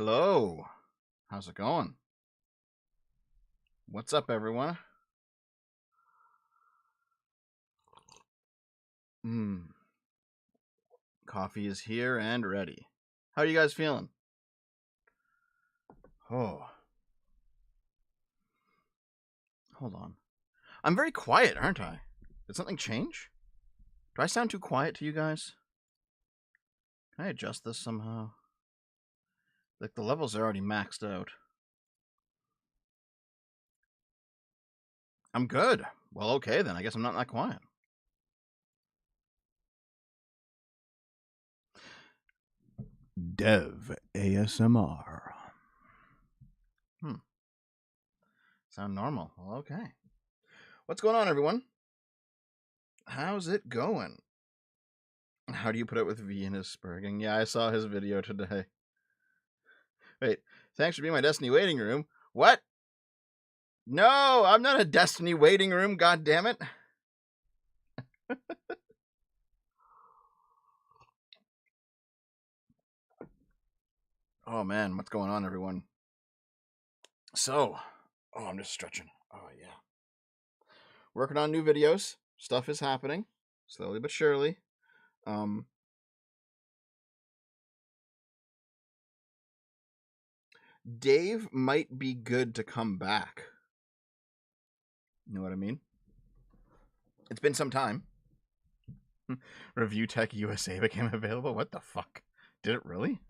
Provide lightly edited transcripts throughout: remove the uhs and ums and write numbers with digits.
Hello. How's it going? What's up, everyone? Coffee is here and ready. How are you guys feeling? Oh. Hold on. I'm very quiet, aren't I? Did something change? Do I sound too quiet to you guys? Can I adjust this somehow? Like, the levels are already maxed out. I'm good. Well, okay then. I guess I'm not that quiet. Dev ASMR. Sound normal. Well, okay. What's going on, everyone? How's it going? How do you put it with V in his spurging? Yeah, I saw his video today. Wait, thanks for being my Destiny waiting room. What? No, I'm not a Destiny waiting room, god damn it. Oh man, what's going on, everyone? So, I'm just stretching. Oh yeah. Working on new videos. Stuff is happening. Slowly but surely. Dave might be good to come back. You know what I mean? It's been some time. Review Tech USA became available. What the fuck? Did it really?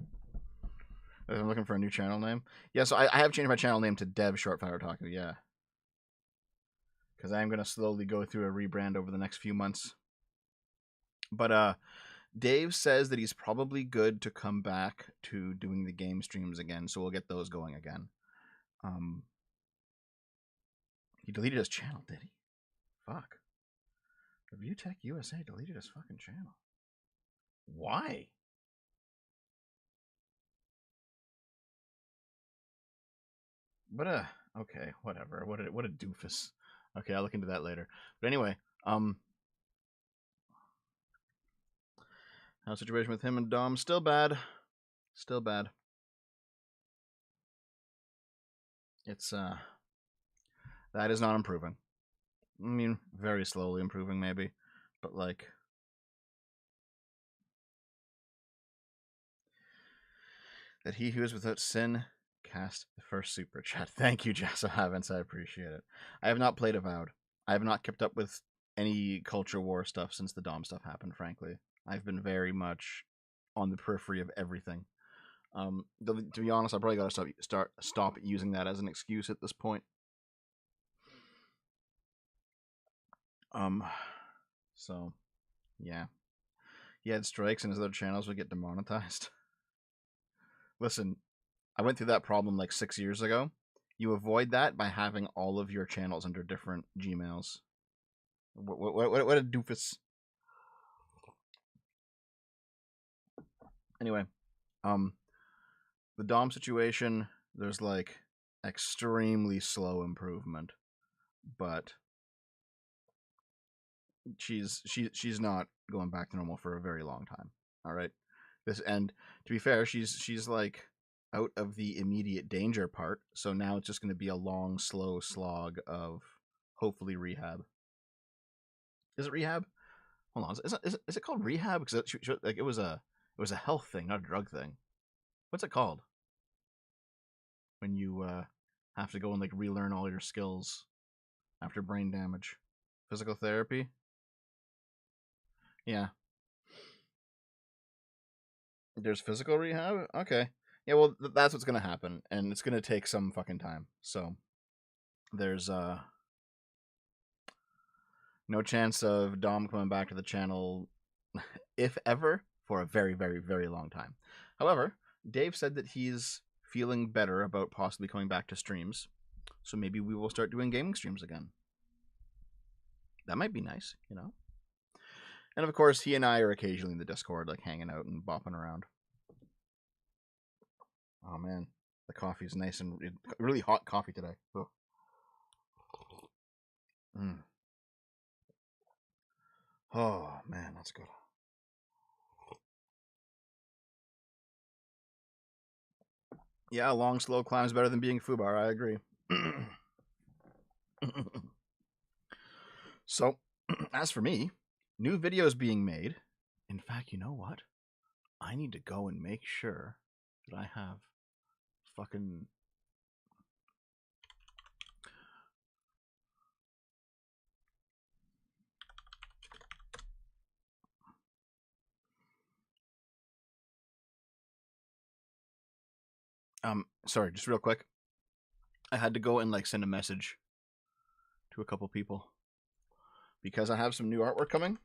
I'm looking for a new channel name. Yeah, so I have changed my channel name to Dev Shortfire Otaku, yeah. Because I am going to slowly go through a rebrand over the next few months. But Dave says that he's probably good to come back to doing the game streams again, so we'll get those going again. He deleted his channel, did he? Fuck. Review Tech USA deleted his fucking channel. Why? But okay, whatever. What a doofus. Okay, I'll look into that later. But anyway, how's the situation with him and Dom? Still bad. Still bad. It's that is not improving. I mean, very slowly improving maybe, but like that he who is without sin cast the first super chat. Thank you, Jessa Havens. I appreciate it. I have not played Avowed. I have not kept up with any culture war stuff since the Dom stuff happened, frankly. I've been very much on the periphery of everything. To be honest, I probably got to stop using that as an excuse at this point. So, yeah. He had strikes and his other channels would get demonetized. Listen, I went through that problem like 6 years ago. You avoid that by having all of your channels under different Gmails. What a doofus. Anyway, the Dom situation, there's like extremely slow improvement, but she's not going back to normal for a very long time. All right, and to be fair, she's like out of the immediate danger part, so now it's just going to be a long, slow slog of hopefully rehab. Is it rehab? Hold on, is it called rehab? Because like it was a health thing, not a drug thing. What's it called when you have to go and like relearn all your skills after brain damage? Physical therapy. Yeah. There's physical rehab? Okay. Yeah, well, that's what's going to happen, and it's going to take some fucking time. So, there's no chance of Dom coming back to the channel, if ever, for a very, very, very long time. However, Dave said that he's feeling better about possibly coming back to streams, so maybe we will start doing gaming streams again. That might be nice, you know? And of course, he and I are occasionally in the Discord, like hanging out and bopping around. Oh man, the coffee's nice and really hot coffee today. Oh. Oh man, that's good. Yeah, long, slow climb's better than being foobar. I agree. So, as for me, new videos being made. In fact, you know what? I need to go and make sure that I have fucking... Sorry, just real quick. I had to go and like send a message to a couple people because I have some new artwork coming.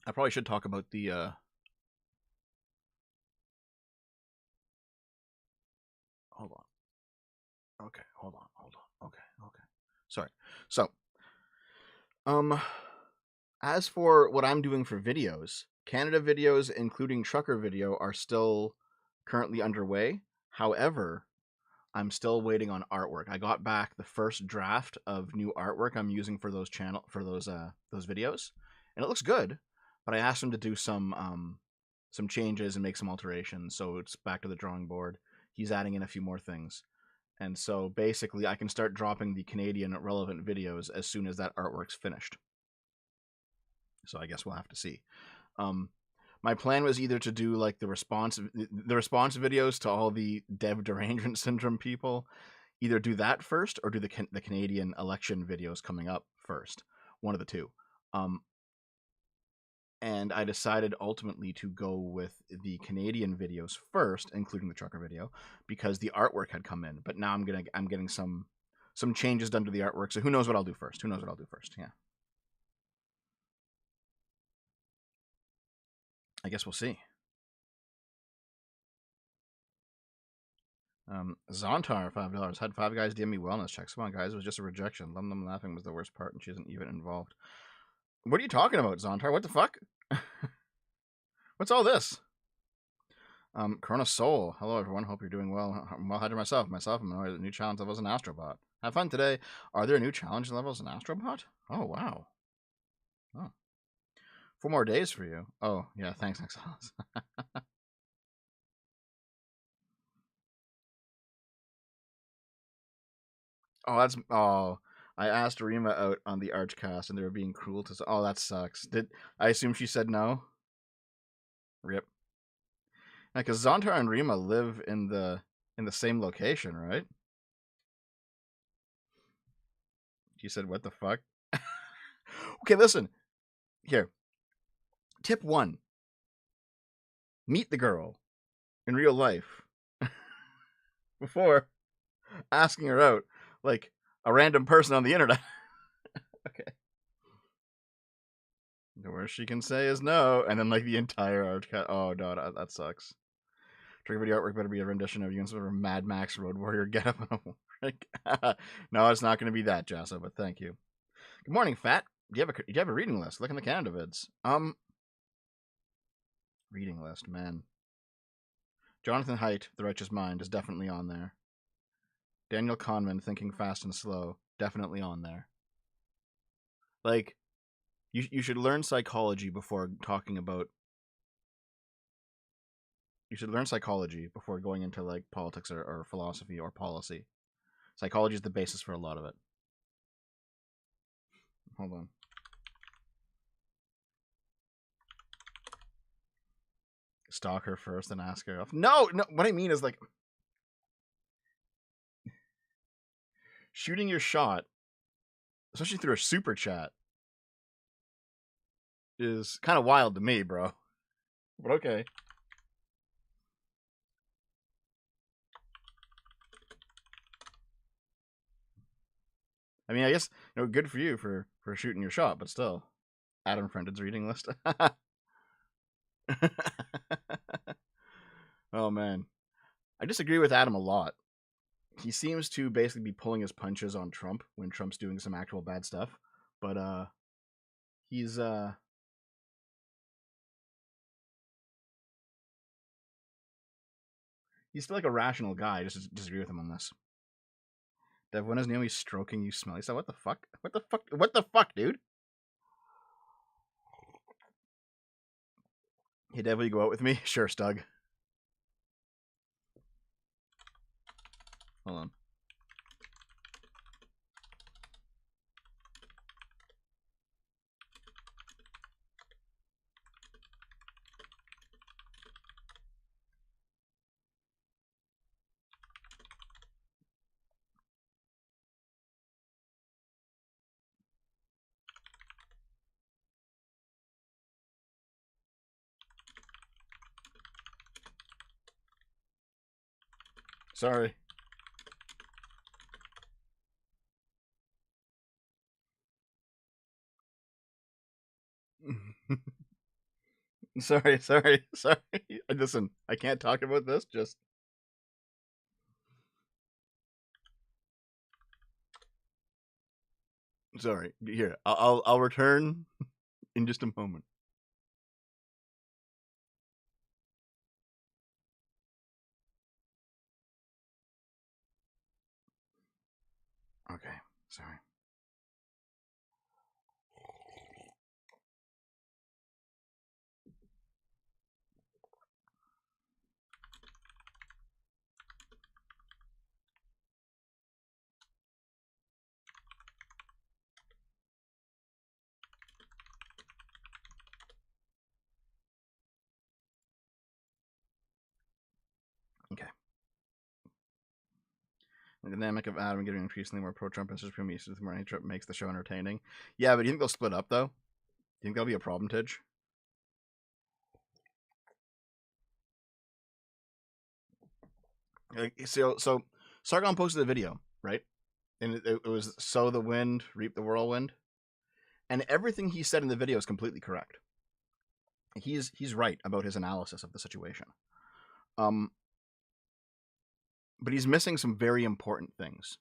I probably should talk about the hold on. Okay, hold on. Okay. Sorry. So, as for what I'm doing for videos, Canada videos, including trucker video, are still currently underway. However, I'm still waiting on artwork. I got back the first draft of new artwork I'm using for those those videos, and it looks good. But I asked him to do some changes and make some alterations, so it's back to the drawing board. He's adding in a few more things, and so basically I can start dropping the Canadian relevant videos as soon as that artwork's finished. So I guess we'll have to see. My plan was either to do like the response videos to all the dev derangement syndrome people, either do that first or do the Canadian election videos coming up first, one of the two. And I decided ultimately to go with the Canadian videos first, including the trucker video, because the artwork had come in. But now I'm getting some changes done to the artwork. So who knows what I'll do first? Yeah. I guess we'll see. Zontar, $5. Had 5 guys DM me wellness checks. Come on, guys. It was just a rejection. Them laughing was the worst part, and she isn't even involved. What are you talking about, Zontar? What the fuck? What's all this? Corona Soul. Hello, everyone. Hope you're doing well. I'm well hydrated myself. I'm annoyed at the new challenge levels in Astrobot. Have fun today. Are there new challenge levels in Astrobot? Oh, wow. Oh. 4 more days for you. Oh, yeah. Thanks, Excellence. I asked Rima out on the Archcast and they were being cruel to... Oh, that sucks. I assume she said no? Rip. Yeah, because Zontar and Rima live in the same location, right? She said, what the fuck? Okay, listen. Here. Tip 1. Meet the girl in real life before asking her out like a random person on the internet. Okay. The worst she can say is no, and then like the entire Archcast. Oh, no, that sucks. Trigger video artwork better be a rendition of you in sort of Mad Max Road Warrior getup. No, it's not going to be that, Jassa, but thank you. Good morning, Fat. Do you have a reading list? Look in the Canada vids. Reading list, man. Jonathan Haidt, The Righteous Mind, is definitely on there. Daniel Kahneman, Thinking Fast and Slow, definitely on there. Like, you should learn psychology before talking about... You should learn psychology before going into, like, politics or philosophy or policy. Psychology is the basis for a lot of it. Hold on. Stalk her first and ask her off. No, what I mean is, like... Shooting your shot, especially through a super chat, is kind of wild to me, bro. But okay. I mean, I guess, good for you for shooting your shot, but still. Adam Friended's reading list. Oh, man. I disagree with Adam a lot. He seems to basically be pulling his punches on Trump when Trump's doing some actual bad stuff. But, he's still like a rational guy. I just disagree with him on this. Dev, when is Naomi stroking you smelly stuff? What the fuck? What the fuck, dude? Hey, Dev, will you go out with me? Sure, Stug. Hold on. Sorry. Sorry. Listen, I can't talk about this. Just sorry. Here, I'll return in just a moment. Okay. Sorry. Okay. The dynamic of Adam getting increasingly more pro-Trump and Supreme East with more Trump makes the show entertaining. Yeah, but do you think they'll split up though? Do you think that'll be a problem, Tidge? So Sargon posted a video, right? And it was sow the wind, reap the whirlwind, and everything he said in the video is completely correct. He's right about his analysis of the situation. But he's missing some very important things.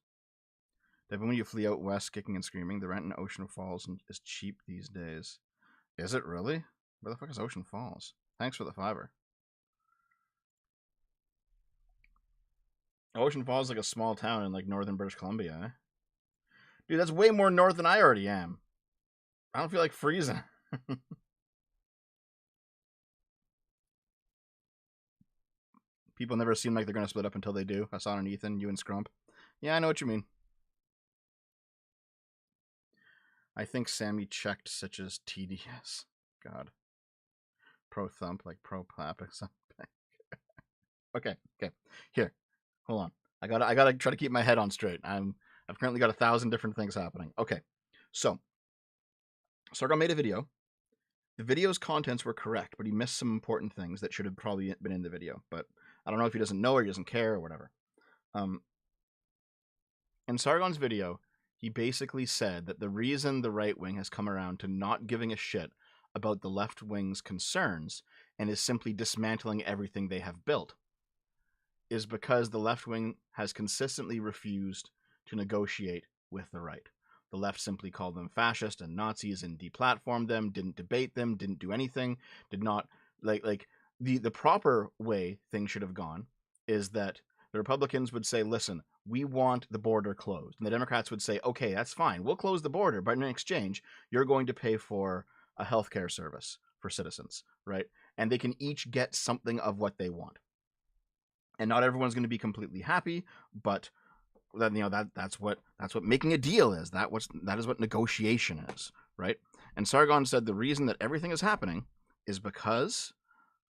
That when you flee out west, kicking and screaming, the rent in Ocean Falls is cheap these days. Is it really? Where the fuck is Ocean Falls? Thanks for the fiber. Ocean Falls is like a small town in like northern British Columbia. Eh? Dude, that's way more north than I already am. I don't feel like freezing. People never seem like they're going to split up until they do. Hassan and Ethan, you and Scrump. Yeah, I know what you mean. I think Sammy checked such as TDS. God. Pro thump, like pro clap or something. Okay. Here. Hold on. I gotta try to keep my head on straight. I've currently got 1,000 different things happening. Okay. So Sargon made a video. The video's contents were correct, but he missed some important things that should have probably been in the video. But I don't know if he doesn't know or he doesn't care or whatever. In Sargon's video, he basically said that the reason the right wing has come around to not giving a shit about the left wing's concerns and is simply dismantling everything they have built is because the left wing has consistently refused to negotiate with the right. The left simply called them fascist and Nazis and deplatformed them, didn't debate them, didn't do anything, did not like the proper way things should have gone is that the Republicans would say, listen, we want the border closed. And the Democrats would say, okay, that's fine. We'll close the border, but in exchange, you're going to pay for a healthcare service for citizens, right? And they can each get something of what they want. And not everyone's going to be completely happy, but that's what making a deal is. That is what negotiation is, right? And Sargon said the reason that everything is happening is because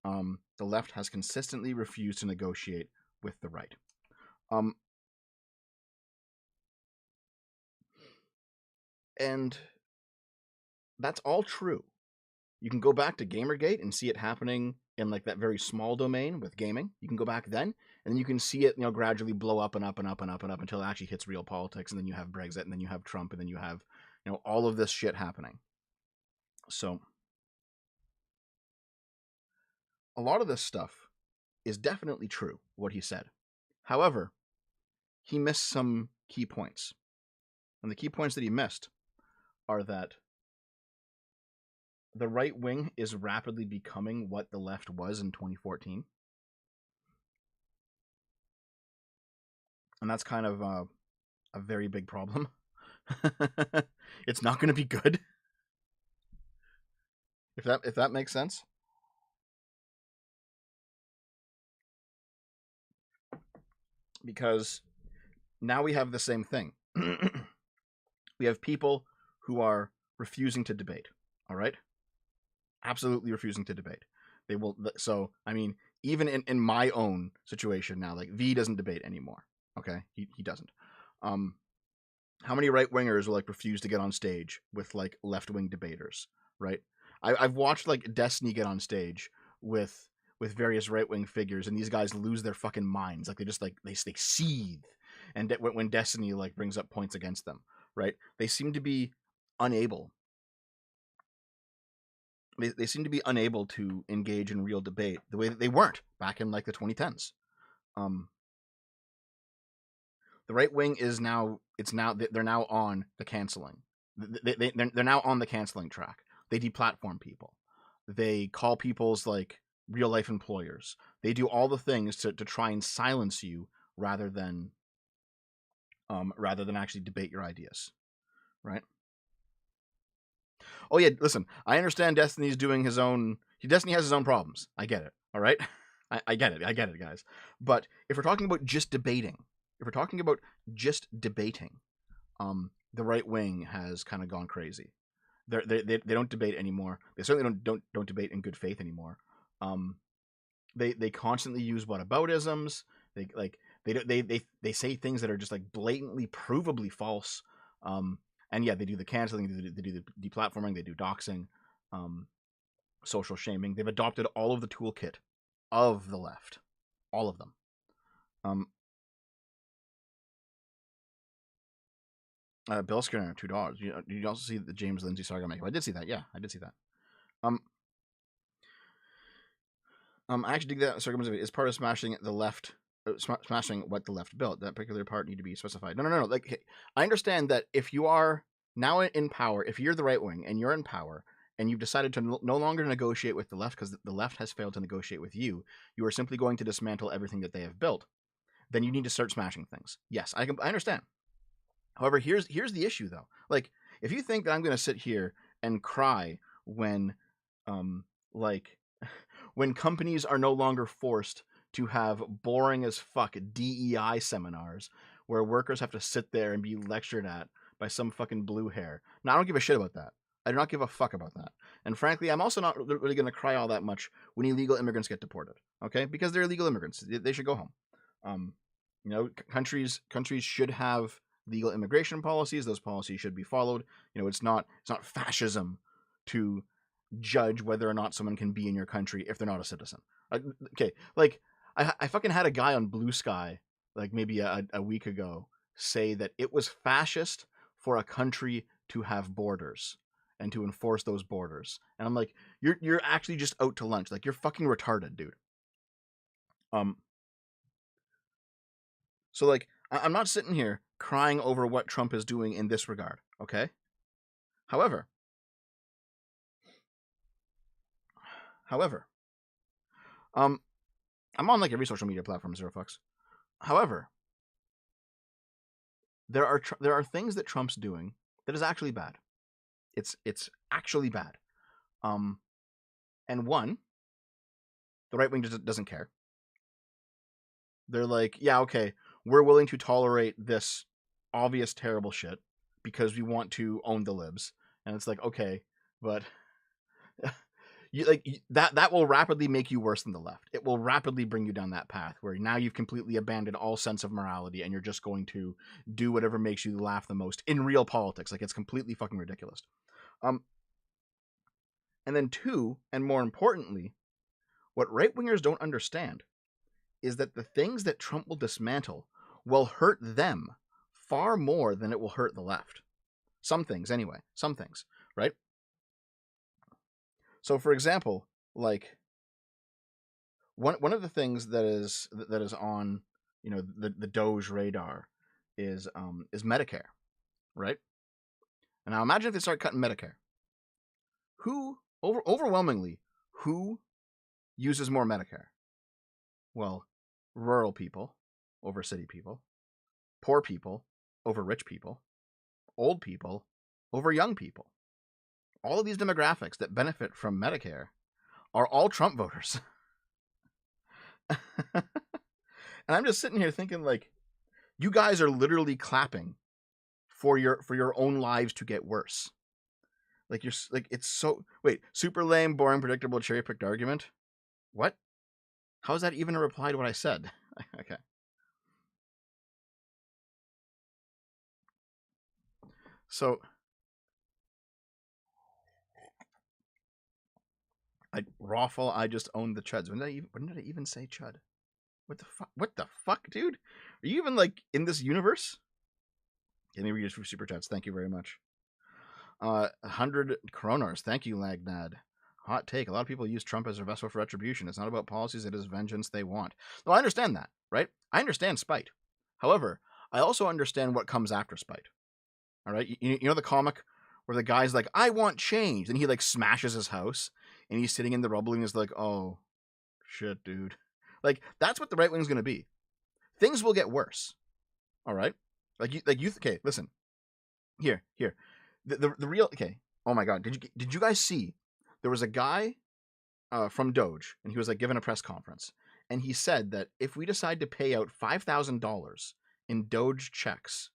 the left has consistently refused to negotiate with the right. And that's all true. You can go back to Gamergate and see it happening in like that very small domain with gaming. You can go back then, and then you can see it, gradually blow up and up and up and up and up until it actually hits real politics, and then you have Brexit, and then you have Trump, and then you have, all of this shit happening. So a lot of this stuff is definitely true, what he said. However, he missed some key points. And the key points that he missed are that the right wing is rapidly becoming what the left was in 2014. And that's kind of a very big problem. It's not going to be good. If that makes sense. Because now we have the same thing. We have people who are refusing to debate. All right, absolutely refusing to debate. They will. So I mean, even in my own situation now, like V doesn't debate anymore. Okay, he doesn't. How many right wingers will like refuse to get on stage with like left wing debaters? Right. I've watched like Destiny get on stage with various right wing figures, and these guys lose their fucking minds. Like they just like they seethe, and when Destiny like brings up points against them, right? They seem to be unable. They seem to be unable to engage in real debate the way that they weren't back in like the 2010s. The right wing is now they're now on the canceling. They're now on the canceling track. They deplatform people. They call people's like real life employers. They do all the things to try and silence you rather than actually debate your ideas, right? Oh yeah, listen, I understand Destiny's doing his own. Destiny has his own problems. I get it. All right, I get it. I get it, guys. But if we're talking about just debating, the right wing has kind of gone crazy. They don't debate anymore. They certainly don't debate in good faith anymore. They constantly use whataboutisms. They say things that are just like blatantly, provably false. And yeah, they do the canceling, they do the deplatforming, they do doxing, social shaming. They've adopted all of the toolkit of the left, all of them. Bill Skinner, $2. You also see the James Lindsay saga make. I did see that. Yeah, I did see that. I actually dig that Circumstance is part of smashing the left, smashing what the left built. That particular part need to be specified. No. Like, I understand that if you are now in power, if you're the right wing and you're in power, and you've decided to no longer negotiate with the left because the left has failed to negotiate with you, you are simply going to dismantle everything that they have built. Then you need to start smashing things. Yes, I understand. However, here's the issue though. Like, if you think that I'm going to sit here and cry when, when companies are no longer forced to have boring as fuck DEI seminars where workers have to sit there and be lectured at by some fucking blue hair. Now, I don't give a shit about that. I do not give a fuck about that. And frankly, I'm also not really going to cry all that much when illegal immigrants get deported. Okay, because they're illegal immigrants. They should go home. Countries should have legal immigration policies. Those policies should be followed. It's not fascism to judge whether or not someone can be in your country if they're not a citizen. Okay, like I fucking had a guy on Blue Sky like maybe a week ago say that it was fascist for a country to have borders and to enforce those borders. And I'm like, you're actually just out to lunch. Like, you're fucking retarded, dude. So like, I'm not sitting here crying over what Trump is doing in this regard, okay? However, I'm on like every social media platform, zero fucks. However, there are things that Trump's doing that is actually bad. It's actually bad. And one, the right wing just doesn't care. They're like, yeah, okay, we're willing to tolerate this obvious terrible shit because we want to own the libs. And it's like, okay, but that will rapidly make you worse than the left. It will rapidly bring you down that path where now you've completely abandoned all sense of morality and you're just going to do whatever makes you laugh the most in real politics. Like, it's completely fucking ridiculous. And then two, and more importantly, what right wingers don't understand is that the things that Trump will dismantle will hurt them far more than it will hurt the left. Some things, anyway. Some things, right? So, for example, like one of the things that is on the Doge radar is Medicare, right? And now imagine if they start cutting Medicare. Overwhelmingly, who uses more Medicare? Well, rural people over city people, poor people over rich people, old people over young people. All of these demographics that benefit from Medicare are all Trump voters. And I'm just sitting here thinking, like, You guys are literally clapping for your own lives to get worse. Like you're like it's so wait, super lame, boring, predictable, cherry picked argument. What? How is that even a reply to what I said? Okay. So Raffle, I just owned the chuds. When did I even say chud? What the fuck? What the fuck, dude? Are you even like in this universe? Let me read your super chats. Thank you very much. 100 kronors. Thank you, Lagnad. Hot take. A lot of people use Trump as a vessel for retribution. It's not about policies, it is vengeance they want. No, I understand that, right? I understand spite. However, I also understand what comes after spite. All right? You know the comic where the guy's like, I want change. And he like smashes his house and he's sitting in the rubble and he's like, oh, shit, dude. Like, that's what the right wing's going to be. Things will get worse. All right? Okay, listen. Here. The real, okay. Oh my God. Did you guys see? There was a guy from Doge, and he was like given a press conference, and he said that if we decide to pay out $5,000 in Doge checks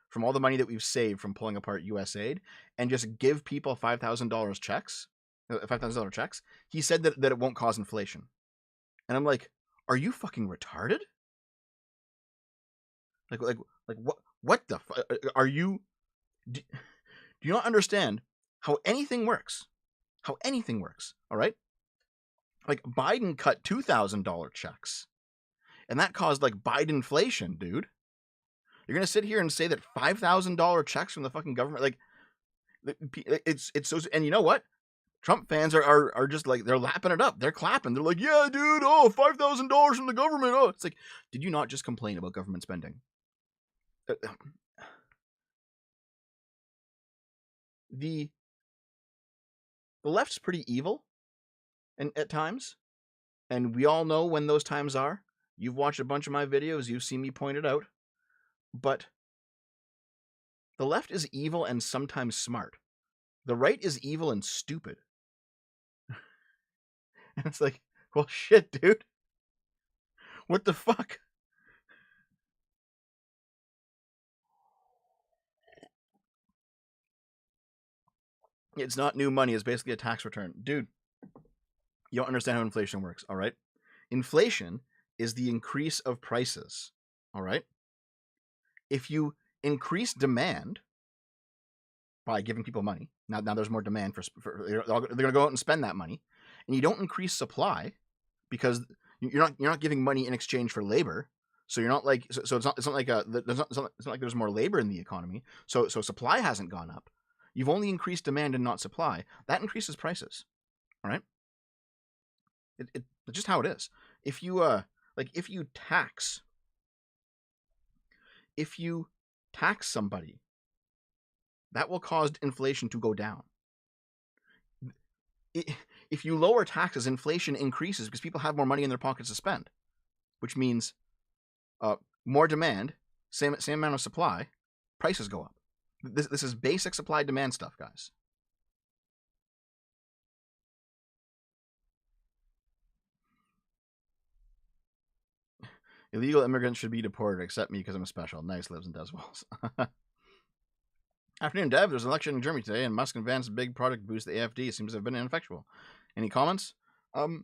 from all the money that we've saved from pulling apart USAID, and just give people $5,000 checks, $5,000 checks, he said that it won't cause inflation. And I'm like, are you fucking retarded? Like what the fuck are you? Do you not understand how anything works? How anything works? All right. Like Biden cut $2,000 checks, and that caused like Biden inflation, dude. You're gonna sit here and say that $5,000 checks from the fucking government, like it's so. And you know what? Trump fans are just like, they're lapping it up. They're clapping. They're like, yeah, dude. Oh, $5,000 from the government. Oh, it's like, did you not just complain about government spending? The left's pretty evil, and at times, and we all know when those times are. You've watched a bunch of my videos. You've seen me point it out. But the left is evil and sometimes smart. The right is evil and stupid. And it's like, well, shit, dude. What the fuck? It's not new money. It's basically a tax return. Dude, you don't understand how inflation works, all right? Inflation is the increase of prices, all right? If you increase demand by giving people money, now there's more demand for they're going to go out and spend that money, and you don't increase supply because you're not giving money in exchange for labor. So you're not like, so it's not like it's not like there's more labor in the economy. So supply hasn't gone up. You've only increased demand and not supply. That increases prices. All right. It's just how it is. If you if you tax somebody, that will cause inflation to go down. If you lower taxes, inflation increases because people have more money in their pockets to spend, which means more demand, same amount of supply, prices go up. This is basic supply demand stuff, guys. Illegal immigrants should be deported, except me because I'm a special. Nice, lives in Deswalls. Afternoon, Dev. There's an election in Germany today, and Musk and Vance's big product boost the AfD seems to have been ineffectual. Any comments? Not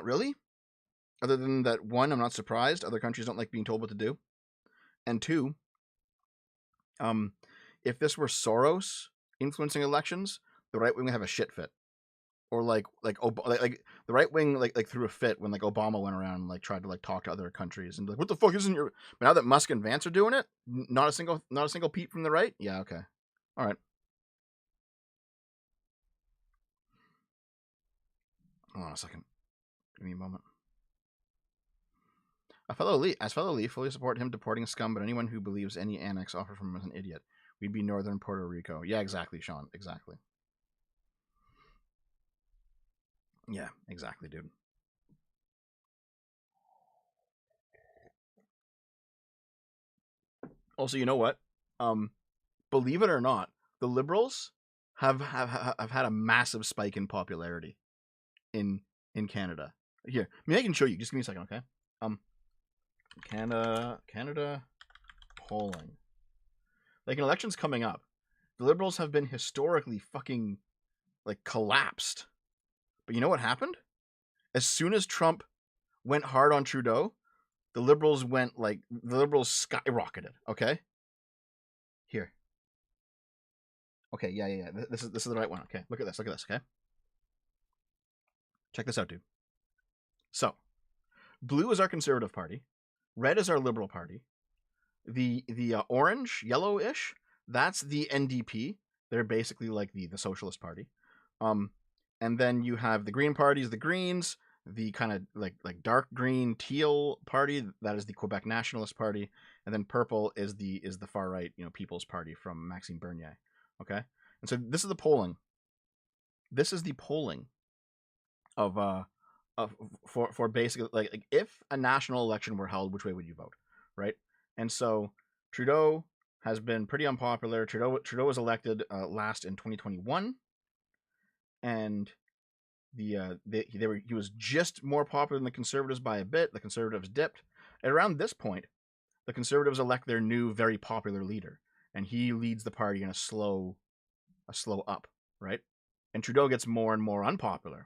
really. Other than that, one, I'm not surprised. Other countries don't like being told what to do. And two, if this were Soros influencing elections, the right wing would have a shit fit. Or like the right wing like threw a fit when like Obama went around and like tried to like talk to other countries and like, what the fuck isn't your? But now that Musk and Vance are doing it, not a single peep from the right. Yeah, okay, all right. Hold on a second. Give me a moment. As fellow Lee, fully support him deporting scum, but anyone who believes any annex offered from him is an idiot. We'd be Northern Puerto Rico. Yeah, exactly, Sean. Exactly. Yeah, exactly, dude. Also, you know what? Believe it or not, the Liberals have had a massive spike in popularity in Canada. Here, I mean, I can show you. Just give me a second, okay? Canada polling. Like, an election's coming up. The Liberals have been historically fucking, like, collapsed. But you know what happened? As soon as Trump went hard on Trudeau, the Liberals skyrocketed, okay? Here. Okay, yeah. This is the right one. Okay, look at this, okay? Check this out, dude. So, blue is our Conservative Party. Red is our Liberal Party. The orange, yellowish, that's the NDP. They're basically like the Socialist Party. And then you have the green parties, the Greens, the kind of like dark green teal party, that is the Quebec Nationalist Party, and then purple is the far right, People's Party from Maxime Bernier. Okay? And so this is the polling. This is the polling of for basically like if a national election were held, which way would you vote, right? And so Trudeau has been pretty unpopular. Trudeau was elected last in 2021, and he was just more popular than the Conservatives by a bit. The Conservatives dipped. At around this point, the Conservatives elect their new, very popular leader, and he leads the party in a slow up, right? And Trudeau gets more and more unpopular.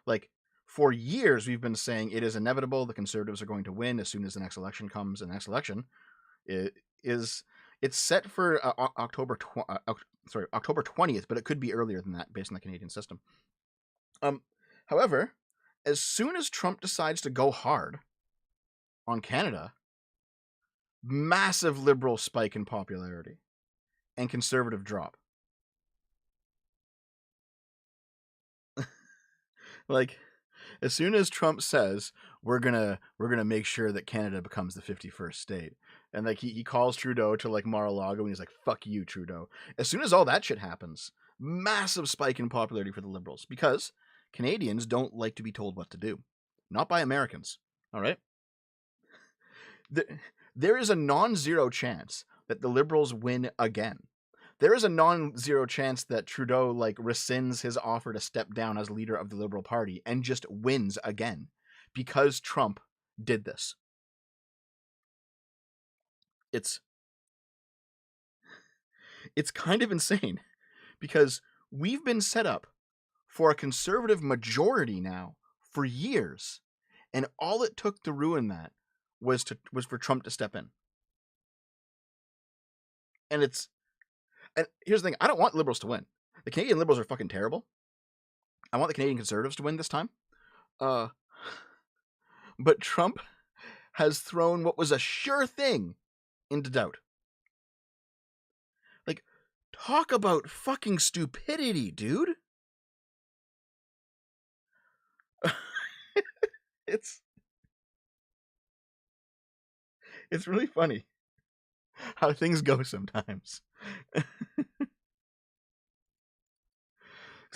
Like, for years, we've been saying it is inevitable. The Conservatives are going to win as soon as the next election comes. And the next election it's set for October 20th, but it could be earlier than that based on the Canadian system. However, as soon as Trump decides to go hard on Canada, massive Liberal spike in popularity and Conservative drop. Like, as soon as Trump says we're gonna make sure that Canada becomes the 51st state, and like he calls Trudeau to like Mar-a-Lago, and he's like, "Fuck you, Trudeau." As soon as all that shit happens, massive spike in popularity for the Liberals, because Canadians don't like to be told what to do, not by Americans. All right, there is a non-zero chance that the Liberals win again. There is a non-zero chance that Trudeau like rescinds his offer to step down as leader of the Liberal Party and just wins again because Trump did this. It's kind of insane because we've been set up for a Conservative majority now for years, and all it took to ruin that was for Trump to step in. And here's the thing, I don't want Liberals to win. The Canadian Liberals are fucking terrible. I want the Canadian Conservatives to win this time. But Trump has thrown what was a sure thing into doubt. Like, talk about fucking stupidity, dude. It's really funny how things go sometimes.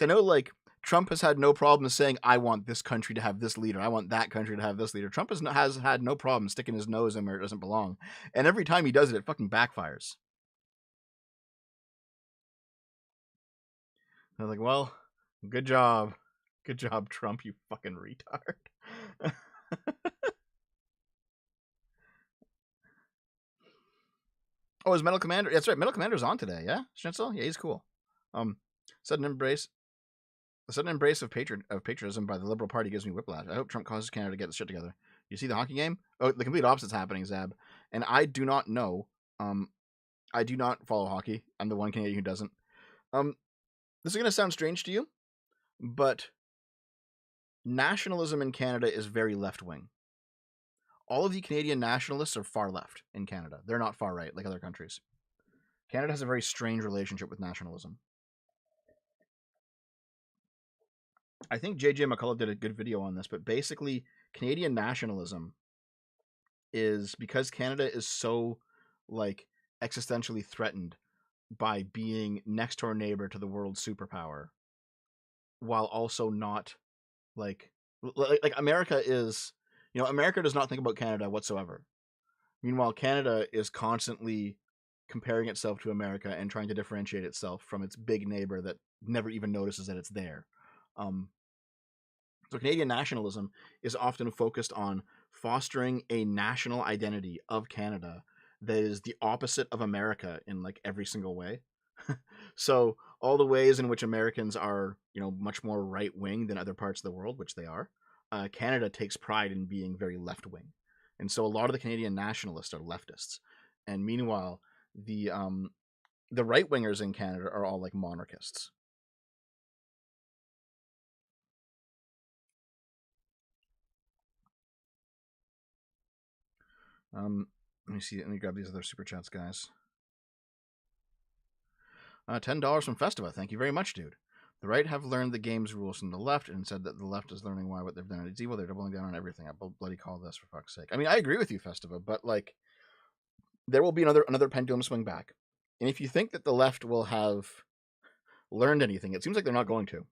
I know, like, Trump has had no problem saying, I want this country to have this leader. I want that country to have this leader. Trump has had no problem sticking his nose in where it doesn't belong. And every time he does it, it fucking backfires. They're like, well, good job. Good job, Trump, you fucking retard. Oh, is Metal Commander? That's right. Metal Commander's on today, yeah? Schnitzel? Yeah, he's cool. Sudden embrace of patriotism by the Liberal Party gives me whiplash. I hope Trump causes Canada to get this shit together. You see the hockey game? Oh, the complete opposite's happening, Zab. And I do not know. I do not follow hockey. I'm the one Canadian who doesn't. This is going to sound strange to you, but nationalism in Canada is very left-wing. All of the Canadian nationalists are far left in Canada. They're not far right like other countries. Canada has a very strange relationship with nationalism. I think JJ McCullough did a good video on this, but basically Canadian nationalism is because Canada is so like existentially threatened by being next door neighbor to the world superpower, while also not like America is, America does not think about Canada whatsoever. Meanwhile, Canada is constantly comparing itself to America and trying to differentiate itself from its big neighbor that never even notices that it's there. So Canadian nationalism is often focused on fostering a national identity of Canada that is the opposite of America in like every single way. So all the ways in which Americans are, much more right wing than other parts of the world, which they are, Canada takes pride in being very left wing, and so a lot of the Canadian nationalists are leftists, and meanwhile the right wingers in Canada are all like monarchists. Let me see. Let me grab these other super chats, guys. $10 from Festiva. Thank you very much, dude. The right have learned the game's rules from the left and said that the left is learning why what they've done is evil. They're doubling down on everything. I bloody call this, for fuck's sake. I mean, I agree with you, Festiva, but like, there will be another pendulum swing back. And if you think that the left will have learned anything, it seems like they're not going to.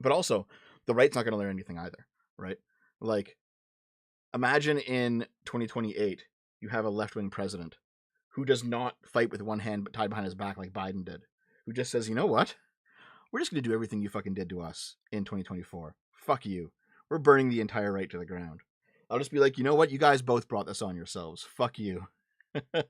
But also, the right's not going to learn anything either, right? Like, imagine in 2028, you have a left-wing president who does not fight with one hand but tied behind his back like Biden did, who just says, you know what? We're just going to do everything you fucking did to us in 2024. Fuck you. We're burning the entire right to the ground. I'll just be like, you know what? You guys both brought this on yourselves. Fuck you. And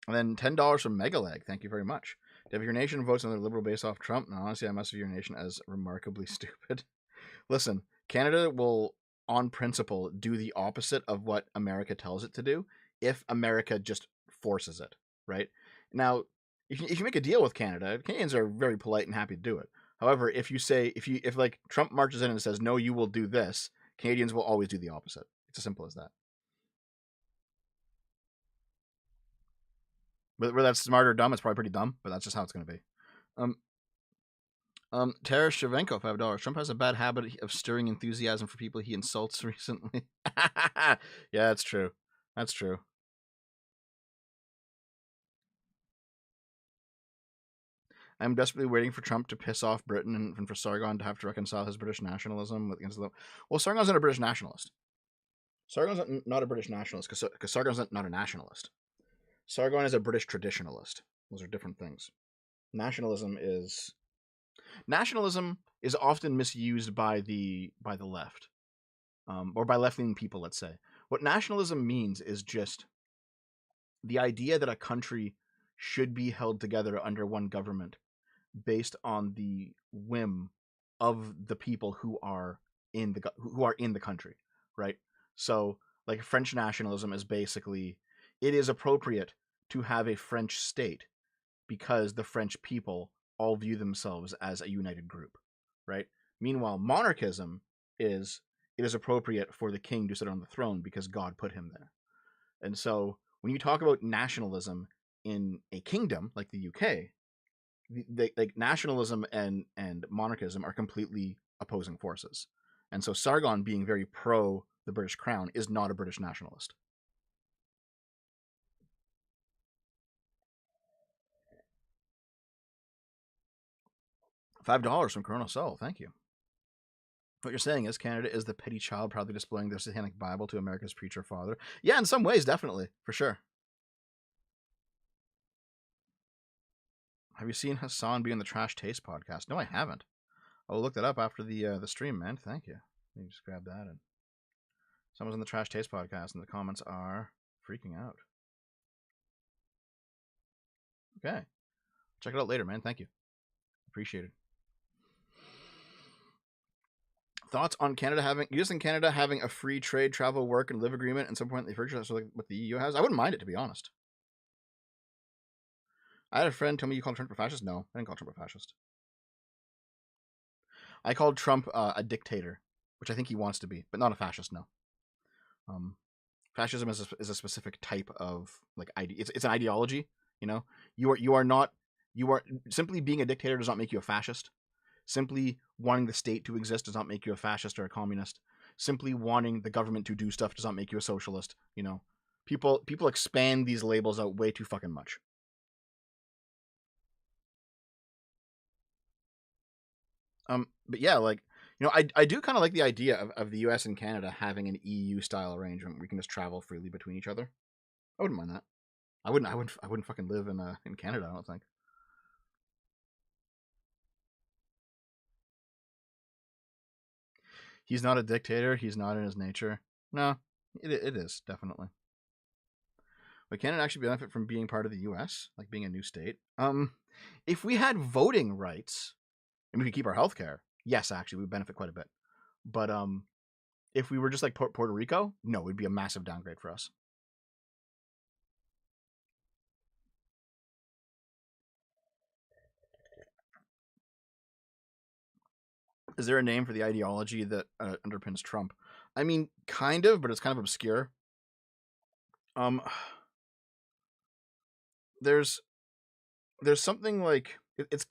then $10 from Megaleg. Thank you very much. If your nation votes another liberal based off Trump, now honestly, I must view your nation as remarkably stupid. Listen, Canada will, on principle, do the opposite of what America tells it to do if America just forces it, right? Now, if you make a deal with Canada, Canadians are very polite and happy to do it. However, if like Trump marches in and says, no, you will do this, Canadians will always do the opposite. It's as simple as that. Whether that's smart or dumb, it's probably pretty dumb, but that's just how it's going to be. Tara Shavenko, $5. Trump has a bad habit of stirring enthusiasm for people he insults recently. Yeah, that's true. That's true. I'm desperately waiting for Trump to piss off Britain and for Sargon to have to reconcile his British nationalism against the. Well, Sargon's not a British nationalist. Sargon's not a British nationalist because Sargon's not a nationalist. Sargon is a British traditionalist. Those are different things. Nationalism is often misused by the left, or by left-leaning people. Let's say what nationalism means is just the idea that a country should be held together under one government based on the whim of the people who are in the country, right? So, like, French nationalism is basically, it is appropriate to have a French state because the French people all view themselves as a united group, right? Meanwhile, monarchism is, it is appropriate for the king to sit on the throne because God put him there. And so when you talk about nationalism in a kingdom like the UK, like nationalism and monarchism are completely opposing forces. And so Sargon being very pro the British crown is not a British nationalist. $5 from Colonel Soul. Thank you. What you're saying is Canada is the petty child proudly displaying their satanic Bible to America's preacher father. Yeah, in some ways, definitely, for sure. Have you seen Hassan be on the Trash Taste podcast? No, I haven't. I'll look that up after the stream, man. Thank you. Let me just grab that. And someone's on the Trash Taste podcast, and the comments are freaking out. Okay. Check it out later, man. Thank you. Appreciate it. Thoughts on U.S. and Canada having a free trade, travel, work, and live agreement at some point in the future, so like what the EU has? I wouldn't mind it, to be honest. I had a friend tell me you called Trump a fascist. No, I didn't call Trump a fascist. I called Trump a dictator, which I think he wants to be, but not a fascist. No. Fascism is a specific type of like it's an ideology. You know, you are simply being a dictator does not make you a fascist. Simply wanting the state to exist does not make you a fascist or a communist. Simply wanting the government to do stuff does not make you a socialist. You know, people expand these labels out way too fucking much. But yeah, like, you know, I do kind of like the idea of the U.S. and Canada having an EU style arrangement where we can just travel freely between each other. I wouldn't mind that. I wouldn't fucking live in Canada, I don't think. He's not a dictator. He's not in his nature. No, it is definitely. But can it actually benefit from being part of the U.S., like being a new state? If we had voting rights and we could keep our health care, yes, actually, we would benefit quite a bit. But if we were just like Puerto Rico, no, it would be a massive downgrade for us. Is there a name for the ideology that underpins Trump? I mean, kind of, but it's kind of obscure. There's something like it's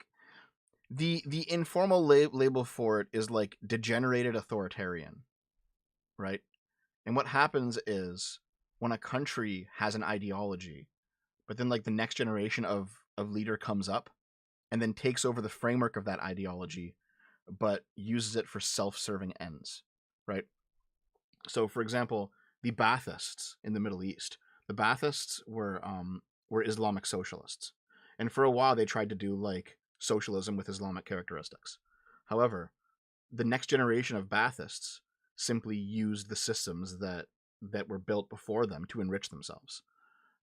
the informal label for it is like degenerated authoritarian, right? And what happens is when a country has an ideology, but then like the next generation of leader comes up and then takes over the framework of that ideology, but uses it for self-serving ends, right? So, for example, the Baathists in the Middle East, the Baathists were Islamic socialists, and for a while they tried to do like socialism with Islamic characteristics. However, the next generation of Baathists simply used the systems that were built before them to enrich themselves,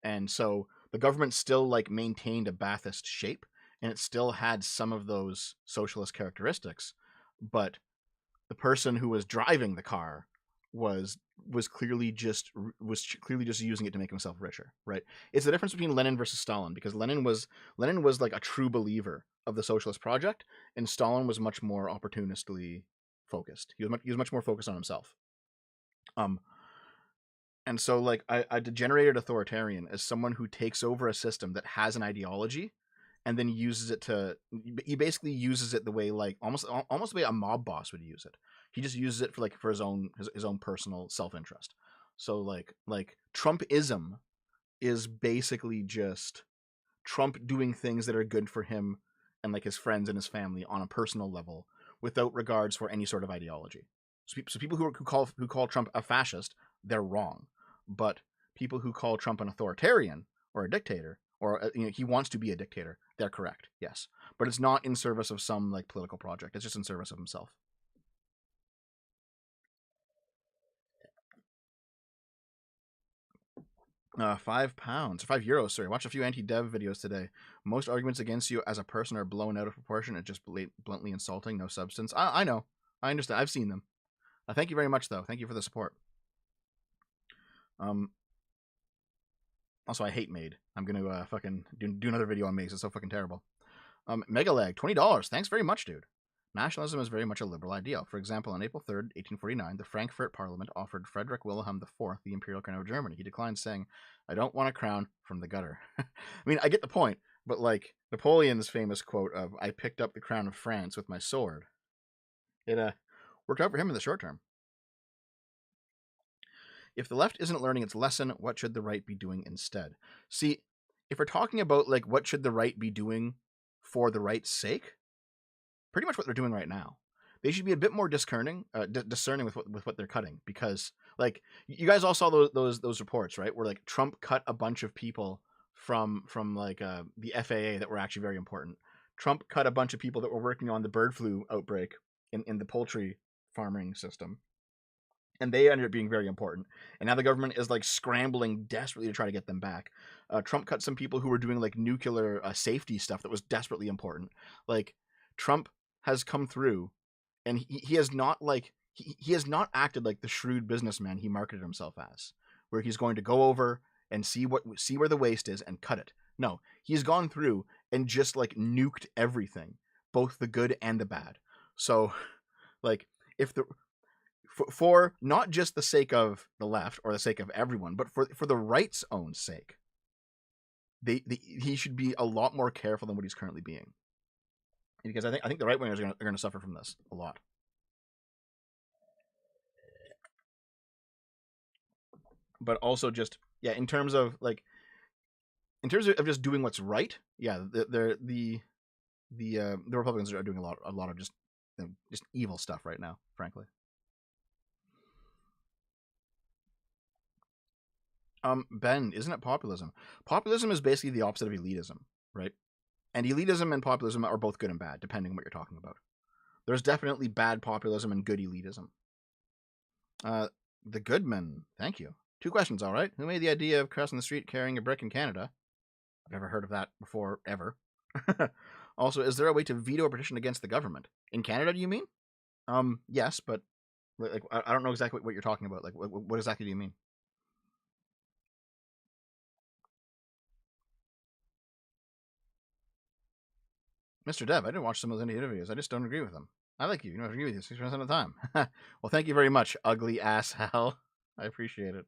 and so the government still like maintained a Baathist shape, and it still had some of those socialist characteristics, but the person who was driving the car was clearly just using it to make himself richer, right? It's the difference between Lenin versus Stalin, because Lenin was like a true believer of the socialist project, and Stalin was much more opportunistically focused. He was much more focused on himself. And so like a degenerated authoritarian is someone who takes over a system that has an ideology and then uses it to, he basically uses it the way like almost the way a mob boss would use it. He just uses it for his own personal self-interest. So like Trumpism is basically just Trump doing things that are good for him and like his friends and his family on a personal level without regards for any sort of ideology. So people who call Trump a fascist, they're wrong. But people who call Trump an authoritarian or a dictator, or he wants to be a dictator, they're correct. Yes, but it's not in service of some like political project. It's just in service of himself. £5, €5. Sorry, watched a few anti-dev videos today. Most arguments against you as a person are blown out of proportion and just bluntly insulting, no substance. I know, I understand. I've seen them. Thank you very much, though. Thank you for the support. Also, I hate Made. I'm gonna fucking do another video on Maze. It's so fucking terrible. Megalag, $20. Thanks very much, dude. Nationalism is very much a liberal ideal. For example, on April 3rd, 1849, the Frankfurt Parliament offered Frederick Wilhelm IV the imperial crown of Germany. He declined, saying, "I don't want a crown from the gutter." I mean, I get the point, but like Napoleon's famous quote of "I picked up the crown of France with my sword," it worked out for him in the short term. If the left isn't learning its lesson, what should the right be doing instead? See, if we're talking about like what should the right be doing for the right's sake, pretty much what they're doing right now. They should be a bit more discerning with what they're cutting, because like you guys all saw those reports, right? Where like Trump cut a bunch of people from like the FAA that were actually very important. Trump cut a bunch of people that were working on the bird flu outbreak in the poultry farming system, and they ended up being very important. And now the government is like scrambling desperately to try to get them back. Trump cut some people who were doing like nuclear safety stuff that was desperately important. Like Trump has come through, and he has not like he has not acted like the shrewd businessman he marketed himself as, where he's going to go over and see where the waste is and cut it. No, he's gone through and just like nuked everything, both the good and the bad. So, like if the for not just the sake of the left or the sake of everyone, but for the right's own sake, he should be a lot more careful than what he's currently being, because I think the right wingers are going to suffer from this a lot. But also just in terms of just doing what's right, the Republicans are doing a lot of just evil stuff right now, frankly. Ben, isn't it populism? Populism is basically the opposite of elitism, right? And elitism and populism are both good and bad, depending on what you're talking about. There's definitely bad populism and good elitism. The Goodman, thank you. 2 questions, all right. Who made the idea of crossing the street carrying a brick in Canada? I've never heard of that before, ever. Also, is there a way to veto a petition against the government? In Canada, do you mean? Yes, but like I don't know exactly what you're talking about. Like, what exactly do you mean? Mr. Dev, I didn't watch some of the interviews. I just don't agree with them. I like you. You know, I agree with you 6% of the time. Well, thank you very much, ugly ass hell. I appreciate it.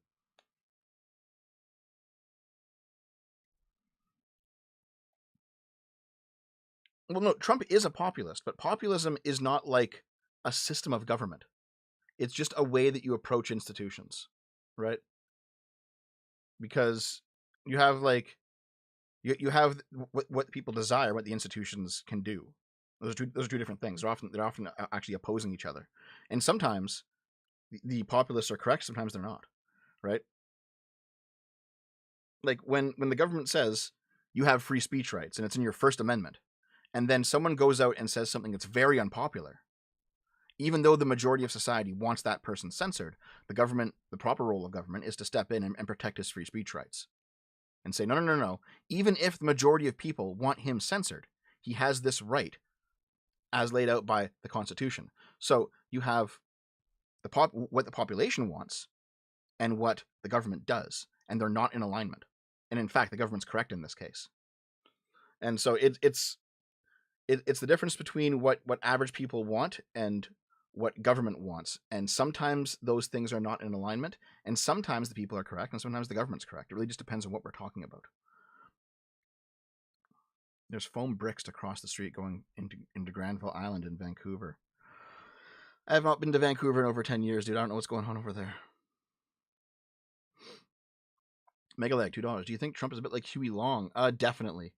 Well, no, Trump is a populist, but populism is not like a system of government. It's just a way that you approach institutions, right? Because you have like you have what people desire, what the institutions can do. Those are two different things. They're often actually opposing each other, and sometimes the populists are correct, sometimes they're not, right? Like when the government says you have free speech rights and it's in your First Amendment, and then someone goes out and says something that's very unpopular, even though the majority of society wants that person censored, the government, the proper role of government, is to step in and protect his free speech rights and say, no. Even if the majority of people want him censored, he has this right as laid out by the Constitution. So you have what the population wants and what the government does, and they're not in alignment. And in fact, the government's correct in this case. And so it's the difference between what average people want and what government wants. And sometimes those things are not in alignment, and sometimes the people are correct, and sometimes the government's correct. It really just depends on what we're talking about. There's foam bricks to cross the street going into Granville Island in Vancouver. I have not been to Vancouver in over 10 years, dude. I don't know what's going on over there. Megalag, $2. Do you think Trump is a bit like Huey Long? Definitely.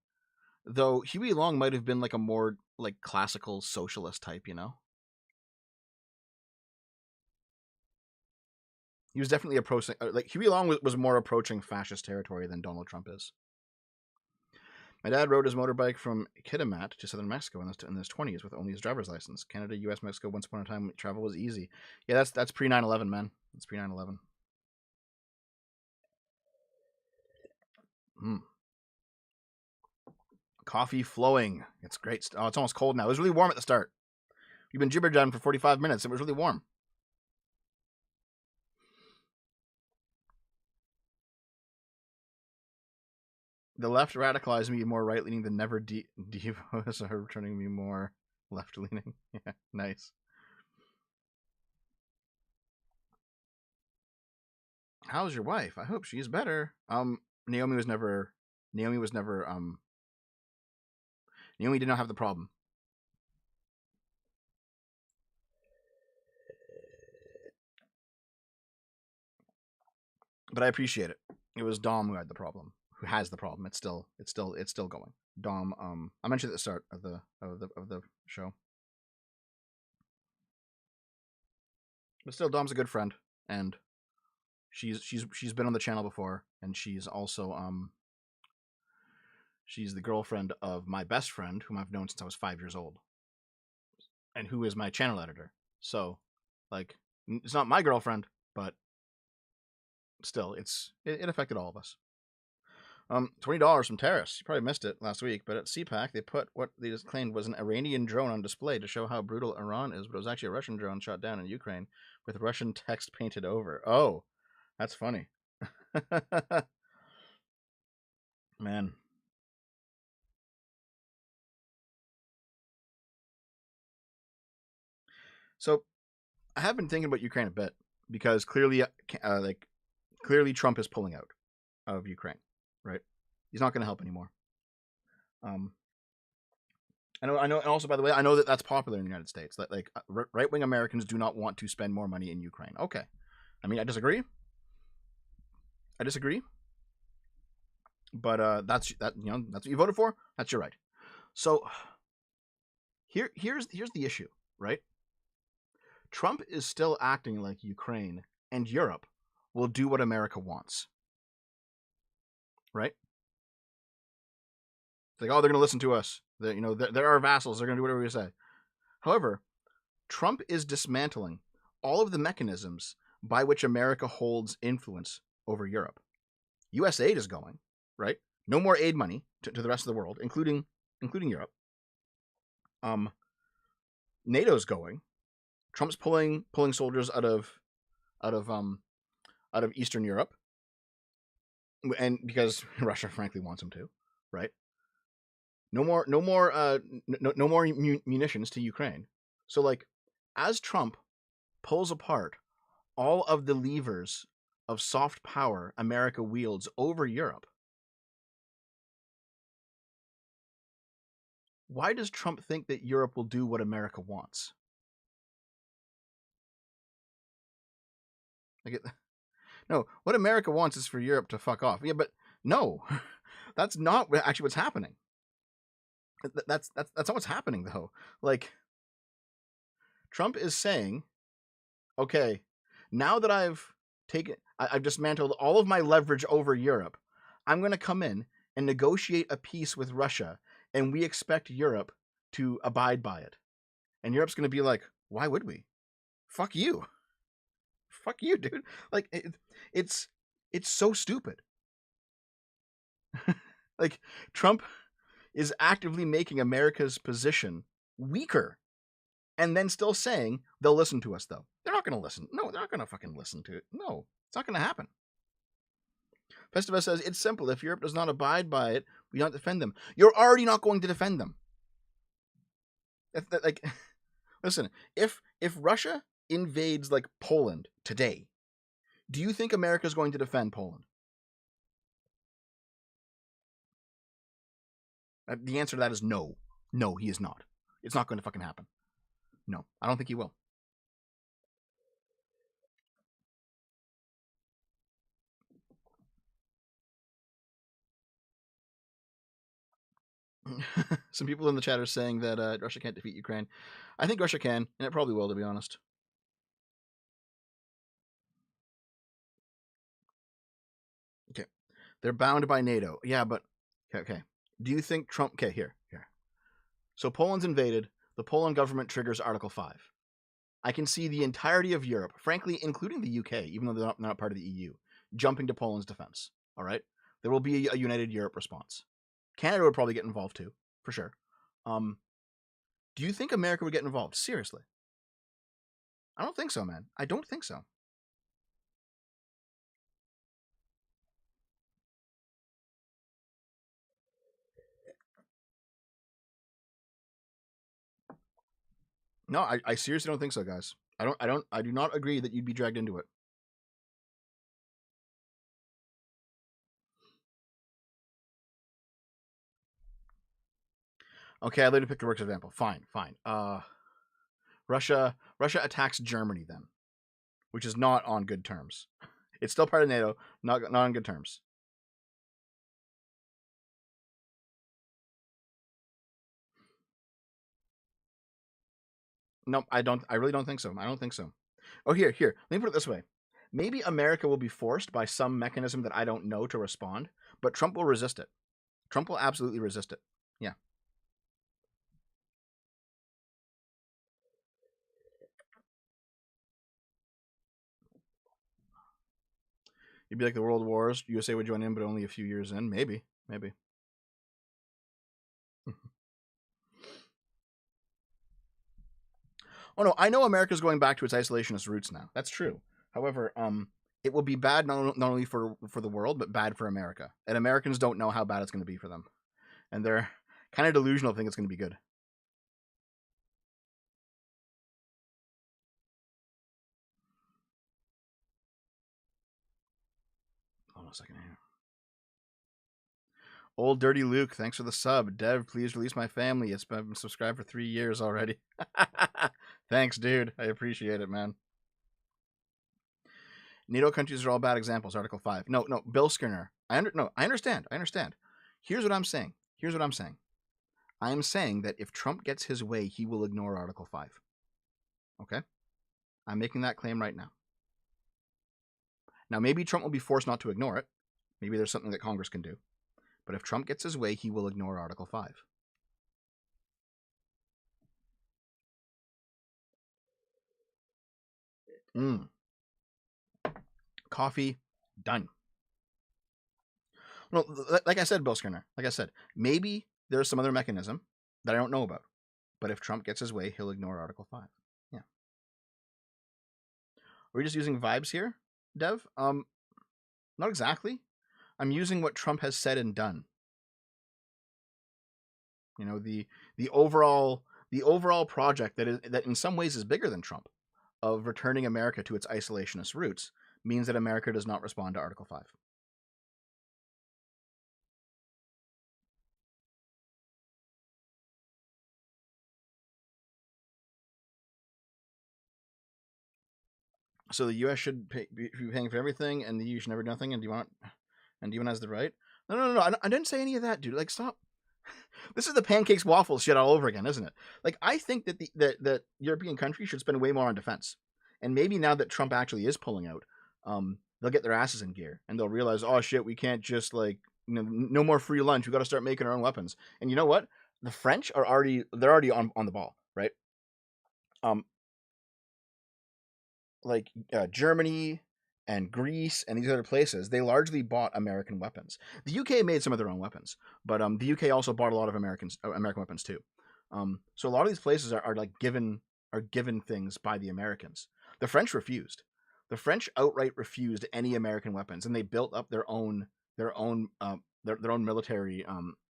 Though Huey Long might have been like a more like classical socialist type, you know? He was definitely approaching, like Huey Long was more approaching fascist territory than Donald Trump is. My dad rode his motorbike from Kitimat to southern Mexico in his 20s with only his driver's license. Canada, U.S., Mexico, once upon a time, travel was easy. Yeah, that's pre 9/11, man. That's pre 9/11. Coffee flowing. It's great. Oh, it's almost cold now. It was really warm at the start. We've been jibber jabbing for 45 minutes. It was really warm. The left radicalized me more right leaning than never. Devos are turning me more left leaning. Yeah, nice. How's your wife? I hope she's better. Naomi did not have the problem. But I appreciate it. It was Dom who had the problem. Who has the problem? It's still going. Dom. I mentioned at the start of the show. But still, Dom's a good friend, and she's been on the channel before, and she's also she's the girlfriend of my best friend, whom I've known since I was 5 years old, and who is my channel editor. So, like, it's not my girlfriend, but still, it affected all of us. $20 from Terrace. You probably missed it last week, but at CPAC they put what they just claimed was an Iranian drone on display to show how brutal Iran is, but it was actually a Russian drone shot down in Ukraine with Russian text painted over. Oh, that's funny. Man. So, I have been thinking about Ukraine a bit because clearly, clearly Trump is pulling out of Ukraine, right? He's not going to help anymore. I know, and also, by the way, I know that that's popular in the United States. That like right-wing Americans do not want to spend more money in Ukraine. Okay, I mean, I disagree. But that's that's what you voted for. That's your right. So here's the issue, right? Trump is still acting like Ukraine and Europe will do what America wants, right? It's like, oh, they're going to listen to us. They're our vassals. They're going to do whatever we say. However, Trump is dismantling all of the mechanisms by which America holds influence over Europe. U.S. aid is going, right? No more aid money to the rest of the world, including Europe. NATO's going. Trump's pulling soldiers out of Eastern Europe, and because Russia frankly wants him to, right? No more munitions to Ukraine. So like, as Trump pulls apart all of the levers of soft power America wields over Europe, why does Trump think that Europe will do what America wants? No, what America wants is for Europe to fuck off. Yeah, but no, that's not actually what's happening. That's not what's happening though. Like, Trump is saying, okay, now that I've dismantled all of my leverage over Europe, I'm going to come in and negotiate a peace with Russia, and we expect Europe to abide by it. And Europe's going to be like, why would we? Fuck you. Fuck you, dude. Like, it's so stupid. Like, Trump is actively making America's position weaker, and then still saying they'll listen to us, though. They're not going to listen. No, they're not going to fucking listen to it. No, it's not going to happen. Festivus says, it's simple. If Europe does not abide by it, we don't defend them. You're already not going to defend them. Like, listen, if Russia invades, like, Poland today, do you think America is going to defend Poland? The answer to that is no. No, he is not. It's not going to fucking happen. No, I don't think he will. Some people in the chat are saying that Russia can't defeat Ukraine. I think Russia can, and it probably will, to be honest. Okay. They're bound by NATO. Yeah, but... Okay. Do you think Trump... Okay, here. So Poland's invaded. The Poland government triggers Article 5. I can see the entirety of Europe, frankly, including the UK, even though they're not part of the EU, jumping to Poland's defense. All right? There will be a united Europe response. Canada would probably get involved too, for sure. Do you think America would get involved? Seriously? I don't think so, man. I don't think so. No, I seriously don't think so, guys. I do not agree that you'd be dragged into it. Okay, I later picked a works example. Fine. Russia attacks Germany then, which is not on good terms. It's still part of NATO, not on good terms. No, I don't. I really don't think so. I don't think so. Oh, here. Let me put it this way. Maybe America will be forced by some mechanism that I don't know to respond, but Trump will resist it. Trump will absolutely resist it. Yeah. You'd be like the World Wars. USA would join in, but only a few years in. Maybe. Oh no, I know America's going back to its isolationist roots now. That's true. However, it will be bad not only for the world, but bad for America. And Americans don't know how bad it's going to be for them, and they're kind of delusional to think it's going to be good. Hold on a second here. Old Dirty Luke, thanks for the sub. Dev, please release my family. It's been subscribed for 3 years already. Thanks, dude. I appreciate it, man. NATO countries are all bad examples. Article 5. No, Bill Skinner. I understand. Here's what I'm saying. I am saying that if Trump gets his way, he will ignore Article 5. Okay? I'm making that claim right now. Now, maybe Trump will be forced not to ignore it. Maybe there's something that Congress can do. But if Trump gets his way, he will ignore Article 5. Coffee, done. Well, like I said, Bill Skinner, like I said, maybe there's some other mechanism that I don't know about. But if Trump gets his way, he'll ignore Article 5. Yeah. Are we just using vibes here, Dev? Not exactly. I'm using what Trump has said and done. You know, the overall project that in some ways is bigger than Trump, of returning America to its isolationist roots, means that America does not respond to Article 5. So the U.S. should be paying for everything, and the EU should never do nothing, and D1 has the right. No. I didn't say any of that, dude. Like, stop. This is the pancakes waffles shit all over again, isn't it? Like, I think that that European countries should spend way more on defense, and maybe now that Trump actually is pulling out, they'll get their asses in gear and they'll realize, oh shit, we can't just like, you know, no more free lunch. We got to start making our own weapons. And you know what? The French are already on the ball, right? Like Germany and Greece and these other places, they largely bought American weapons. The UK made some of their own weapons, but the UK also bought a lot of American weapons too. So a lot of these places are like given things by the Americans. The French refused. The French outright refused any American weapons, and they built up their own military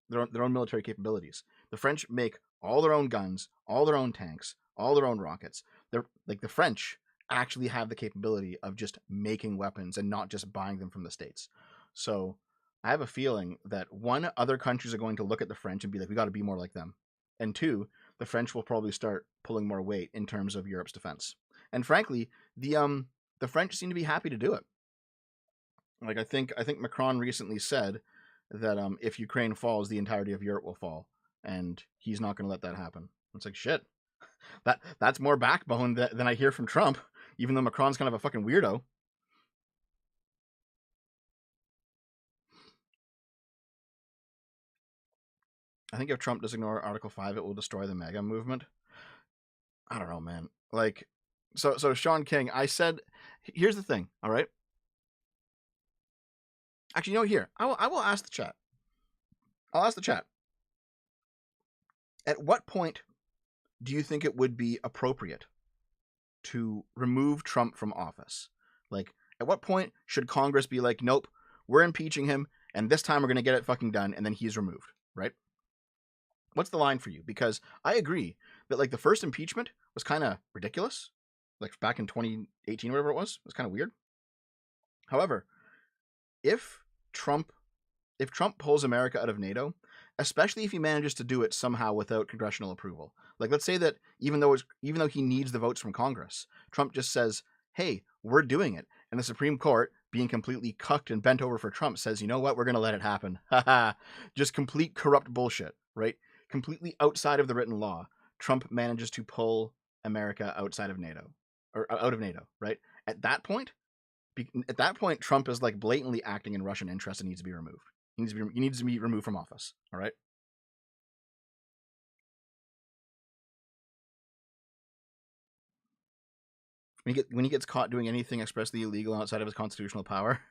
their own military capabilities. The French make all their own guns, all their own tanks, all their own rockets. They're like, the French actually have the capability of just making weapons and not just buying them from the States. So I have a feeling that, one, other countries are going to look at the French and be like, we got to be more like them. And two, the French will probably start pulling more weight in terms of Europe's defense. And frankly, the French seem to be happy to do it. Like, I think Macron recently said that if Ukraine falls, the entirety of Europe will fall, and he's not going to let that happen. It's like, shit. That's more backbone than I hear from Trump, even though Macron's kind of a fucking weirdo. I think if Trump does ignore Article 5, it will destroy the MAGA movement. I don't know, man. Like, so Sean King, I said, here's the thing, all right? Actually, you know, here, I will ask the chat. I'll ask the chat. At what point do you think it would be appropriate to remove Trump from office? Like, at what point should Congress be like, nope, we're impeaching him, and this time we're going to get it fucking done, and then he's removed, right? What's the line for you? Because I agree that, like, the first impeachment was kind of ridiculous. Like, back in 2018, whatever it was kind of weird. However, if Trump pulls America out of NATO, especially if he manages to do it somehow without congressional approval, like, let's say that even though he needs the votes from Congress, Trump just says, hey, we're doing it. And the Supreme Court, being completely cucked and bent over for Trump, says, you know what, we're going to let it happen. Just complete corrupt bullshit, right? Completely outside of the written law. Trump manages to pull America outside of NATO, or out of NATO, right? At that point, Trump is like blatantly acting in Russian interest and needs to be removed. He needs to be removed from office. All right. When he gets caught doing anything expressly illegal outside of his constitutional power,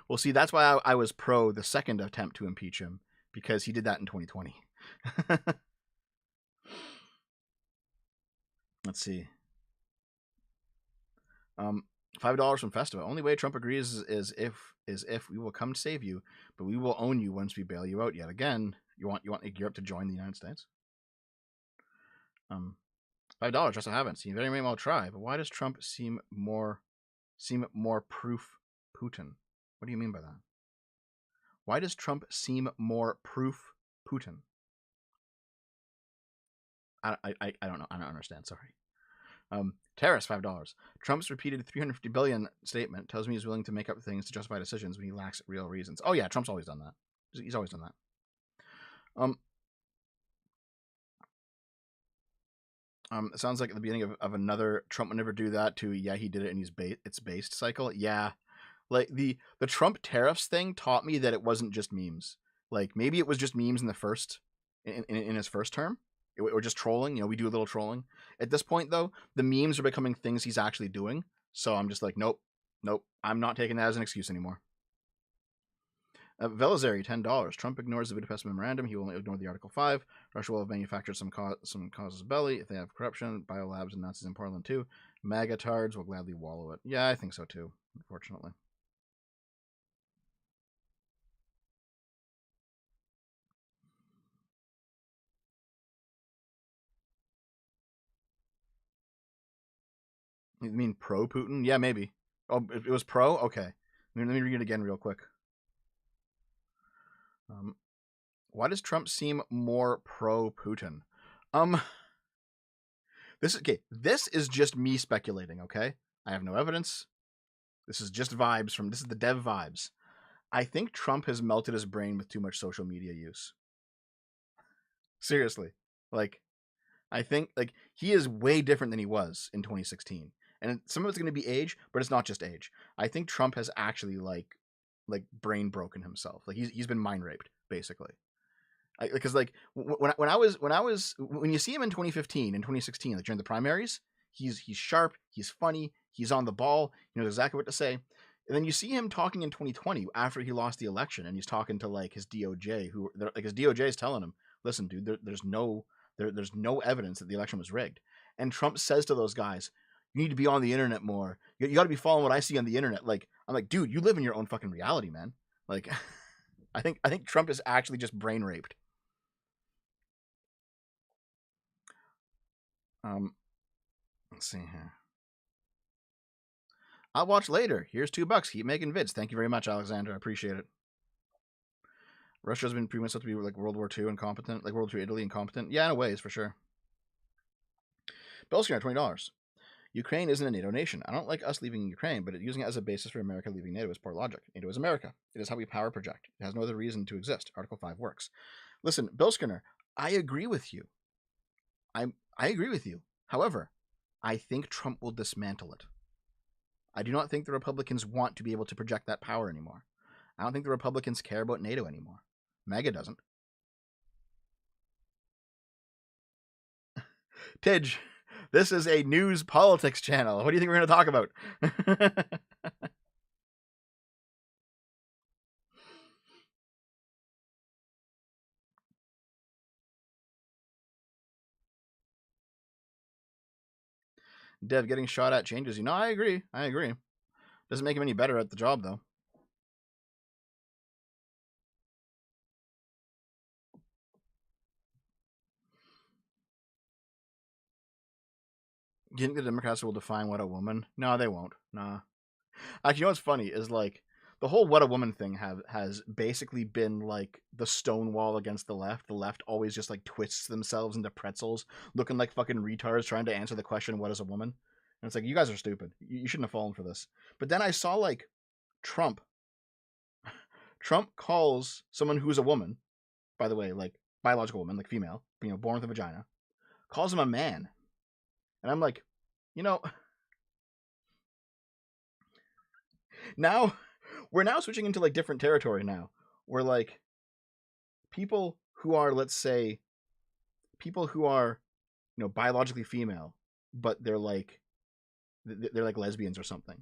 well, see, that's why I was pro the second attempt to impeach him, because he did that in 2020. Let's see. $5 from Festiva. Only way Trump agrees is if we will come to save you, but we will own you once we bail you out. Yet again, you want Europe to join the United States? $5. Just I haven't seen. Very may well try, but why does Trump seem more proof Putin? What do you mean by that? Why does Trump seem more proof Putin? I don't know. I don't understand. Sorry. Terrace, $5. Trump's repeated $350 billion statement tells me he's willing to make up things to justify decisions when he lacks real reasons. Oh yeah, Trump's always done that. He's always done that. It sounds like at the beginning of another Trump would never do that to, yeah, he did it and it's based cycle. Yeah. Like the Trump tariffs thing taught me that it wasn't just memes. Like, maybe it was just memes in the first in his first term. Or just trolling, you know, we do a little trolling. At this point, though, the memes are becoming things he's actually doing. So I'm just like, nope, Nope. I'm not taking that as an excuse anymore. Velazari, $10. Trump ignores the Budapest Memorandum. He will ignore the Article 5. Russia will have manufactured some causes belli if they have corruption, biolabs, and Nazis in Parliament too. Magatards will gladly wallow it. Yeah, I think so too, unfortunately. You mean pro-Putin? Yeah, maybe. Oh, it was pro? Okay. Let me read it again real quick. Why does Trump seem more pro-Putin? This is just me speculating, okay? I have no evidence. This is just vibes this is the dev vibes. I think Trump has melted his brain with too much social media use. Seriously. I think he is way different than he was in 2016. And some of it's going to be age, but it's not just age. I think Trump has actually brain broken himself. He's been mind raped, basically. Because when you see him in 2015 and 2016, during the primaries, he's sharp, he's funny, he's on the ball, he knows exactly what to say. And then you see him talking in 2020 after he lost the election, and he's talking to his DOJ, his DOJ is telling him, "Listen, dude, there's no evidence that the election was rigged." And Trump says to those guys, "You need to be on the internet more. You got to be following what I see on the internet." I'm like, dude, you live in your own fucking reality, man. I think Trump is actually just brain raped. Let's see here. I'll watch later. Here's $2. Keep making vids. Thank you very much, Alexander. I appreciate it. Russia's been pretty much supposed to be like World War II incompetent, like World War II Italy incompetent. Yeah, in a ways, for sure. Bellskin, $20. Ukraine isn't a NATO nation. I don't like us leaving Ukraine, but using it as a basis for America leaving NATO is poor logic. NATO is America. It is how we power project. It has no other reason to exist. Article 5 works. Listen, Bill Skinner, I agree with you. I agree with you. However, I think Trump will dismantle it. I do not think the Republicans want to be able to project that power anymore. I don't think the Republicans care about NATO anymore. MAGA doesn't. Tidge, this is a news politics channel. What do you think we're going to talk about? Dev, getting shot at changes you. No, I agree. Doesn't make him any better at the job, though. Do you think the Democrats will define what a woman? No, they won't. Nah. Actually, you know what's funny is the whole what a woman thing has basically been the stonewall against the left. The left always just twists themselves into pretzels, looking like fucking retards trying to answer the question, what is a woman? And it's you guys are stupid. You shouldn't have fallen for this. But then I saw Trump calls someone who's a woman, by the way, biological woman, female, born with a vagina, calls him a man. And I'm now we're switching into different territory now. Where people who are, let's say, biologically female, but they're lesbians or something.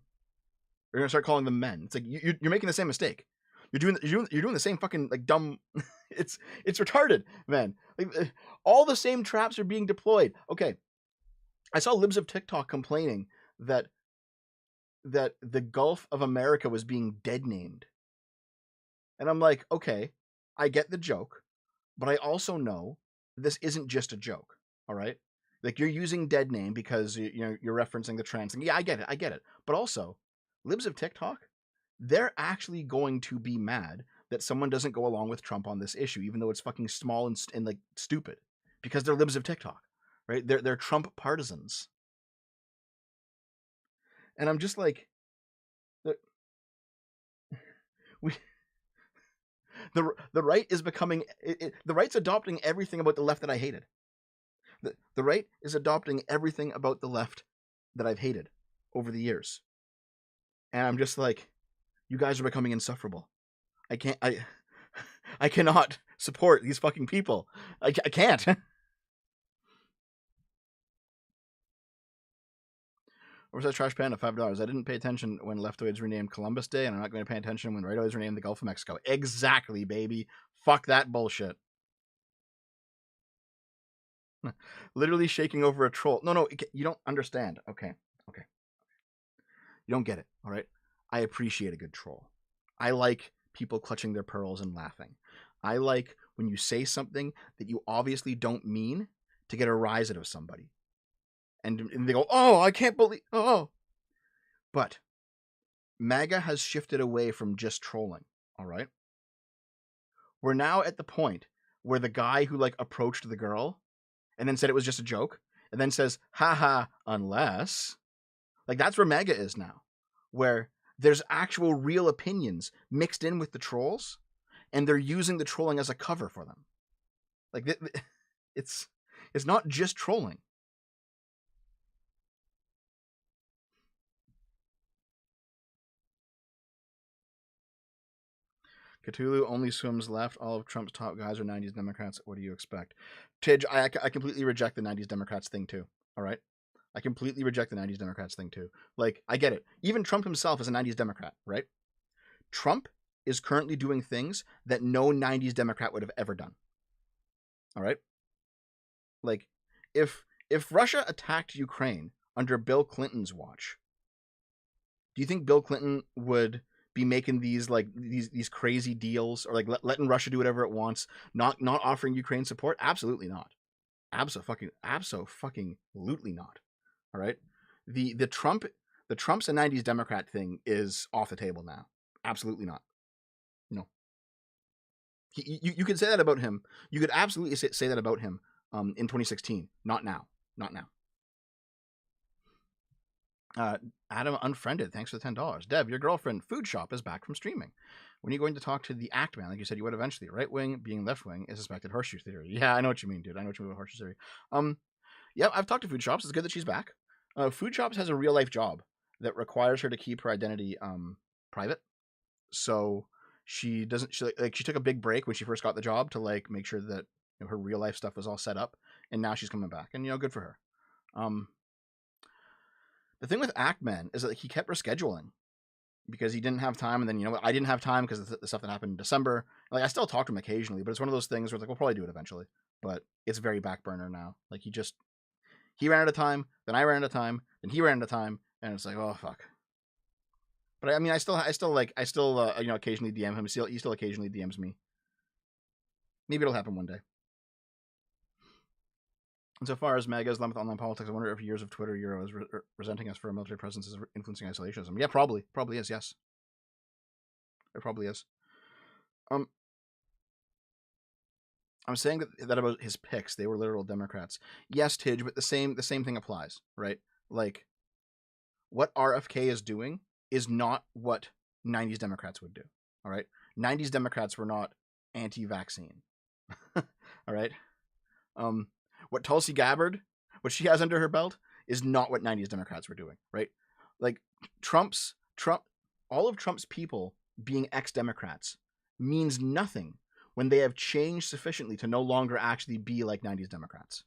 We're gonna start calling them men. It's you're making the same mistake. You're doing the same fucking dumb. It's retarded, man. All the same traps are being deployed. Okay, I saw libs of TikTok complaining that the Gulf of America was being dead named, and I'm like, okay, I get the joke, but I also know this isn't just a joke. All right, you're using dead name because you're referencing the trans thing. Yeah, I get it. But also, libs of TikTok, they're actually going to be mad that someone doesn't go along with Trump on this issue, even though it's fucking small and stupid, because they're libs of TikTok, right? They're Trump partisans, and I'm just the right is becoming the right's adopting everything about the left that I hated. The right is adopting everything about the left that I've hated over the years, and I'm just you guys are becoming insufferable. I cannot support these fucking people. I can't. Oversized Trash Panda, $5. I didn't pay attention when Leftoids renamed Columbus Day, and I'm not going to pay attention when Rightoids renamed the Gulf of Mexico. Exactly, baby. Fuck that bullshit. Literally shaking over a troll. No, you don't understand. Okay. You don't get it, all right? I appreciate a good troll. I like people clutching their pearls and laughing. I like when you say something that you obviously don't mean to get a rise out of somebody. And they go, oh, I can't believe, oh. But MAGA has shifted away from just trolling, all right? We're now at the point where the guy who like approached the girl and then said it was just a joke and then says, haha, unless, like that's where MAGA is now, where there's actual real opinions mixed in with the trolls and they're using the trolling as a cover for them. Like it's not just trolling. Cthulhu only swims left. All of Trump's top guys are 90s Democrats. What do you expect? Tidge, I completely reject the 90s Democrats thing too. All right? I completely reject the 90s Democrats thing too. Like, I get it. Even Trump himself is a 90s Democrat, right? Trump is currently doing things that no 90s Democrat would have ever done. All right? Like, if Russia attacked Ukraine under Bill Clinton's watch, do you think Bill Clinton would be making these like these crazy deals or like letting Russia do whatever it wants, not offering Ukraine support? Absolutely not. Absolutely not. All right. The Trump's a 90s Democrat thing is off the table now. Absolutely not. No. You could say that about him. You could absolutely say that about him in 2016. Not now. Not now. Adam Unfriended, thanks for the $10. Dev, your girlfriend Food Shop is back from streaming. When are you going to talk to the Act Man? Like you said, you would eventually. Right wing being left wing is suspected horseshoe theory. Yeah, I know what you mean, dude. I know what you mean about horseshoe theory. Yeah, I've talked to Food Shops. It's good that she's back. Food Shops has a real life job that requires her to keep her identity private. So she doesn't. She took a big break when she first got the job to like make sure that her real life stuff was all set up, and now she's coming back, and good for her. The thing with Ackman is that he kept rescheduling because he didn't have time, and then I didn't have time because of the stuff that happened in December. Like I still talk to him occasionally, but it's one of those things where it's like we'll probably do it eventually. But it's very back burner now. Like he ran out of time, then I ran out of time, then he ran out of time, and it's like oh fuck. But I mean, I still occasionally DM him. He still occasionally DMs me. Maybe it'll happen one day. And so far as MAGA's limit online politics, I wonder if years of Twitter Euro is resenting us for our military presence is influencing isolationism. Yeah, probably is. Yes, it probably is. I'm saying that about his picks. They were literal Democrats. Yes, Tidge, but the same thing applies, right? Like, what RFK is doing is not what 90s Democrats would do. All right, 90s Democrats were not anti-vaccine. All right. What Tulsi Gabbard, what she has under her belt, is not what 90s Democrats were doing, right? Like all of Trump's people being ex-Democrats means nothing when they have changed sufficiently to no longer actually be like 90s Democrats.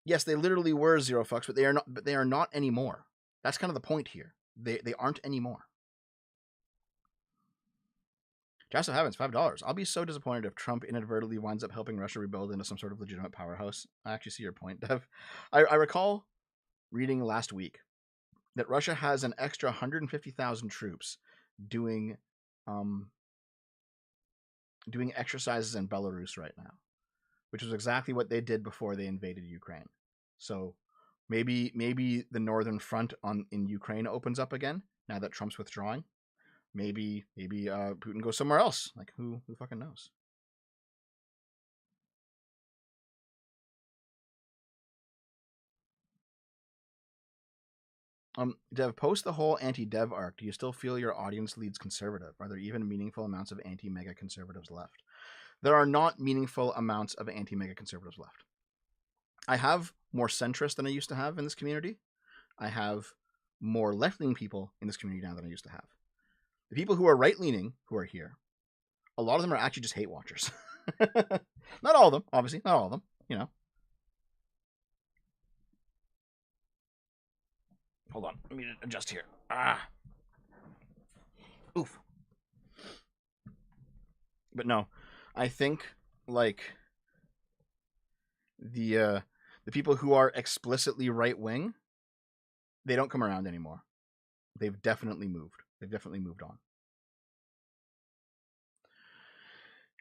Yes, they literally were zero fucks, but they are not anymore. That's kind of the point here. They aren't anymore. Joseph Havens, $5. I'll be so disappointed if Trump inadvertently winds up helping Russia rebuild into some sort of legitimate powerhouse. I actually see your point, Dev. I recall reading last week that Russia has an extra 150,000 troops doing exercises in Belarus right now, which is exactly what they did before they invaded Ukraine. So maybe the northern front in Ukraine opens up again now that Trump's withdrawing. Maybe Putin goes somewhere else. Like who fucking knows? Dev, post the whole anti-Dev arc. Do you still feel your audience leads conservative? Are there even meaningful amounts of anti-mega conservatives left? There are not meaningful amounts of anti-mega conservatives left. I have more centrist than I used to have in this community. I have more left-leaning people in this community now than I used to have. The people who are right-leaning who are here, a lot of them are actually just hate watchers. Not all of them, obviously. Not all of them, Hold on, let me adjust here. Ah, oof. But no, I think like the people who are explicitly right wing, they don't come around anymore. They've definitely moved. They've definitely moved on.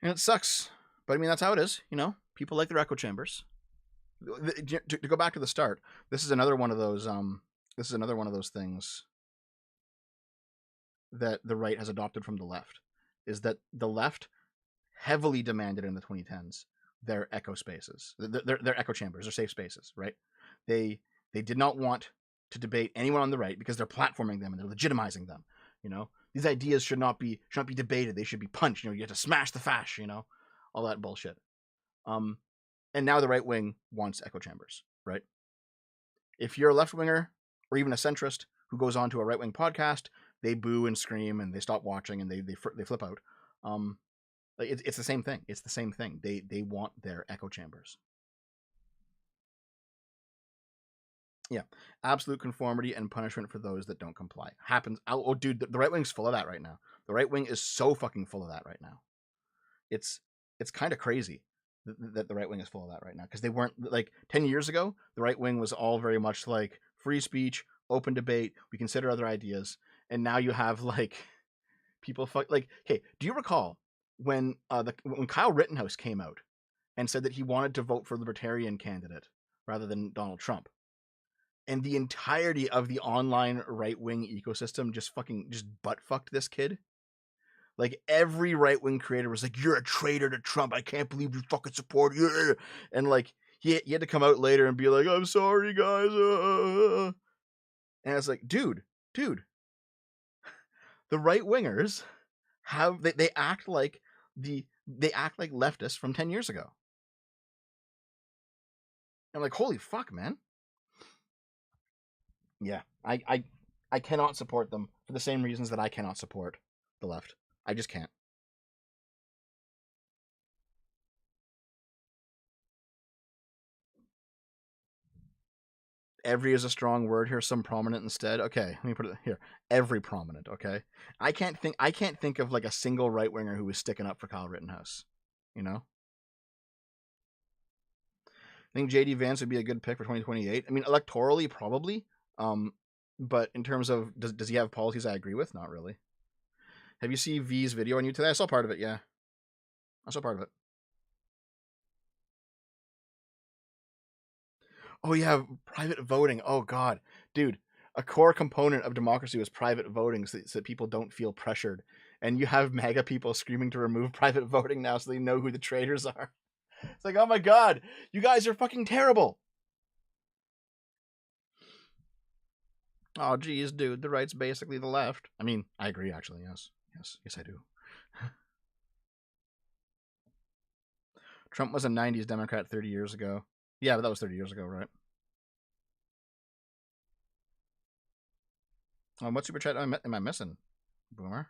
And it sucks. But I mean, that's how it is. You know, people like their echo chambers. To go back to the start, this is another one of those. This is another one of those things that the right has adopted from the left. Is that the left heavily demanded in the 2010s their echo spaces, their echo chambers, their safe spaces, right? They did not want to debate anyone on the right because they're platforming them and they're legitimizing them. You know, these ideas should not be debated. They should be punched. You know, you have to smash the fash. You know, all that bullshit. And now the right wing wants echo chambers, right? If you're a left winger or even a centrist who goes on to a right wing podcast, they boo and scream and they stop watching and they flip out. Like it's the same thing. It's the same thing. They want their echo chambers. Yeah, absolute conformity and punishment for those that don't comply happens. Oh, dude, the right wing's full of that right now. The right wing is so fucking full of that right now. It's kind of crazy that the right wing is full of that right now, because they weren't like 10 years ago. The right wing was all very much like free speech, open debate. We consider other ideas, and now you have like people like. Okay, do you recall when when Kyle Rittenhouse came out and said that he wanted to vote for Libertarian candidate rather than Donald Trump? And the entirety of the online right-wing ecosystem just butt fucked this kid. Like every right-wing creator was like, "You're a traitor to Trump. I can't believe you fucking support you." And like he had to come out later and be like, "I'm sorry, guys." And it's like, dude, the right-wingers have they act like leftists from 10 years ago. I'm like, holy fuck, man. Yeah, I cannot support them for the same reasons that I cannot support the left. I just can't. Every is a strong word here. Some prominent instead. Okay, let me put it here. Every prominent. Okay, I can't think of like a single right winger who was sticking up for Kyle Rittenhouse. You know, I think JD Vance would be a good pick for 2028. I mean, electorally probably. But in terms of does he have policies I agree with? Not really. Have you seen V's video on YouTube today? I saw part of it. Yeah, I saw part of it. Oh yeah, private voting. Oh god, dude, a core component of democracy was private voting, so that people don't feel pressured. And you have MAGA people screaming to remove private voting now, so they know who the traitors are. It's like, oh my god, you guys are fucking terrible. Oh geez, dude, the right's basically the left. I mean, I agree, actually. Yes, I do. Trump was a '90s Democrat 30 years ago. Yeah, but that was 30 years ago, right? What super chat am I missing? Boomer?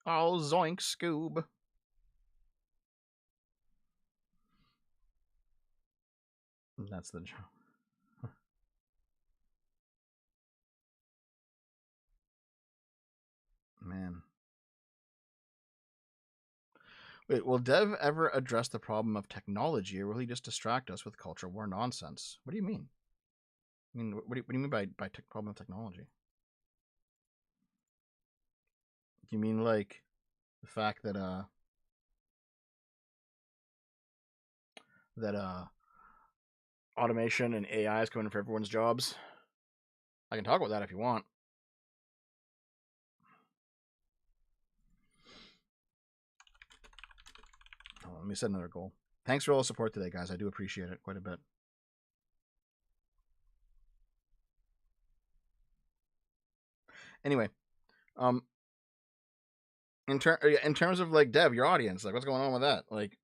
Oh, zoink, Scoob. That's the joke. Man. Wait, will Dev ever address the problem of technology, or will he just distract us with culture war nonsense? What do you mean? I mean, what do you mean by problem of technology? Do you mean like the fact that automation and AI is coming for everyone's jobs? I can talk about that if you want. Oh, let me set another goal. Thanks for all the support today, guys. I do appreciate it quite a bit. Anyway, in terms of like Dev, your audience, like what's going on with that? Like,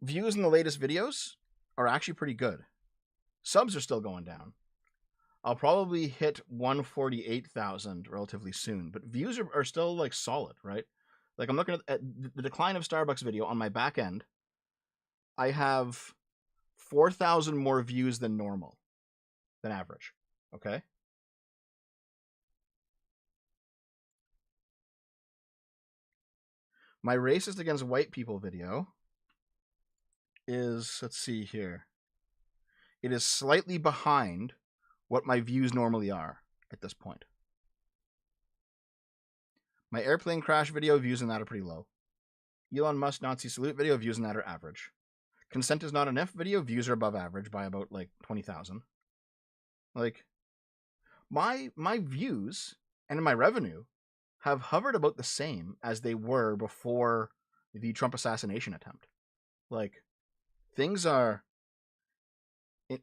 views in the latest videos are actually pretty good. Subs are still going down. I'll probably hit 148,000 relatively soon, but views are still like solid, right? Like I'm looking at the decline of Starbucks video on my back end. I have 4,000 more views than normal, than average. Okay? My racist against white people video is, let's see here. It is slightly behind what my views normally are at this point. My airplane crash video views in that are pretty low. Elon Musk Nazi salute video views in that are average. Consent is not enough video views are above average by about like 20,000. Like my views and my revenue have hovered about the same as they were before the Trump assassination attempt. Like things are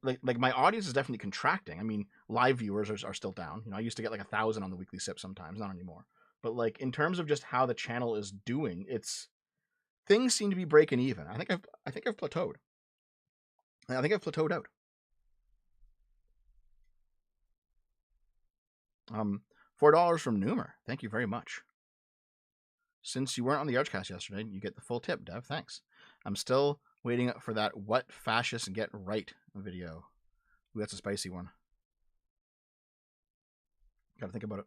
like my audience is definitely contracting. I mean, live viewers are still down. You know, I used to get like 1,000 on the weekly sip sometimes, not anymore. But like in terms of just how the channel is doing, it's things seem to be breaking even. I think I've plateaued. I think I've plateaued out. $4 from Noomer. Thank you very much. Since you weren't on the Archcast yesterday, you get the full tip, Dev. Thanks. I'm still waiting for that "What Fascists Get Right" video. Ooh, that's a spicy one. Gotta think about it.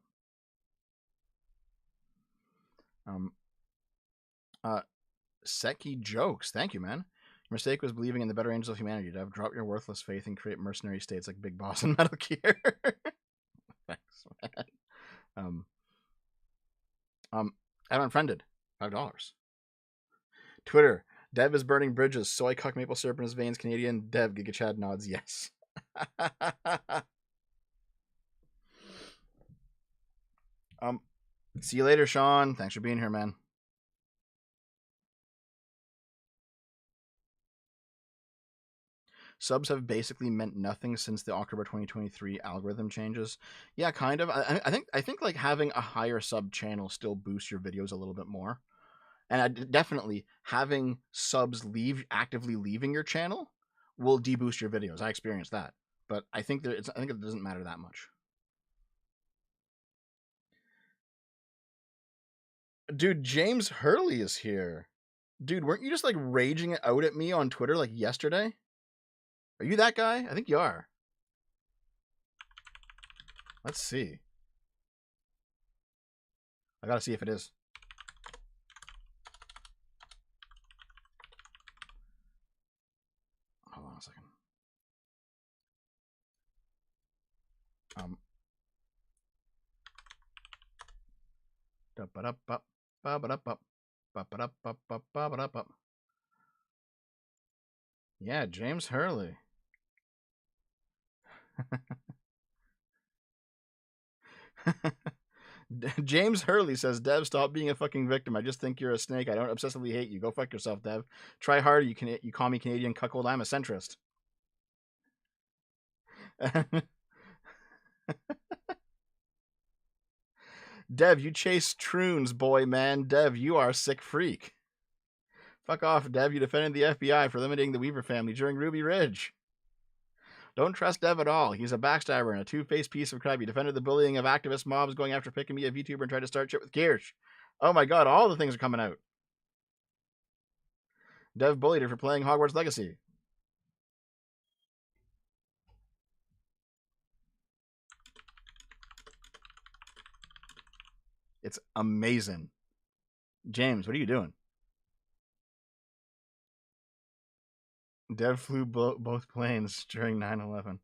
Seki Jokes. Thank you, man. Your mistake was believing in the better angels of humanity, Dev. Drop your worthless faith and create mercenary states like Big Boss and Metal Gear. Thanks, man. I'm unfriended. $5. Twitter. Dev is burning bridges. Soy cuck maple syrup in his veins. Canadian. Dev Giga Chad nods. Yes. See you later, Sean. Thanks for being here, man. Subs have basically meant nothing since the October 2023 algorithm changes. Yeah, kind of. I think like having a higher sub channel still boosts your videos a little bit more. And definitely having subs actively leaving your channel will deboost your videos. I experienced that. But I think it doesn't matter that much. Dude, James Hurley is here. Dude, weren't you just like raging it out at me on Twitter like yesterday? Are you that guy? I think you are. Let's see. I gotta see if it is. Hold on a second. Yeah, James Hurley. James Hurley says, Dev, stop being a fucking victim. I just think you're a snake. I don't obsessively hate you. Go fuck yourself, Dev. Try harder. You call me Canadian cuckold. I'm a centrist. Dev, you chase troons, boy, man. Dev, you are a sick freak. Fuck off, Dev. You defended the FBI for limiting the Weaver family during Ruby Ridge. Don't trust Dev at all. He's a backstabber and a two-faced piece of crap. He defended the bullying of activist mobs going after picking me, a VTuber, and tried to start shit with Kirsch. Oh my god, all the things are coming out. Dev bullied her for playing Hogwarts Legacy. It's amazing. James, what are you doing? Dev flew both planes during 9/11.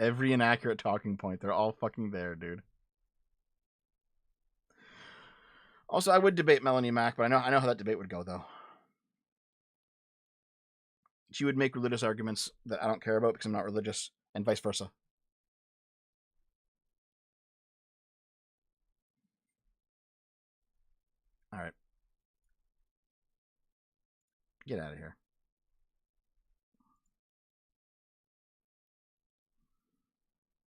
Every inaccurate talking point, they're all fucking there, dude. Also, I would debate Melanie Mack, but I know how that debate would go, though. She would make religious arguments that I don't care about because I'm not religious, and vice versa. All right. Get out of here.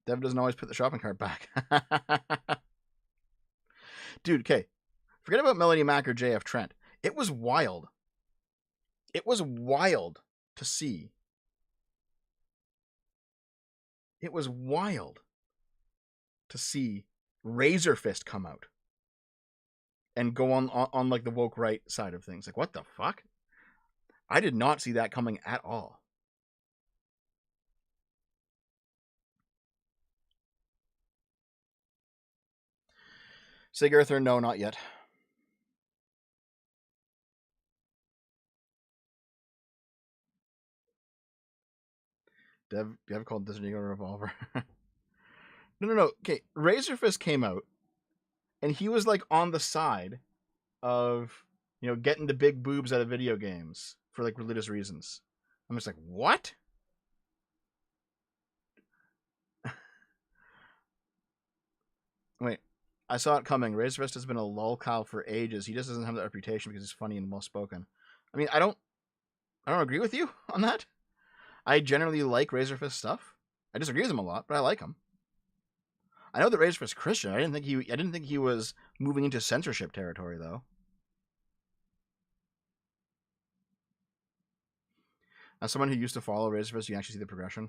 Dev doesn't always put the shopping cart back. Dude, okay. Forget about Melanie Mack or JF Trent. It was wild. It was wild to see. It was wild to see Razor Fist come out and go on like the woke right side of things. Like, what the fuck? I did not see that coming at all. Sigarther, no, not yet. Dev called Disney a revolver. No. Okay, Razorfist came out, and he was like on the side of, you know, getting the big boobs out of video games for like religious reasons. I'm just like, what? Wait, I saw it coming. Razorfist has been a lolcow for ages. He just doesn't have that reputation because he's funny and well spoken. I mean, I don't agree with you on that. I generally like Razorfist stuff. I disagree with him a lot, but I like him. I know that Razorfist Christian. I didn't think he was moving into censorship territory though. As someone who used to follow Razorfist, you can actually see the progression.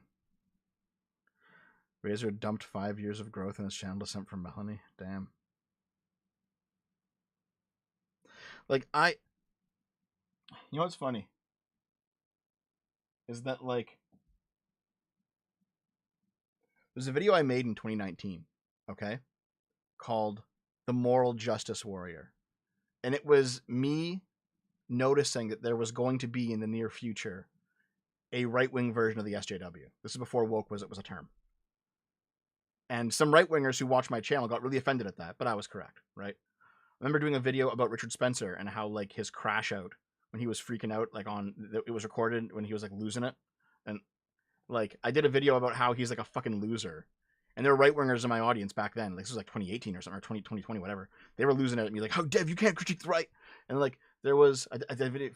Razor dumped 5 years of growth in his channel descent from Melanie. Damn. Like, you know what's funny? Is that, like, there's a video I made in 2019, okay? Called The Moral Justice Warrior. And it was me noticing that there was going to be in the near future a right-wing version of the SJW. This is before woke was a term. And some right-wingers who watched my channel got really offended at that, but I was correct, right? I remember doing a video about Richard Spencer and how, like, his crash out when he was freaking out, like, it was recorded when he was, like, losing it. And, like, I did a video about how he's, like, a fucking loser. And there were right-wingers in my audience back then. Like, this was, like, 2018 or something, or 2020, whatever. They were losing it at me, like, how, Dev, you can't critique the right. And, like, there was, I did a video,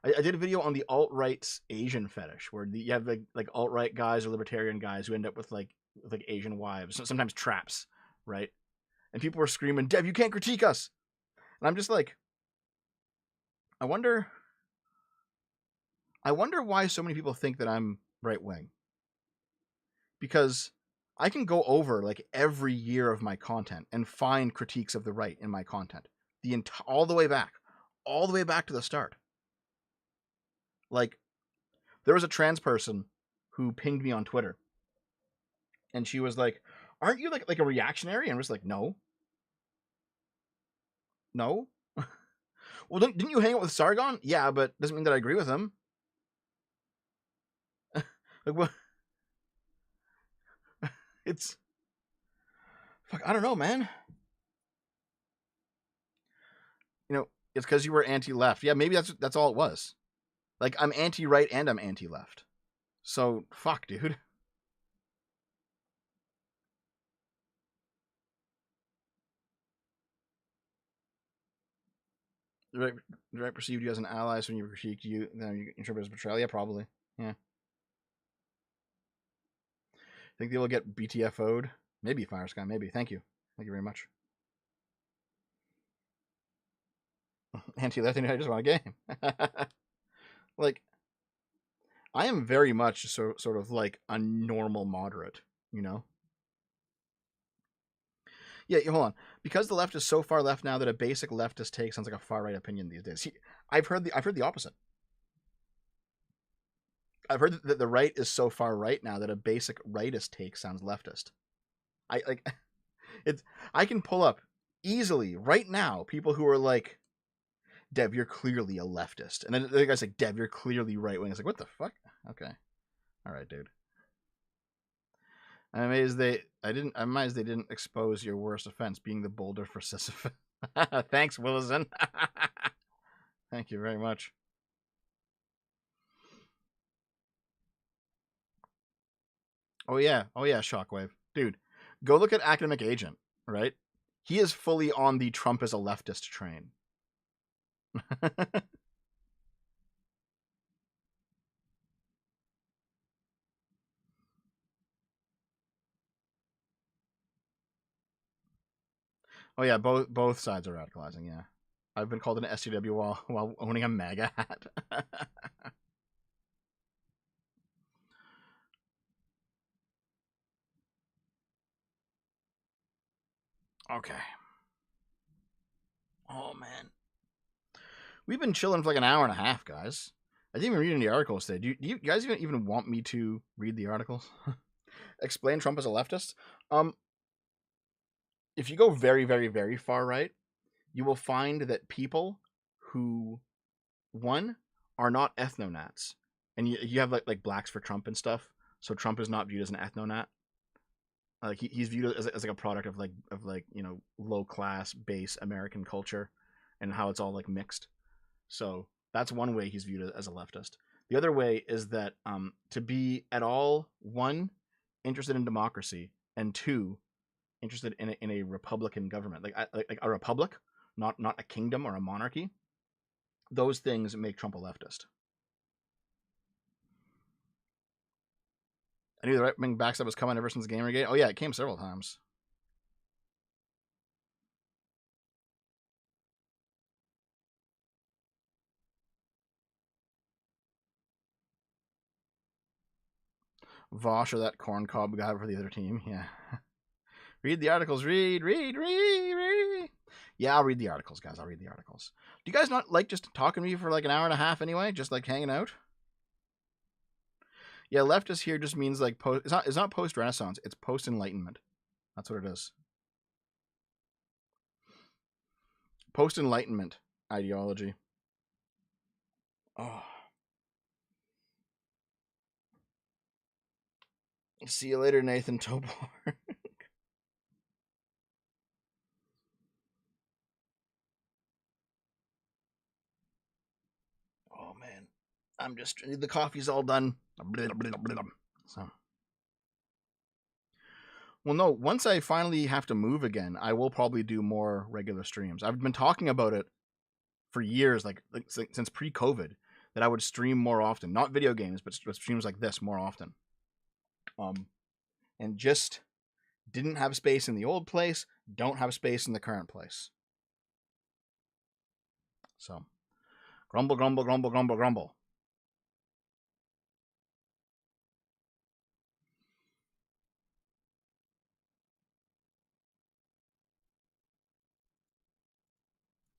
I did a video on the alt-right's Asian fetish, where you have, like alt-right guys or libertarian guys who end up with Asian wives, sometimes traps, right? And people were screaming, Dev, you can't critique us. And I'm just like, I wonder why so many people think that I'm right wing. Because I can go over like every year of my content and find critiques of the right in my content. All the way back to the start. Like, there was a trans person who pinged me on Twitter. And she was like, aren't you like a reactionary? And I was like, no. No? Well, didn't you hang out with Sargon? Yeah, but doesn't mean that I agree with him. Like, what? It's... Fuck, I don't know, man. You know, it's because you were anti-left. Yeah, maybe that's all it was. Like, I'm anti-right and I'm anti-left. So, fuck, dude. The right perceived you as an ally, so when you critiqued you, then you interpret as betrayal. Yeah, probably. Yeah. Think they will get BTFO'd? Maybe, Firesky, maybe. Thank you. Thank you very much. Anti-left, I just want a game. Like, I am very much sort of like a normal moderate, you know? Yeah, hold on. Because the left is so far left now that a basic leftist take sounds like a far right opinion these days. I've heard the opposite. I've heard that the right is so far right now that a basic rightist take sounds leftist. I can pull up easily right now people who are like, Dev, you're clearly a leftist. And then the guy's like, Dev, you're clearly right wing. It's like, what the fuck? Okay. All right, dude. I'm amazed they didn't expose your worst offense, being the boulder for Sisyphus. Thanks, Willison. Thank you very much. Oh yeah, Shockwave. Dude, go look at Academic Agent, right? He is fully on the Trump is a leftist train. Oh yeah, both sides are radicalizing, yeah. I've been called an SCW while owning a MAGA hat. Okay. Oh man. We've been chilling for like an hour and a half, guys. I didn't even read any articles today. Do you guys even want me to read the articles? Explain Trump as a leftist? If you go very, very, very far right, you will find that people who, one, are not ethnonats, and you have like blacks for Trump and stuff. So Trump is not viewed as an ethnonat. Like he's viewed as like a product of like low class base American culture, and how it's all like mixed. So that's one way he's viewed as a leftist. The other way is that to be at all, one, interested in democracy, and two, interested in a republican government, like a republic, not a kingdom or a monarchy. Those things make Trump a leftist. I knew the right wing backstab was coming ever since Gamergate. Oh yeah, it came several times. Vosh or that corn cob guy for the other team. Yeah. Read the articles. Read. Yeah, I'll read the articles, guys. I'll read the articles. Do you guys not like just talking to me for like an hour and a half anyway? Just like hanging out? Yeah, leftist here just means like post. It's not post Renaissance. It's post Enlightenment. That's what it is. Post Enlightenment ideology. Oh. See you later, Nathan Topor. Oh man, I'm just the coffee's all done. So, well, no. Once I finally have to move again, I will probably do more regular streams. I've been talking about it for years, like since pre-COVID, that I would stream more often. Not video games, but streams like this more often. And just didn't have space in the old place. Don't have space in the current place. So, grumble, grumble, grumble, grumble, grumble.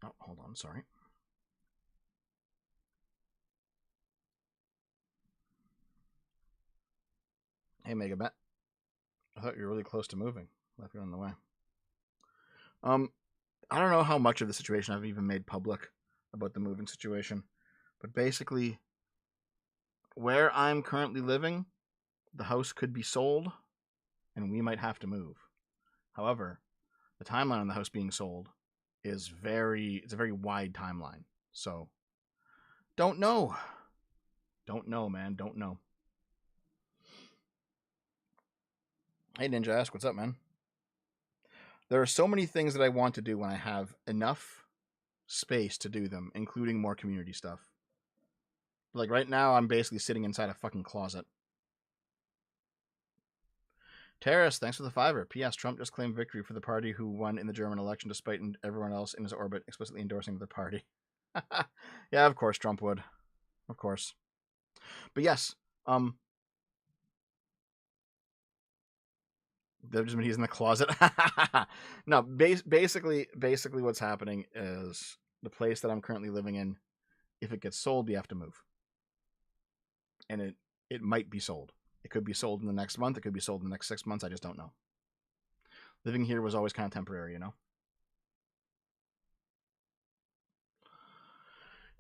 Oh, hold on, sorry. Hey, Megabet. I thought you were really close to moving. Left you on the way. I don't know how much of the situation I've even made public about the moving situation, but basically, where I'm currently living, the house could be sold, and we might have to move. However, the timeline on the house being sold is it's a very wide timeline. So, don't know. Don't know, man. Don't know. Hey, Ninja Ask, what's up, man? There are so many things that I want to do when I have enough space to do them, including more community stuff. Like right now, I'm basically sitting inside a fucking closet. Terrace, thanks for the $5. P.S. Trump just claimed victory for the party who won in the German election, despite everyone else in his orbit explicitly endorsing the party. Yeah, of course Trump would. Of course. But yes, that just means he's in the closet. No, basically what's happening is the place that I'm currently living in, if it gets sold, we have to move. And it might be sold. It could be sold in the next month. It could be sold in the next 6 months. I just don't know. Living here was always kind of temporary, you know?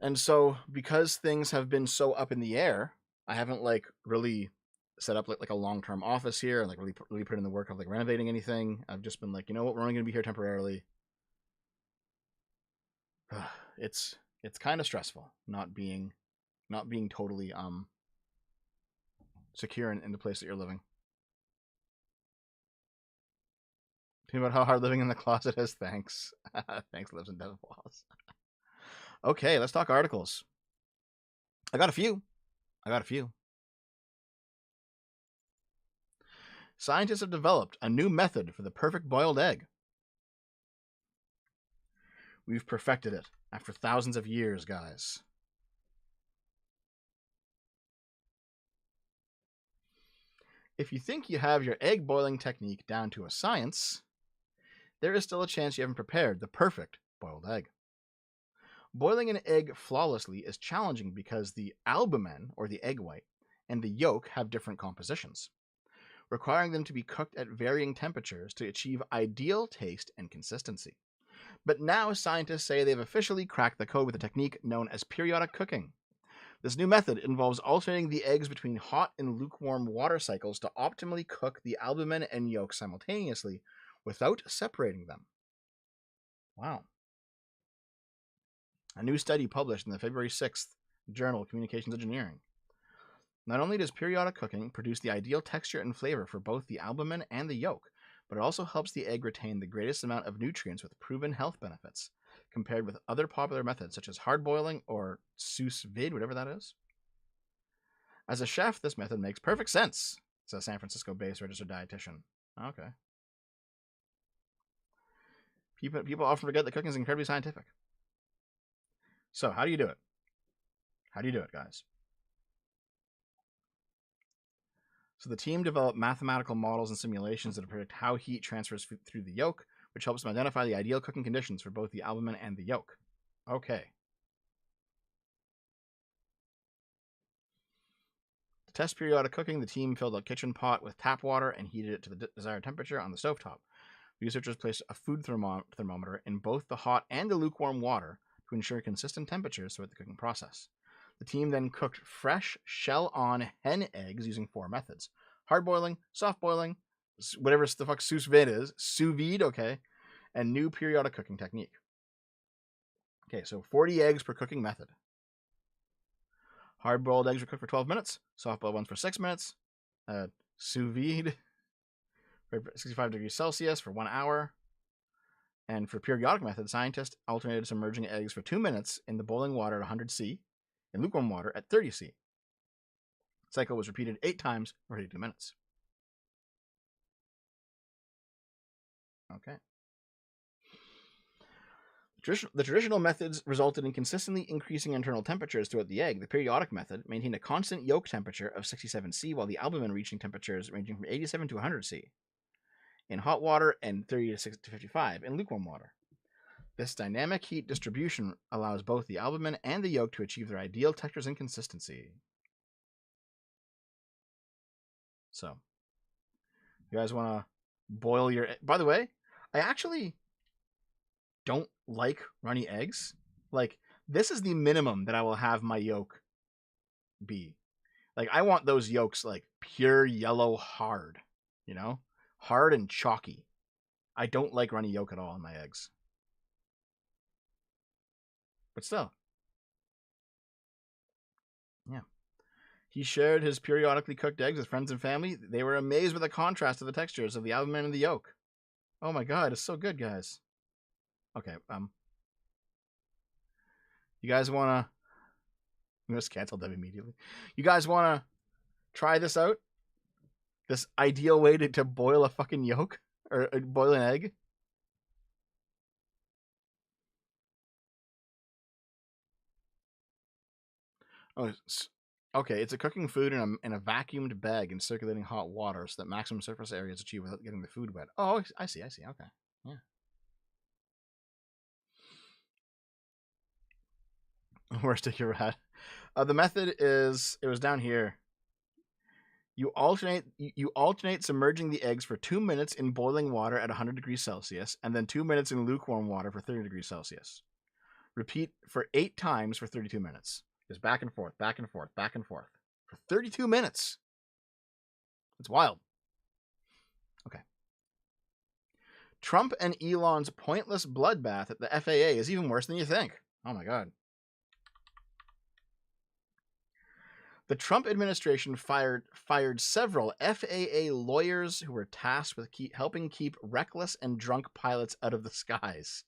And so, because things have been so up in the air, I haven't like really set up like a long-term office here and like really put in the work of like renovating anything. I've just been like, you know what, we're only going to be here temporarily. It's kind of stressful not being totally secure in the place that you're living. Think about how hard living in the closet is. Thanks. Thanks, lives in Devil Walls. Okay, let's talk articles. I got a few. Scientists have developed a new method for the perfect boiled egg. We've perfected it after thousands of years, guys. If you think you have your egg boiling technique down to a science, there is still a chance you haven't prepared the perfect boiled egg. Boiling an egg flawlessly is challenging because the albumen, or the egg white, and the yolk have different compositions, requiring them to be cooked at varying temperatures to achieve ideal taste and consistency. But now scientists say they've officially cracked the code with a technique known as periodic cooking. This new method involves alternating the eggs between hot and lukewarm water cycles to optimally cook the albumen and yolk simultaneously without separating them. Wow. A new study published in the February 6th journal Communications Engineering. Not only does periodic cooking produce the ideal texture and flavor for both the albumen and the yolk, but it also helps the egg retain the greatest amount of nutrients with proven health benefits, compared with other popular methods such as hard boiling or sous vide, whatever that is. As a chef, this method makes perfect sense, says a San Francisco-based registered dietitian. Okay. People often forget that cooking is incredibly scientific. So, how do you do it? How do you do it, guys? So the team developed mathematical models and simulations that predict how heat transfers through the yolk, which helps them identify the ideal cooking conditions for both the albumen and the yolk. Okay. To test periodic cooking, the team filled a kitchen pot with tap water and heated it to the desired temperature on the stovetop. Researchers placed a food thermometer in both the hot and the lukewarm water to ensure consistent temperatures throughout the cooking process. The team then cooked fresh, shell-on hen eggs using 4 methods: hard boiling, soft boiling, whatever the fuck sous vide is, sous vide, okay, and new periodic cooking technique. Okay, so 40 eggs per cooking method. Hard-boiled eggs were cooked for 12 minutes, soft-boiled ones for 6 minutes, sous vide for 65 degrees Celsius for 1 hour. And for periodic method, scientists alternated submerging eggs for 2 minutes in the boiling water at 100 C and lukewarm water at 30 C. The cycle was repeated 8 times for 82 minutes. Okay. The traditional methods resulted in consistently increasing internal temperatures throughout the egg. The periodic method maintained a constant yolk temperature of 67 C, while the albumen reaching temperatures ranging from 87 to 100 C in hot water and 30 to 55 in lukewarm water. This dynamic heat distribution allows both the albumen and the yolk to achieve their ideal textures and consistency. So, you guys want to boil your... By the way, I actually don't like runny eggs. Like, this is the minimum that I will have my yolk be. Like, I want those yolks, like, pure yellow hard. You know? Hard and chalky. I don't like runny yolk at all in my eggs. But still. Yeah. He shared his periodically cooked eggs with friends and family. They were amazed with the contrast of the textures of the albumen and the yolk. Oh my god, it's so good, guys. Okay, you guys want to... I'm going to cancel them immediately. You guys want to try this out? This ideal way to boil a fucking yolk? Or boil an egg? Oh, okay. It's a cooking food in a vacuumed bag in circulating hot water so that maximum surface area is achieved without getting the food wet. Oh, I see. Okay. Yeah. Where's sticky rat? The method is... It was down here. You alternate submerging the eggs for 2 minutes in boiling water at 100 degrees Celsius, and then 2 minutes in lukewarm water for 30 degrees Celsius. Repeat for 8 times for 32 minutes. Just back and forth, back and forth, back and forth. For 32 minutes. It's wild. Okay. Trump and Elon's pointless bloodbath at the FAA is even worse than you think. Oh my god. The Trump administration fired several FAA lawyers who were tasked with helping keep reckless and drunk pilots out of the skies.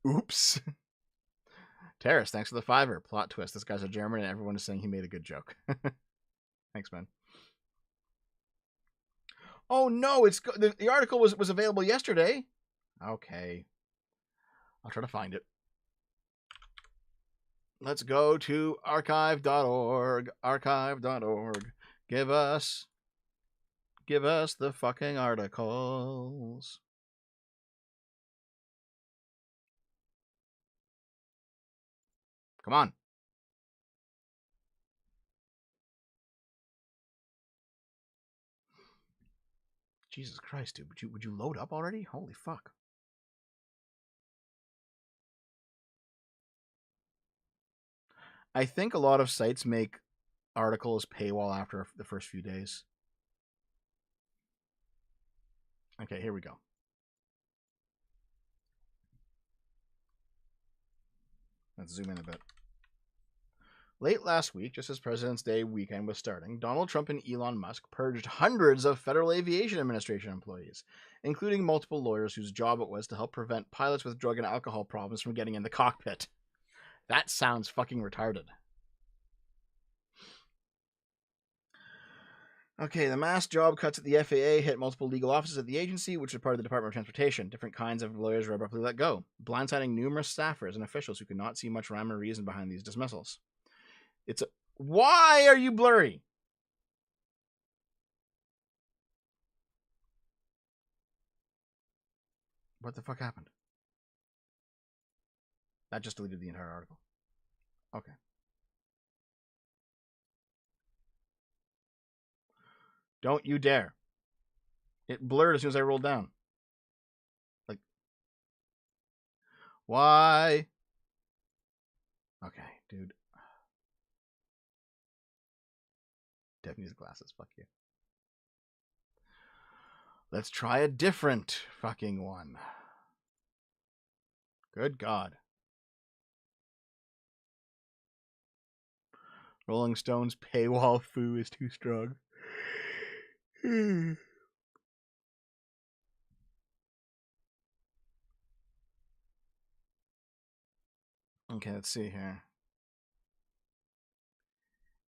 Oops. Terrace, thanks for the $5. Plot twist. This guy's a German and everyone is saying he made a good joke. Thanks, man. Oh no, the article was available yesterday. Okay. I'll try to find it. Let's go to archive.org. Archive.org. Give us the fucking articles. Come on. Jesus Christ, dude. Would you load up already? Holy fuck. I think a lot of sites make articles paywall after the first few days. Okay, here we go. Let's zoom in a bit. Late last week, just as President's Day weekend was starting, Donald Trump and Elon Musk purged hundreds of Federal Aviation Administration employees, including multiple lawyers whose job it was to help prevent pilots with drug and alcohol problems from getting in the cockpit. That sounds fucking retarded. Okay, the mass job cuts at the FAA hit multiple legal offices at the agency, which are part of the Department of Transportation. Different kinds of lawyers were abruptly let go, blindsiding numerous staffers and officials who could not see much rhyme or reason behind these dismissals. Why are you blurry? What the fuck happened? That just deleted the entire article. Okay. Don't you dare. It blurred as soon as I rolled down. Like, why? Okay, dude. Definitely needs glasses. Fuck you. Let's try a different fucking one. Good God. Rolling Stone's paywall foo is too strong. Okay, let's see here.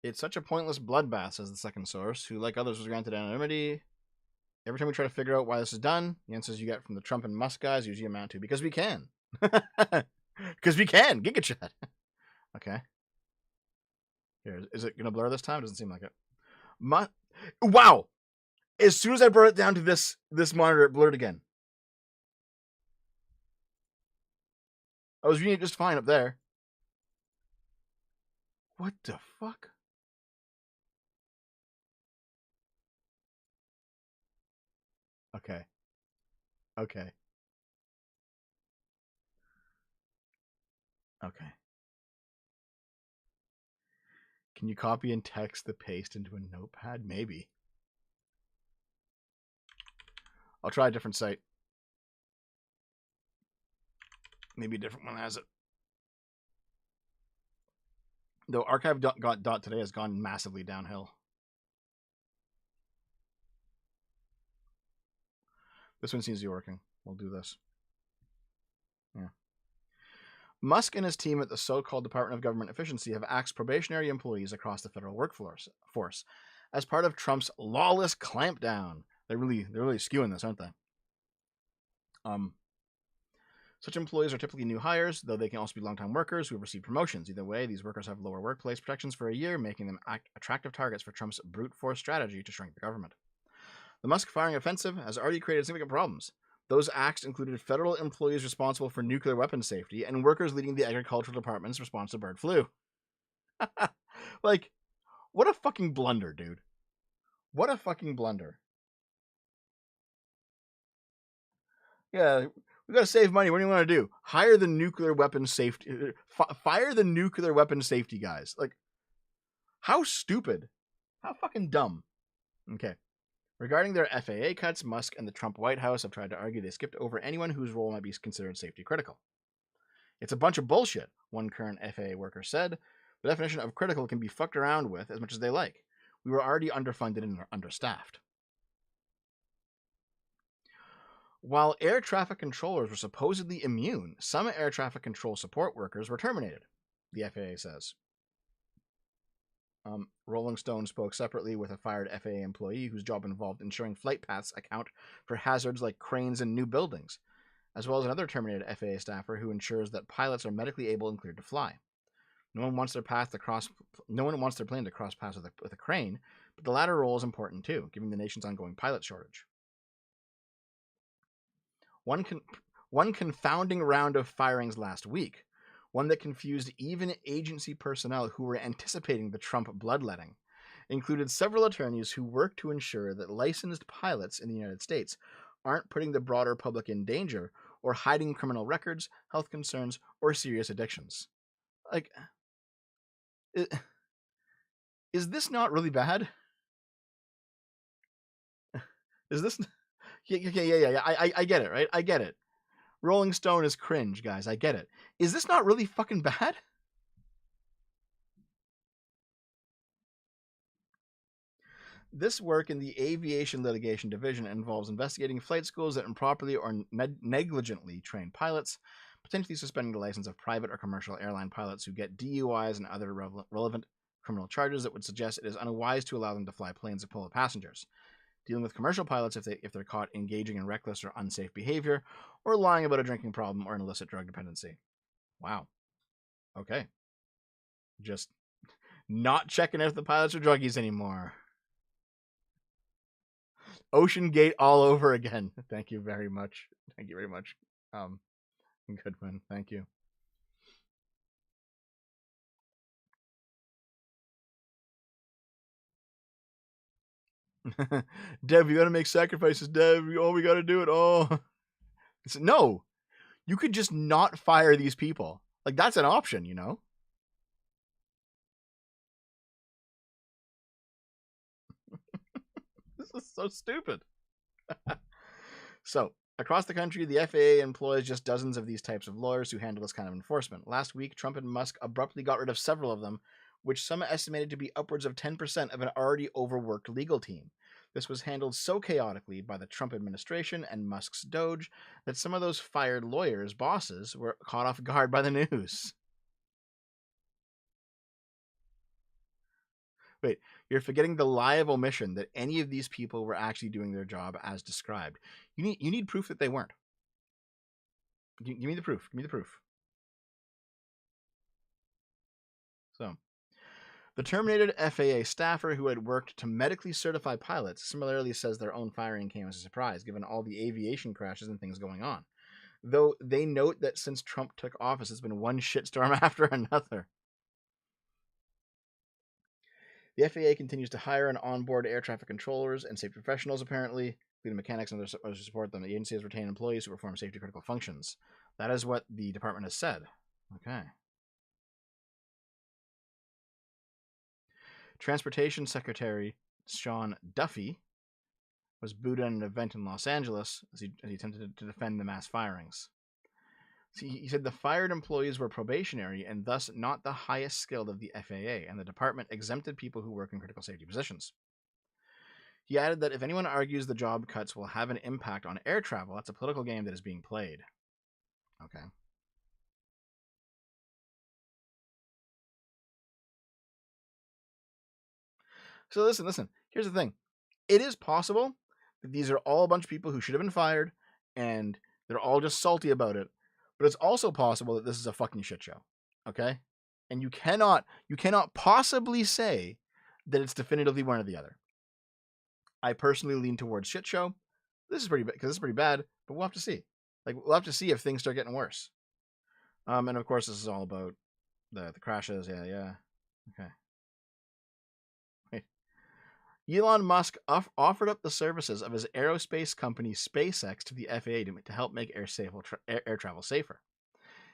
It's such a pointless bloodbath, says the second source, who, like others, was granted anonymity. Every time we try to figure out why this is done, the answers you get from the Trump and Musk guys usually amount to, because we can. Because we can. Gigachat. Okay. Here, is it going to blur this time? Doesn't seem like it. Wow! As soon as I brought it down to this monitor, it blurred again. I was reading it just fine up there. What the fuck? Okay. Okay. Okay. Can you copy and text the paste into a notepad? Maybe. I'll try a different site. Maybe a different one has it. Though archive.today has gone massively downhill. This one seems to be working. We'll do this. Yeah. Musk and his team at the so-called Department of Government Efficiency have axed probationary employees across the federal workforce as part of Trump's lawless clampdown. They're really skewing this, aren't they? Such employees are typically new hires, though they can also be long-time workers who have received promotions. Either way, these workers have lower workplace protections for a year, making them attractive targets for Trump's brute force strategy to shrink the government. The Musk firing offensive has already created significant problems. Those acts included federal employees responsible for nuclear weapons safety and workers leading the agricultural department's response to bird flu. Like, what a fucking blunder, dude. What a fucking blunder. Yeah, we gotta save money. What do you want to do? Hire the nuclear weapons safety... fire the nuclear weapons safety guys. Like, how stupid. How fucking dumb. Okay. Regarding their FAA cuts, Musk and the Trump White House have tried to argue they skipped over anyone whose role might be considered safety critical. It's a bunch of bullshit, one current FAA worker said. The definition of critical can be fucked around with as much as they like. We were already underfunded and understaffed. While air traffic controllers were supposedly immune, some air traffic control support workers were terminated, the FAA says. Rolling Stone spoke separately with a fired FAA employee whose job involved ensuring flight paths account for hazards like cranes and new buildings, as well as another terminated FAA staffer who ensures that pilots are medically able and cleared to fly. No one wants their plane to cross paths with a crane, but the latter role is important too, given the nation's ongoing pilot shortage. One confounding round of firings last week one that confused even agency personnel who were anticipating the Trump bloodletting, included several attorneys who work to ensure that licensed pilots in the United States aren't putting the broader public in danger or hiding criminal records, health concerns, or serious addictions. Like, is this not really bad? Is this? Yeah. I get it, right? I get it. Rolling Stone is cringe, guys. I get it. Is this not really fucking bad? This work in the Aviation Litigation Division involves investigating flight schools that improperly or negligently train pilots, potentially suspending the license of private or commercial airline pilots who get DUIs and other relevant criminal charges that would suggest it is unwise to allow them to fly planes full of passengers. Dealing with commercial pilots if they're caught engaging in reckless or unsafe behavior, or lying about a drinking problem or an illicit drug dependency. Wow. Okay. Just not checking if the pilots are druggies anymore. Ocean Gate all over again. Thank you very much. Thank you very much. Goodwin, thank you. Dev, you gotta make sacrifices, Dev. Oh, we gotta do it. Oh. No. You could just not fire these people. Like, that's an option, you know? This is so stupid. So, across the country, the FAA employs just dozens of these types of lawyers who handle this kind of enforcement. Last week, Trump and Musk abruptly got rid of several of them, which some estimated to be upwards of 10% of an already overworked legal team. This was handled so chaotically by the Trump administration and Musk's Doge that some of those fired lawyers' bosses were caught off guard by the news. Wait, you're forgetting the lie of omission that any of these people were actually doing their job as described. You need proof that they weren't. Give me the proof. Give me the proof. So, the terminated FAA staffer who had worked to medically certify pilots similarly says their own firing came as a surprise, given all the aviation crashes and things going on. Though they note that since Trump took office, it's been one shitstorm after another. The FAA continues to hire and onboard air traffic controllers and safety professionals, apparently, including mechanics and others to support them. The agency has retained employees who perform safety critical functions. That is what the department has said. Okay. Transportation Secretary Sean Duffy was booed at an event in Los Angeles as he attempted to defend the mass firings. He said the fired employees were probationary and thus not the highest skilled of the FAA, and the department exempted people who work in critical safety positions. He added that if anyone argues the job cuts will have an impact on air travel, that's a political game that is being played. Okay. So listen. Here's the thing. It is possible that these are all a bunch of people who should have been fired, and they're all just salty about it. But it's also possible that this is a fucking shit show. Okay? And you cannot possibly say that it's definitively one or the other. I personally lean towards shit show. This is pretty bad because this is pretty bad, but we'll have to see. Like, we'll have to see if things start getting worse. And of course, this is all about the crashes. Yeah. Okay. Wait. Elon Musk offered up the services of his aerospace company SpaceX to the FAA to help make air travel safer.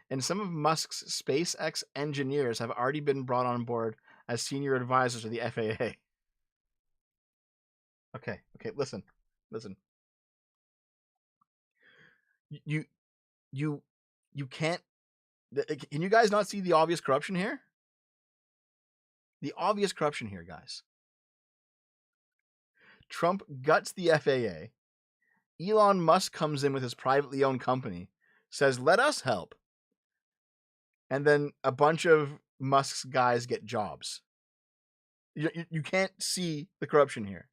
And some of Musk's SpaceX engineers have already been brought on board as senior advisors to the FAA. Okay, listen. You can't. Can you guys not see the obvious corruption here? The obvious corruption here, guys. Trump guts the FAA. Elon Musk comes in with his privately owned company, says, "Let us help." And then a bunch of Musk's guys get jobs. You can't see the corruption here.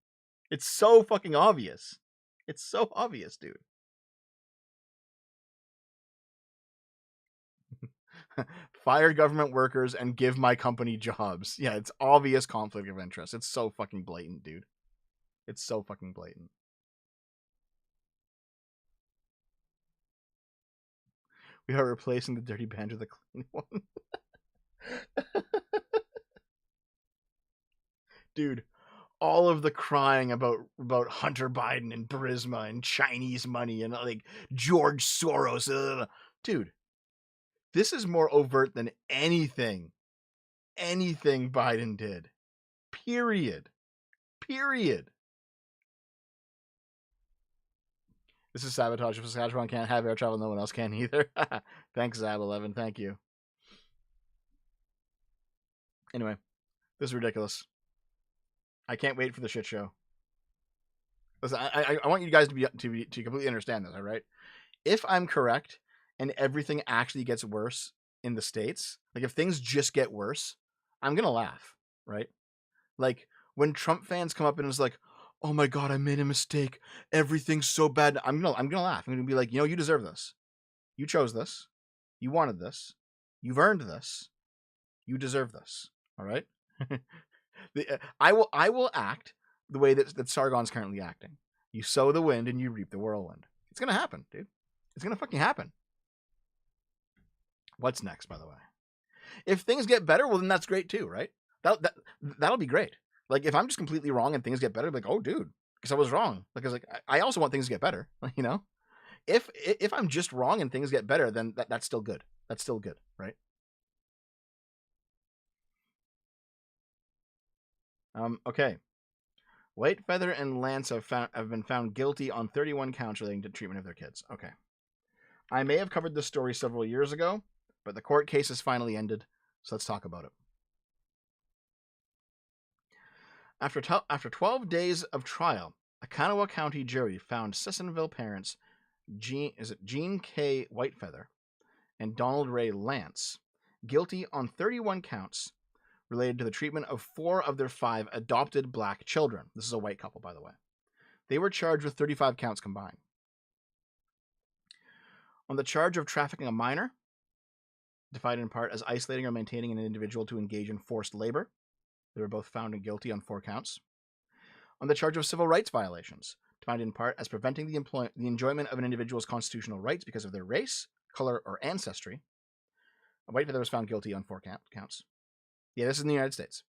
It's so fucking obvious. It's so obvious, dude. Fire government workers and give my company jobs. Yeah, it's obvious conflict of interest. It's so fucking blatant, dude. It's so fucking blatant. We are replacing the dirty banjo with a clean one. Dude, all of the crying about Hunter Biden and Burisma and Chinese money and like George Soros. Dude, this is more overt than anything Biden did. Period. This is sabotage. If Saskatchewan can't have air travel, no one else can either. Thanks, Zab11. Thank you. Anyway, this is ridiculous. I can't wait for the shit show. Listen, I want you guys to completely understand this, all right? If I'm correct and everything actually gets worse in the States, like if things just get worse, I'm gonna laugh, right? Like when Trump fans come up and it's like, "Oh my God, I made a mistake. Everything's so bad." I'm gonna laugh. I'm gonna be like, you deserve this. You chose this. You wanted this. You've earned this. You deserve this. All right. I will act the way that Sargon's currently acting. You sow the wind and you reap the whirlwind. It's gonna happen, dude. It's gonna fucking happen. What's next, by the way? If things get better, well, then that's great too, right? That'll be great. Like if I'm just completely wrong and things get better, like, oh, dude, because I was wrong. Because like I also want things to get better, you know. If I'm just wrong and things get better, then that's still good. That's still good, right? Okay. Whitefeather and Lance have been found guilty on 31 counts relating to treatment of their kids. Okay. I may have covered this story several years ago, but the court case has finally ended, so let's talk about it. After 12 days of trial, a Kanawha County jury found Sissonville parents Gene K. Whitefeather and Donald Ray Lance guilty on 31 counts related to the treatment of 4 of their 5 adopted black children. This is a white couple, by the way. They were charged with 35 counts combined. On the charge of trafficking a minor, defined in part as isolating or maintaining an individual to engage in forced labor, they were both found guilty on 4 counts. On the charge of civil rights violations, defined in part as preventing the enjoyment of an individual's constitutional rights because of their race, color, or ancestry, Whitefeather was found guilty on 4 counts. Yeah, this is in the United States.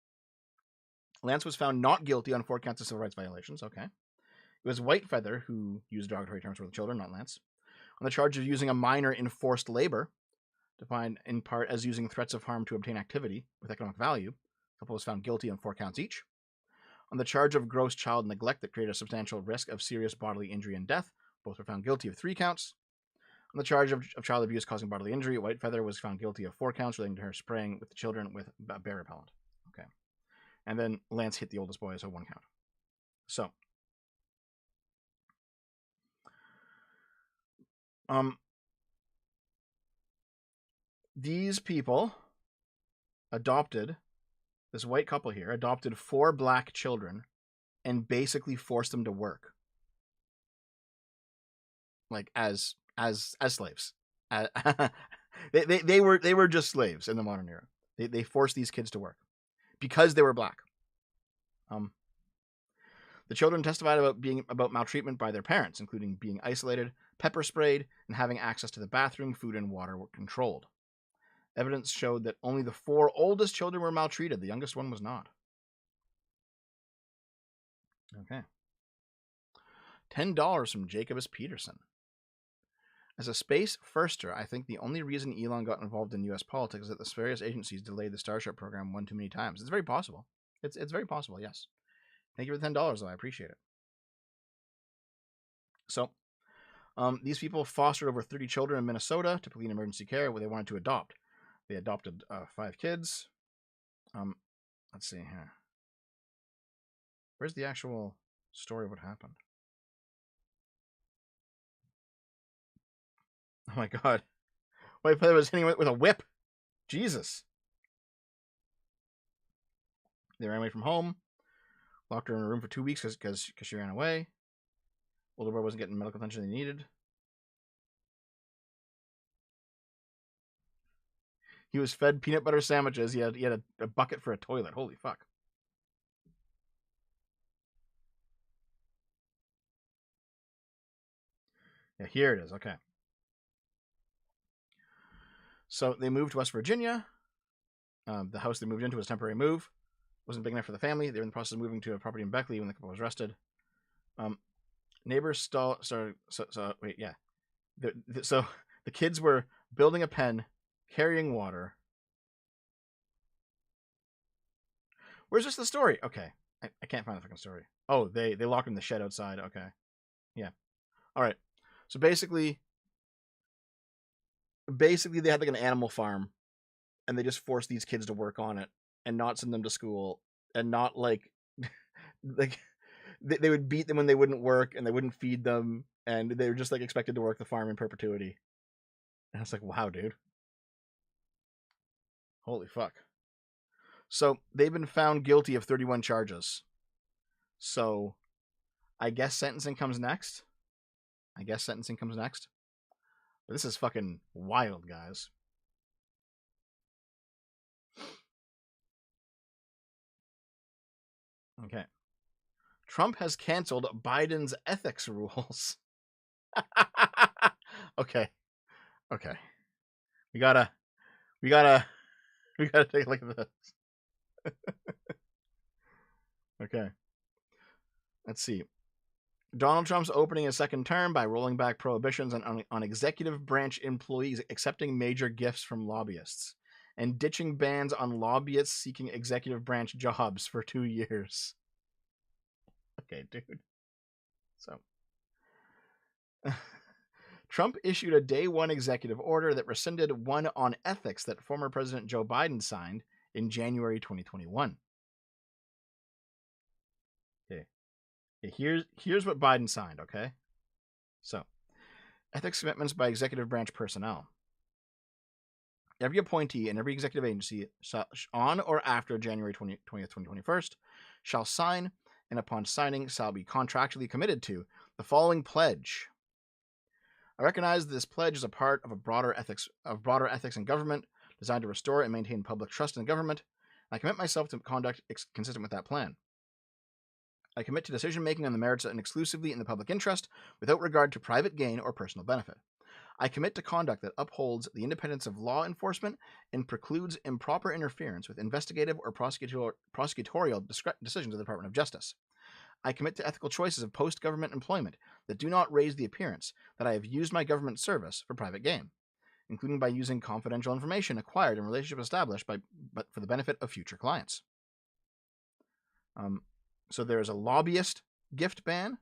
Lance was found not guilty on 4 counts of civil rights violations. Okay. It was Whitefeather who used derogatory terms for the children, not Lance. On the charge of using a minor in forced labor, defined in part as using threats of harm to obtain activity with economic value, the couple was found guilty on 4 counts each. On the charge of gross child neglect that created a substantial risk of serious bodily injury and death, both were found guilty of 3 counts. On the charge of child abuse causing bodily injury, Whitefeather was found guilty of 4 counts relating to her spraying with the children with bear repellent. Okay. And then Lance hit the oldest boy, so 1 count. So, these people adopted, this white couple here adopted 4 black children and basically forced them to work, like as slaves. They were just slaves in the modern era. They forced these kids to work because they were black. The children testified about maltreatment by their parents, including being isolated, pepper sprayed, and having access to the bathroom, food, and water were controlled. Evidence showed that only the 4 oldest children were maltreated. The youngest one was not. Okay. $10 from Jacobus Peterson. As a space firster, I think the only reason Elon got involved in U.S. politics is that the various agencies delayed the Starship program one too many times. It's very possible. It's very possible, yes. Thank you for the $10, though. I appreciate it. So, these people fostered over 30 children in Minnesota, typically in emergency care, where they wanted to adopt. They adopted 5 kids. Let's see here. Where's the actual story of what happened? Oh my God. Whitefeather was hitting with a whip. Jesus. They ran away from home. Locked her in a room for 2 weeks because she ran away. Older boy wasn't getting medical attention they needed. He was fed peanut butter sandwiches. He had a bucket for a toilet. Holy fuck. Yeah, here it is. Okay. So they moved to West Virginia. The house they moved into was a temporary move. Wasn't big enough for the family. They were in the process of moving to a property in Beckley when the couple was arrested. Neighbors started. Wait, yeah. So the kids were building a pen, carrying water. Where's this the story? Okay, I can't find the fucking story. Oh, they locked him in the shed outside. Okay, yeah. All right. So basically they had like an animal farm, and they just forced these kids to work on it and not send them to school, and not like like they would beat them when they wouldn't work, and they wouldn't feed them, and they were just like expected to work the farm in perpetuity. And I was like, wow, dude. Holy fuck. So they've been found guilty of 31 charges. So I guess sentencing comes next. But this is fucking wild, guys. Okay. Trump has canceled Biden's ethics rules. Okay. We gotta take a look at this. Okay. Let's see. Donald Trump's opening his second term by rolling back prohibitions on executive branch employees accepting major gifts from lobbyists and ditching bans on lobbyists seeking executive branch jobs for 2 years. Okay, dude. So, Trump issued a day one executive order that rescinded one on ethics that former President Joe Biden signed in January 2021. Okay. Here's what Biden signed, okay? So, ethics commitments by executive branch personnel. Every appointee in every executive agency on or after January 20th, 2021 shall sign, and upon signing shall be contractually committed to the following pledge. I recognize this pledge is a part of broader ethics in government designed to restore and maintain public trust in government. I commit myself to conduct consistent with that plan. I commit to decision-making on the merits and exclusively in the public interest without regard to private gain or personal benefit. I commit to conduct that upholds the independence of law enforcement and precludes improper interference with investigative or prosecutorial decisions of the Department of Justice. I commit to ethical choices of post-government employment that do not raise the appearance that I have used my government service for private gain, including by using confidential information acquired in relationship established but for the benefit of future clients. So there is a lobbyist gift ban,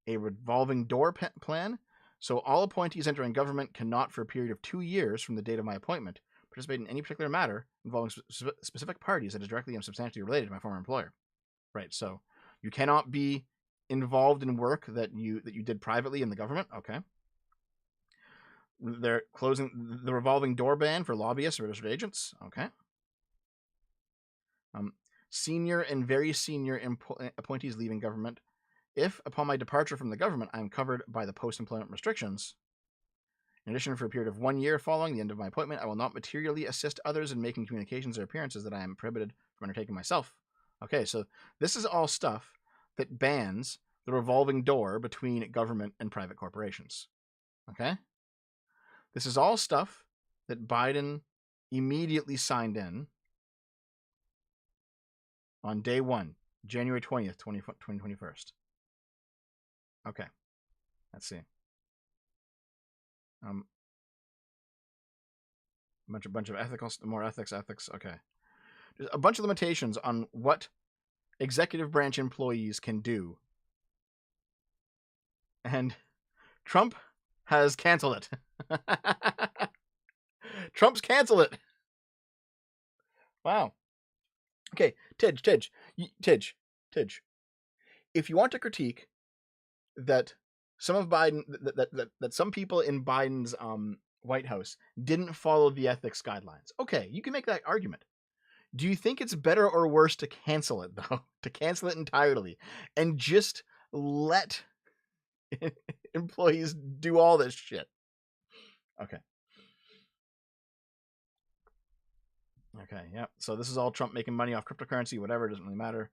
a revolving door plan. So all appointees entering government cannot, for a period of 2 years from the date of my appointment, participate in any particular matter involving specific parties that is directly and substantially related to my former employer. Right. So you cannot be involved in work that you did privately in the government. Okay. They're closing the revolving door ban for lobbyists or registered agents. Okay. Senior and very senior appointees leaving government. If, upon my departure from the government, I am covered by the post-employment restrictions. In addition, for a period of 1 year following the end of my appointment, I will not materially assist others in making communications or appearances that I am prohibited from undertaking myself. Okay, so this is all stuff that bans the revolving door between government and private corporations. Okay? This is all stuff that Biden immediately signed in on day one, January 20th, 2021. Okay. Let's see. Bunch of more ethics. Okay. There's a bunch of limitations on what executive branch employees can do. And Trump has canceled it. Trump's canceled it. Wow. Okay, Tidge. If you want to critique that some of Biden, that some people in Biden's White House didn't follow the ethics guidelines, okay, you can make that argument. Do you think it's better or worse to cancel it, though? To cancel it entirely and just let employees do all this shit? Okay. Okay, yeah. So this is all Trump making money off cryptocurrency, whatever, it doesn't really matter.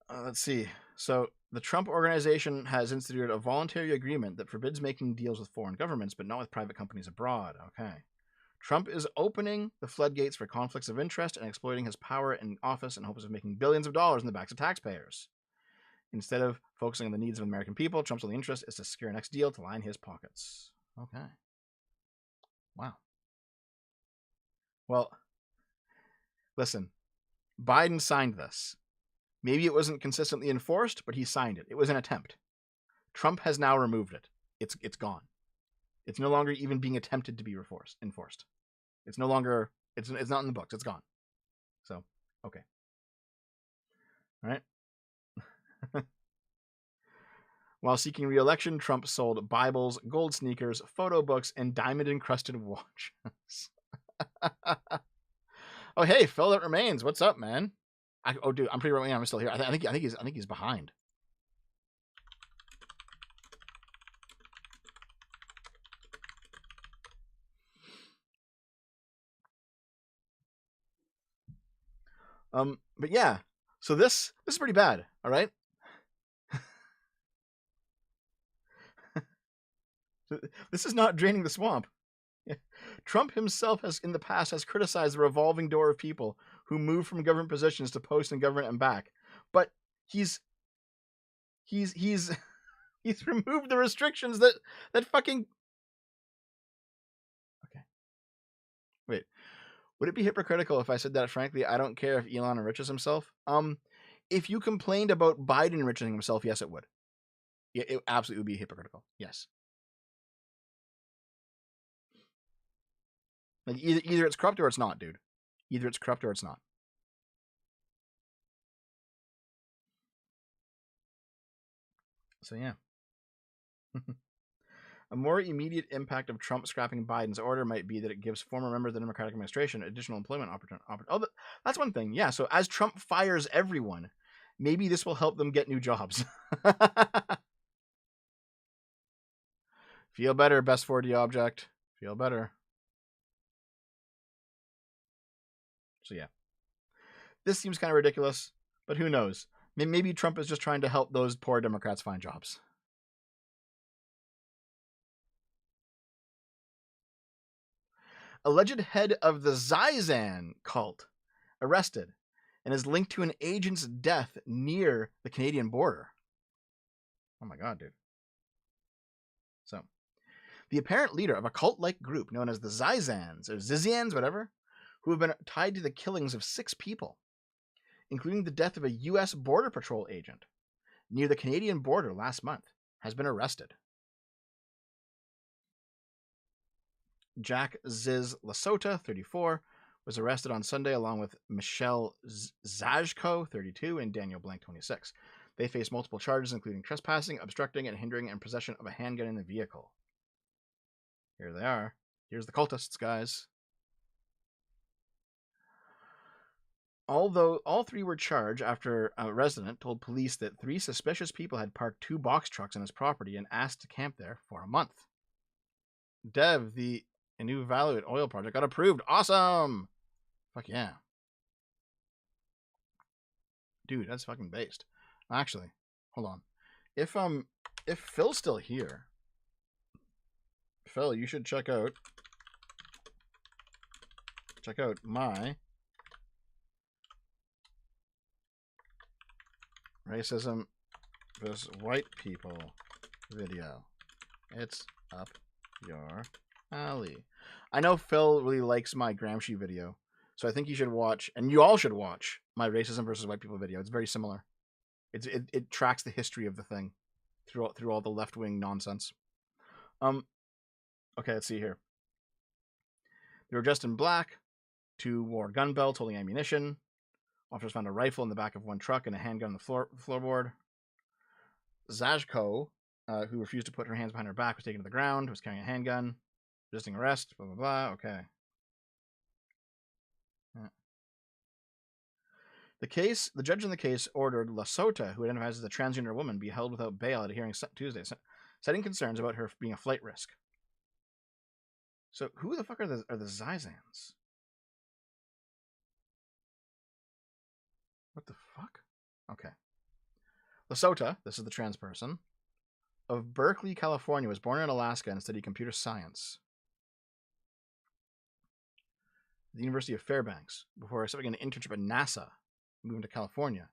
Let's see. So The Trump organization has instituted a voluntary agreement that forbids making deals with foreign governments, but not with private companies abroad. Okay. Trump is opening the floodgates for conflicts of interest and exploiting his power in office in hopes of making billions of dollars in the backs of taxpayers. Instead of focusing on the needs of the American people, Trump's only interest is to secure a next deal to line his pockets. Okay. Wow. Well, listen, Biden signed this. Maybe it wasn't consistently enforced, but he signed it. It was an attempt. Trump has now removed it. It's gone. It's no longer even being attempted to be enforced. It's no longer. It's not in the books. It's gone. So okay. All right. While seeking re-election, Trump sold Bibles, gold sneakers, photo books, and diamond-encrusted watches. Oh hey, Phil that remains. What's up, man? Dude, I'm pretty right. I'm still here. I think he's behind. But yeah. So this is pretty bad. All right. This is not draining the swamp. Trump himself has in the past has criticized the revolving door of people who move from government positions to post in government and back, but he's removed the restrictions that fucking. Okay. Wait. Would it be hypocritical if I said that, frankly, I don't care if Elon enriches himself? If you complained about Biden enriching himself, yes, it would. It absolutely would be hypocritical. Yes. Like either it's corrupt or it's not, dude. Either it's corrupt or it's not. So yeah. A more immediate impact of Trump scrapping Biden's order might be that it gives former members of the Democratic administration additional employment opportunity. Oh, that's one thing. Yeah. So as Trump fires everyone, maybe this will help them get new jobs. Feel better, best 4D object. Feel better. So yeah. This seems kind of ridiculous, but who knows? Maybe Trump is just trying to help those poor Democrats find jobs. Alleged head of the Zizan cult arrested and is linked to an agent's death near the Canadian border. Oh my god, dude. So, the apparent leader of a cult-like group known as the Zizans, or Zizians, whatever, who have been tied to the killings of 6 people, including the death of a U.S. Border Patrol agent near the Canadian border last month, has been arrested. Jack Ziz Lasota, 34, was arrested on Sunday along with Michelle Zajko, 32, and Daniel Blank, 26. They face multiple charges, including trespassing, obstructing, and hindering and possession of a handgun in the vehicle. Here they are. Here's the cultists, guys. Although all 3 were charged after a resident told police that 3 suspicious people had parked 2 box trucks on his property and asked to camp there for a month. Dev, the new Valued oil project, got approved. Awesome! Fuck yeah. Dude, that's fucking based. Actually, hold on. If Phil's still here, Phil, you should check out my racism versus white people video. It's up your alley. I know Phil really likes my Gramsci video, so I think you should watch, and you all should watch, my racism versus white people video. It's very similar. It tracks the history of the thing through all the left-wing nonsense. Okay, let's see here. They were dressed in black. 2 wore gun belts holding ammunition. Officers found a rifle in the back of one truck and a handgun on the floorboard. Zajko, who refused to put her hands behind her back, was taken to the ground, was carrying a handgun, resisting arrest, blah, blah, blah. Okay. Yeah. The judge in the case ordered Lasota, who identifies as a transgender woman, be held without bail at a hearing Tuesday, citing concerns about her being a flight risk. So who the fuck are the Zizans? What the fuck? Okay. Lesota, this is the trans person, of Berkeley, California, was born in Alaska and studied computer science at the University of Fairbanks before starting an internship at NASA, moving to California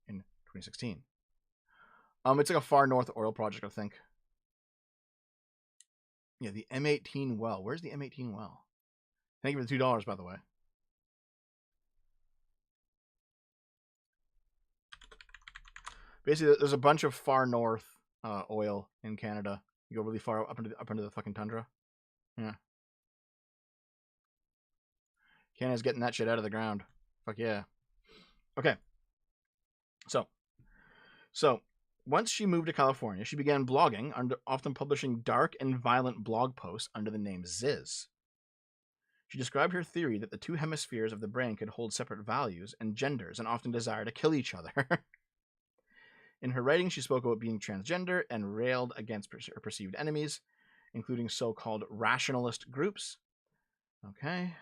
in 2016. It's like a far north oil project, I think. Yeah, the M18 well. Where's the M18 well? Thank you for the $2, by the way. Basically, there's a bunch of far north oil in Canada. You go really far up into the fucking tundra. Yeah. Canada's getting that shit out of the ground. Fuck yeah. Okay. So once she moved to California, she began blogging, often publishing dark and violent blog posts under the name Ziz. She described her theory that the two hemispheres of the brain could hold separate values and genders and often desire to kill each other. In her writing, she spoke about being transgender and railed against her perceived enemies, including so-called rationalist groups. Okay.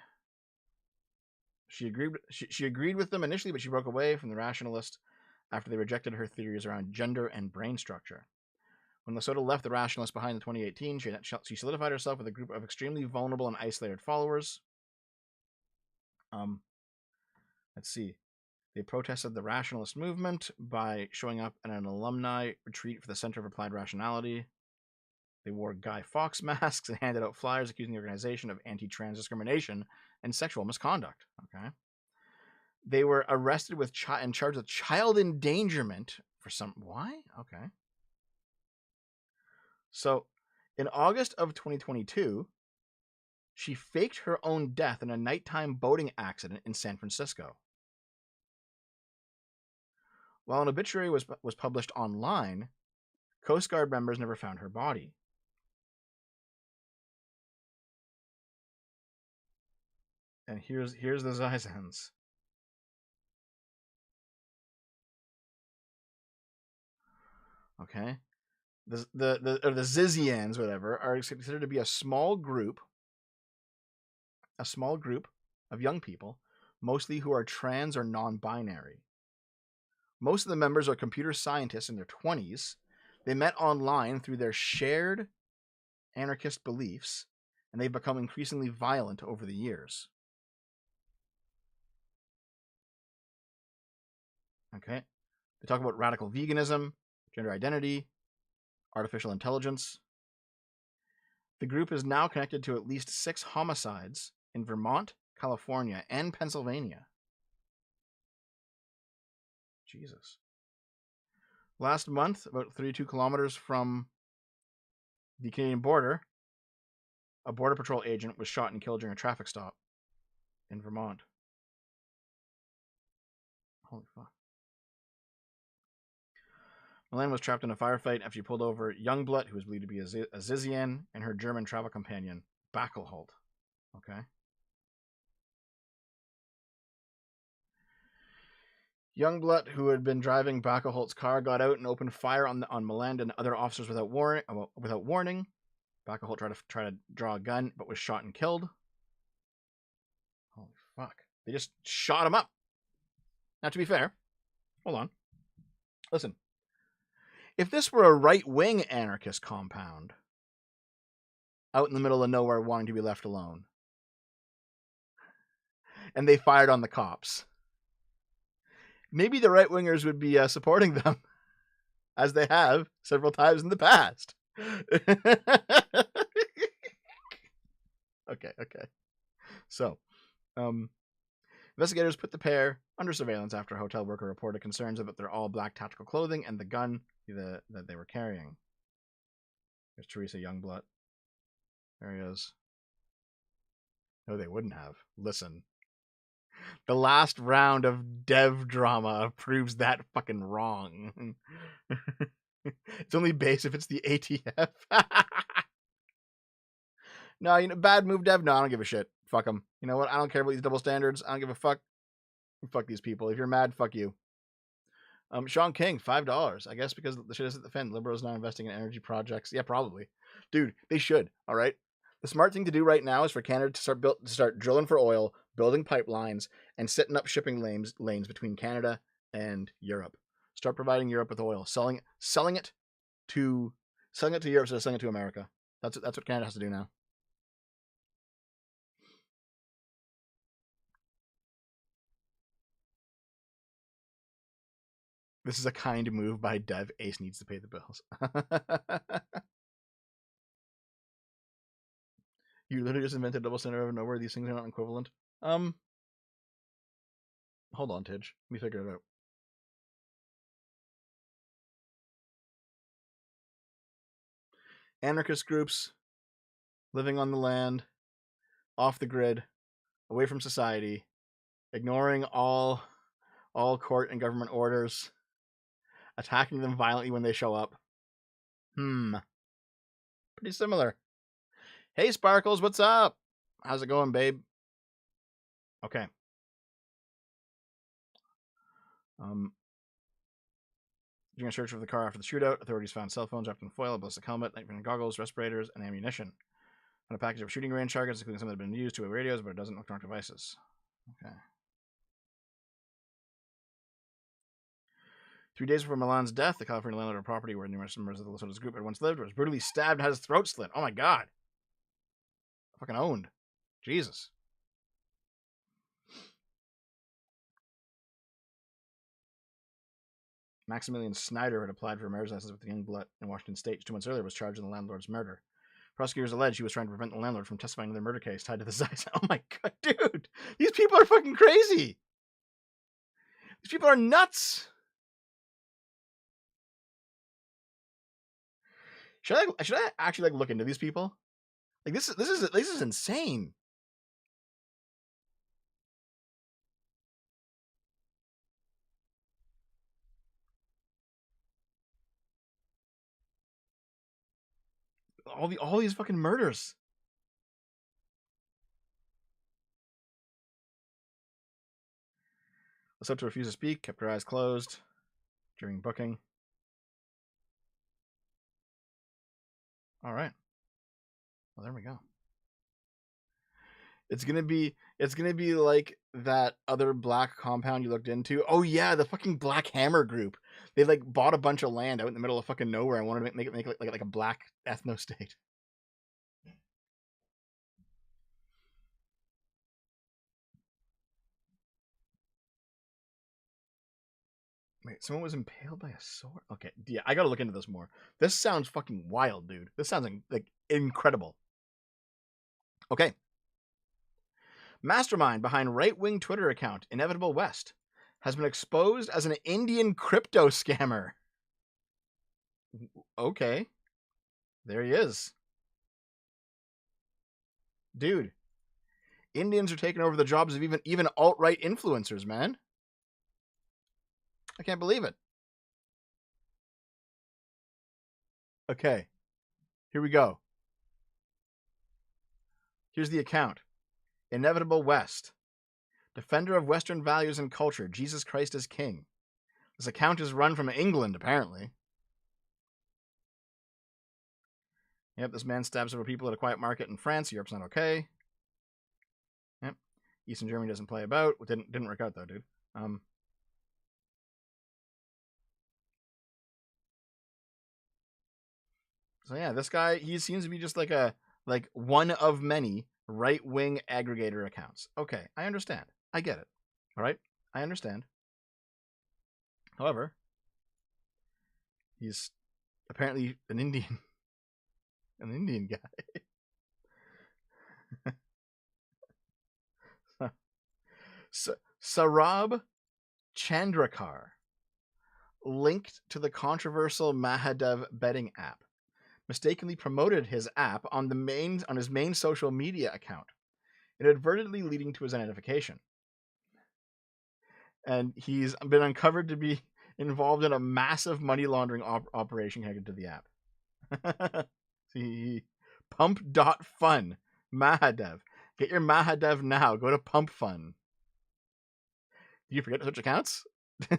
She agreed with them initially, but she broke away from the rationalists after they rejected her theories around gender and brain structure. When Lesota left the rationalists behind in 2018, she solidified herself with a group of extremely vulnerable and isolated followers. Let's see. They protested the rationalist movement by showing up at an alumni retreat for the Center of Applied Rationality. They wore Guy Fawkes masks and handed out flyers accusing the organization of anti-trans discrimination and sexual misconduct. Okay. They were arrested and charged with child endangerment for some... Why? Okay. So, in August of 2022, she faked her own death in a nighttime boating accident in San Francisco. While an obituary was published online, Coast Guard members never found her body. And here's the Zizans. Okay. The Zizians, whatever, are considered to be a small group of young people, mostly who are trans or non-binary. Most of the members are computer scientists in their 20s. They met online through their shared anarchist beliefs, and they've become increasingly violent over the years. Okay. They talk about radical veganism, gender identity, artificial intelligence. The group is now connected to at least 6 homicides in Vermont, California, and Pennsylvania. Jesus. Last month, about 32 kilometers from the Canadian border, a Border Patrol agent was shot and killed during a traffic stop in Vermont. Holy fuck. Milan was trapped in a firefight after she pulled over Youngblood, who was believed to be a Zizian, and her German travel companion, Backelholt. Okay. Youngblood, who had been driving Backelholt's car, got out and opened fire on Milan and other officers without warning. Backelholt tried to draw a gun, but was shot and killed. Holy fuck. They just shot him up. Now, to be fair, hold on. Listen. If this were a right-wing anarchist compound, out in the middle of nowhere wanting to be left alone, and they fired on the cops, maybe the right-wingers would be supporting them, as they have several times in the past. Okay. So, investigators put the pair under surveillance after a hotel worker reported concerns about their all-black tactical clothing and the gun that they were carrying. There's Teresa Youngblood. There he is. No, they wouldn't have. Listen. The last round of dev drama proves that fucking wrong. It's only base if it's the ATF. No, bad move, dev. No, I don't give a shit. Fuck them. You know what? I don't care about these double standards. I don't give a fuck. Fuck these people. If you're mad, fuck you. Sean King, $5. I guess because the shit is at the fin. Liberals now investing in energy projects. Yeah, probably. Dude, they should. All right. The smart thing to do right now is for Canada to start drilling for oil, building pipelines, and setting up shipping lanes between Canada and Europe. Start providing Europe with oil. Selling it to Europe instead of selling it to America. That's what Canada has to do now. This is a kind move by Dev. Ace needs to pay the bills. You literally just invented double standard out of nowhere. These things are not equivalent. Hold on, Tidge. Let me figure it out. Anarchist groups living on the land, off the grid, away from society, ignoring all court and government orders, attacking them violently when they show up. Pretty similar. Hey, Sparkles, what's up? How's it going, babe? Okay. Doing a search for the car after the shootout. Authorities found cell phones wrapped in foil, a ballistic helmet, night vision goggles, respirators, and ammunition. On a package of shooting range targets, including some that have been used, two-way radios, but a dozen electronic devices. Okay. 3 days before Milan's death, the California landlord of property where numerous members of the Lesoto's group had once lived was brutally stabbed and had his throat slit. Oh my god. Fucking owned. Jesus. Maximilian Snyder had applied for marriage license with the Youngblood in Washington State 2 months earlier, was charged in the landlord's murder. Prosecutors alleged he was trying to prevent the landlord from testifying in the murder case tied to the Zeiss. Oh my god, dude! These people are fucking crazy! These people are nuts! Should I actually look into these people? Like this is insane. All these fucking murders. Lesoto refused to speak, kept her eyes closed during booking. All right. Well, there we go. It's gonna be like that other black compound you looked into. Oh yeah, the fucking Black Hammer group. They bought a bunch of land out in the middle of fucking nowhere and wanted to make it like a black ethno state. Wait, someone was impaled by a sword? Okay, yeah, I gotta look into this more. This sounds fucking wild, dude. This sounds like incredible. Okay. Mastermind behind right-wing Twitter account Inevitable West has been exposed as an Indian crypto scammer. Okay. There he is. Dude. Indians are taking over the jobs of even alt-right influencers, man. I can't believe it. Okay. Here we go. Here's the account. Inevitable West. Defender of Western values and culture. Jesus Christ is King. This account is run from England, apparently. Yep, this man stabs several people at a quiet market in France. Europe's not okay. Yep. Eastern Germany doesn't play about. It didn't work out, though, dude. So yeah, this guy, he seems to be just like one of many right-wing aggregator accounts. Okay, I understand. I get it. All right? I understand. However, he's apparently an Indian. An Indian guy. Sarab Chandrakar, linked to the controversial Mahadev betting app, mistakenly promoted his app on his main social media account, inadvertently leading to his identification. And he's been uncovered to be involved in a massive money laundering operation connected to the app. See, Pump.fun. Mahadev. Get your Mahadev now. Go to Pump Fun. Do you forget to switch accounts? Okay.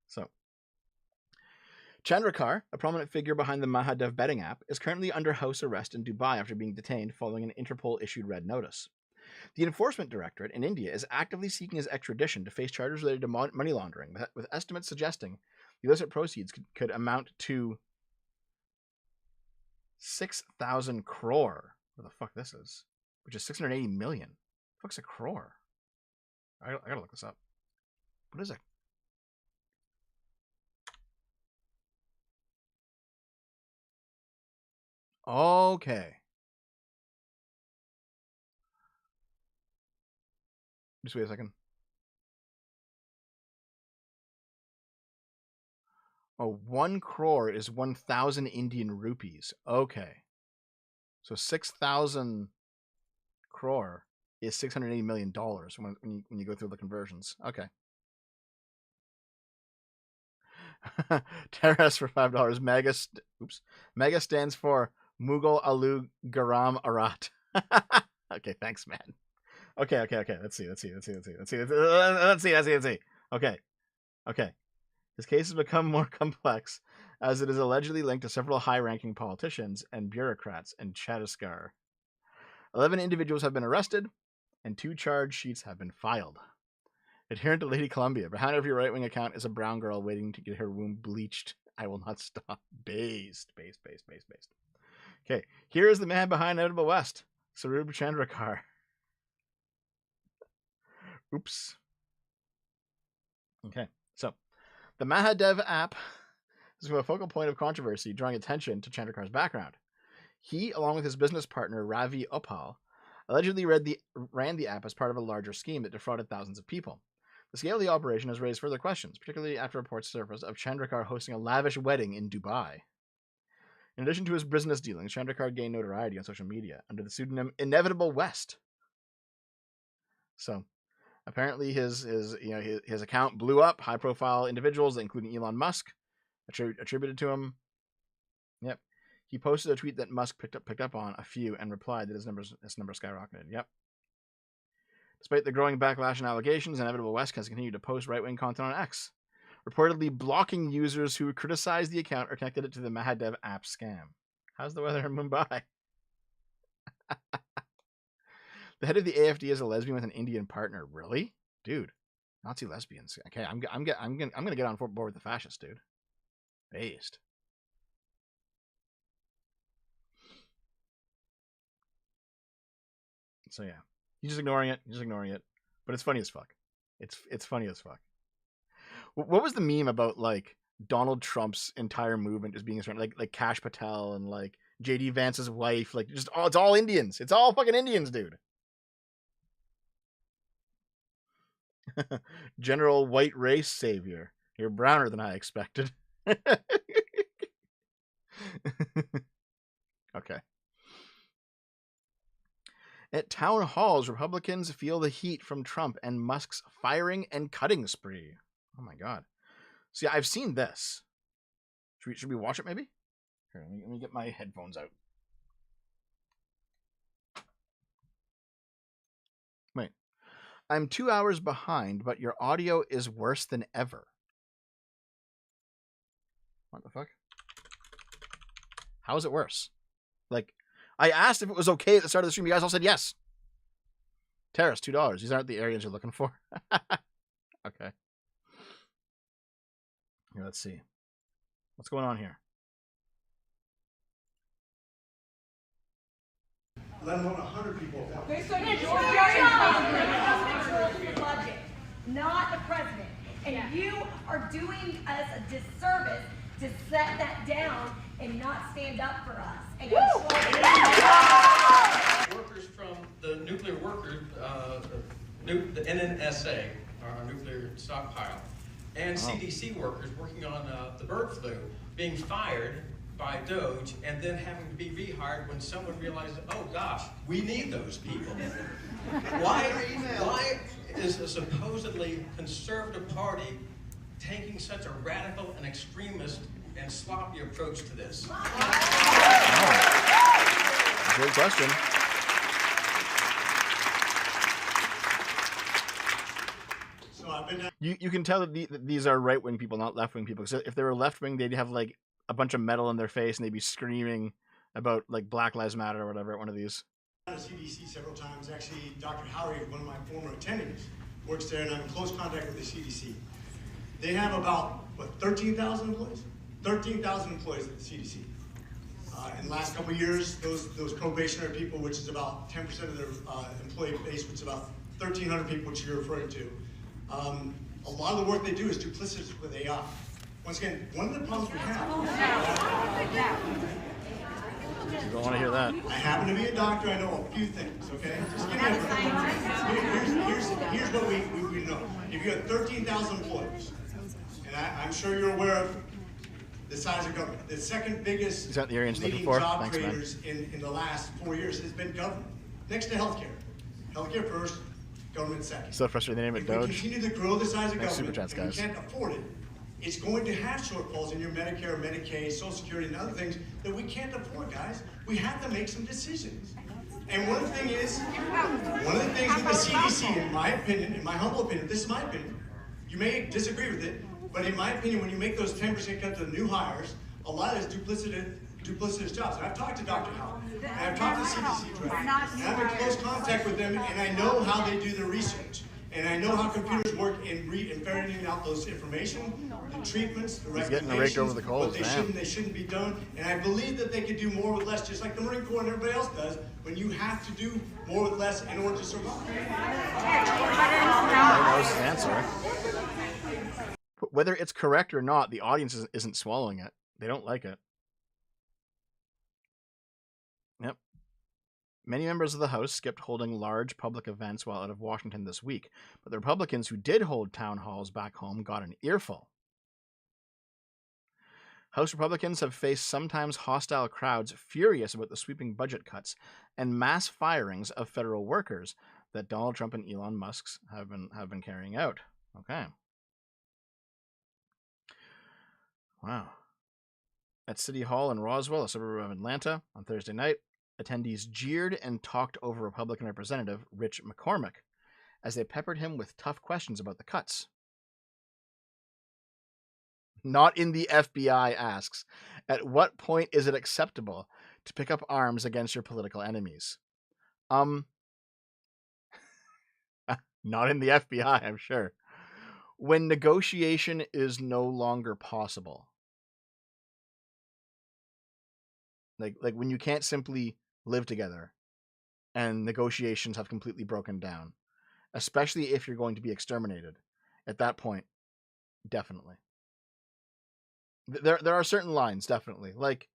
So, Chandrakar, a prominent figure behind the Mahadev betting app, is currently under house arrest in Dubai after being detained following an Interpol-issued red notice. The Enforcement Directorate in India is actively seeking his extradition to face charges related to money laundering, with estimates suggesting the illicit proceeds could amount to 6,000 crore. What the fuck this is? Which is 680 million. What the fuck's a crore? I gotta look this up. What is it? Okay. Just wait a second. Oh, 1 crore is 1,000 Indian rupees. Okay. So 6,000 crore is $680 million when you go through the conversions. Okay. Terrace for $5. Mega stands for Mughal Alu Garam Arat. Okay, thanks, man. Okay. Let's see. Okay. His case has become more complex as it is allegedly linked to several high-ranking politicians and bureaucrats in Chhattisgarh. 11 individuals have been arrested, and 2 charge sheets have been filed. Adherent to Lady Columbia, behind every right-wing account is a brown girl waiting to get her womb bleached. I will not stop. Based. Okay, here is the man behind Notable West, Sarub Chandrakar. Oops. Okay, so the Mahadev app is a focal point of controversy, drawing attention to Chandrakar's background. He, along with his business partner Ravi Uppal, allegedly ran the app as part of a larger scheme that defrauded thousands of people. The scale of the operation has raised further questions, particularly after reports surfaced of Chandrakar hosting a lavish wedding in Dubai. In addition to his business dealings, Chandrakar gained notoriety on social media under the pseudonym Inevitable West. So, apparently his account blew up. High-profile individuals, including Elon Musk, attributed to him. Yep. He posted a tweet that Musk picked up on a few and replied that his number skyrocketed. Yep. Despite the growing backlash and allegations, Inevitable West has continued to post right-wing content on X, reportedly blocking users who criticized the account or connected it to the Mahadev app scam. How's the weather in Mumbai? The head of the AFD is a lesbian with an Indian partner. Really, dude? Nazi lesbians. Okay, I'm gonna get on board with the fascists, dude. Based. So yeah, he's just ignoring it. But it's funny as fuck. It's funny as fuck. What was the meme about like Donald Trump's entire movement just being surrounded like Kash Patel and like JD Vance's wife, like just it's all Indians. It's all fucking Indians, dude. General white race savior. You're browner than I expected. Okay. At town halls, Republicans feel the heat from Trump and Musk's firing and cutting spree. Oh my god. See, I've seen this. Should we watch it maybe? Here, let me get my headphones out. Wait. I'm 2 hours behind, but your audio is worse than ever. What the fuck? How is it worse? Like, I asked if it was okay at the start of the stream. You guys all said yes. Terrace, $2. These aren't the areas you're looking for. Okay. Here, let's see. What's going on here? Let alone 100 people. It's your job to control the budget, not the president. And you are doing us a disservice to set that down and not stand up for us. And workers from the nuclear workers, the NNSA, our nuclear stockpile, and CDC workers working on the bird flu being fired by DOGE and then having to be rehired when someone realizes, oh gosh, we need those people. Why is a supposedly conservative party taking such a radical and extremist and sloppy approach to this? Great question. You can tell that these are right-wing people, not left-wing people. Because if they were left-wing, they'd have like a bunch of metal in their face and they'd be screaming about like Black Lives Matter or whatever at one of these. to CDC several times. Actually, Dr. Howery, one of my former attendings, works there, and I'm in close contact with the CDC. They have about, what, 13,000 employees? 13,000 employees at the CDC. In the last couple of years, those probationary people, which is about 10% of their employee base, which is about 1,300 people, which you're referring to, a lot of the work they do is duplicitous with AI. Once again, one of the problems we have. You don't want to hear that. I happen to be a doctor. I know a few things. Okay, just give me here's what we know. If you have 13,000 employees, and I'm sure you're aware of the size of government, the second biggest leading job creators in the last 4 years has been government, next to healthcare. Healthcare first, government second. So frustrating they name it Doge. If we continue to grow the size of government, chats, and we can't afford it, it's going to have shortfalls in your Medicare, Medicaid, Social Security, and other things that we can't afford, guys. We have to make some decisions. And one of the things with the CDC, in my opinion, in my humble opinion, this is my opinion, you may disagree with it, but in my opinion, when you make those 10% cuts to the new hires, a lot of it is duplicitous jobs. And I've talked to Dr. Howell, and I've talked to the CDC director, and I'm in close contact with them, and I know how they do their research. And I know how computers work in ferreting out those information, the treatments, the recommendations, over the coals, what they shouldn't be done. And I believe that they could do more with less, just like the Marine Corps and everybody else does, when you have to do more with less in order to survive. That was his answer. But whether it's correct or not, the audience isn't swallowing it. They don't like it. Yep. Many members of the House skipped holding large public events while out of Washington this week, but the Republicans who did hold town halls back home got an earful. House Republicans have faced sometimes hostile crowds furious about the sweeping budget cuts and mass firings of federal workers that Donald Trump and Elon Musk have been carrying out. Okay. Wow. At City Hall in Roswell, a suburb of Atlanta, on Thursday night, attendees jeered and talked over Republican Representative Rich McCormick as they peppered him with tough questions about the cuts. Not in the FBI asks, at what point is it acceptable to pick up arms against your political enemies? Not in the FBI, I'm sure. When negotiation is no longer possible. Like when you can't simply live together and negotiations have completely broken down, especially if you're going to be exterminated. At that point, definitely. There are certain lines, definitely. Like,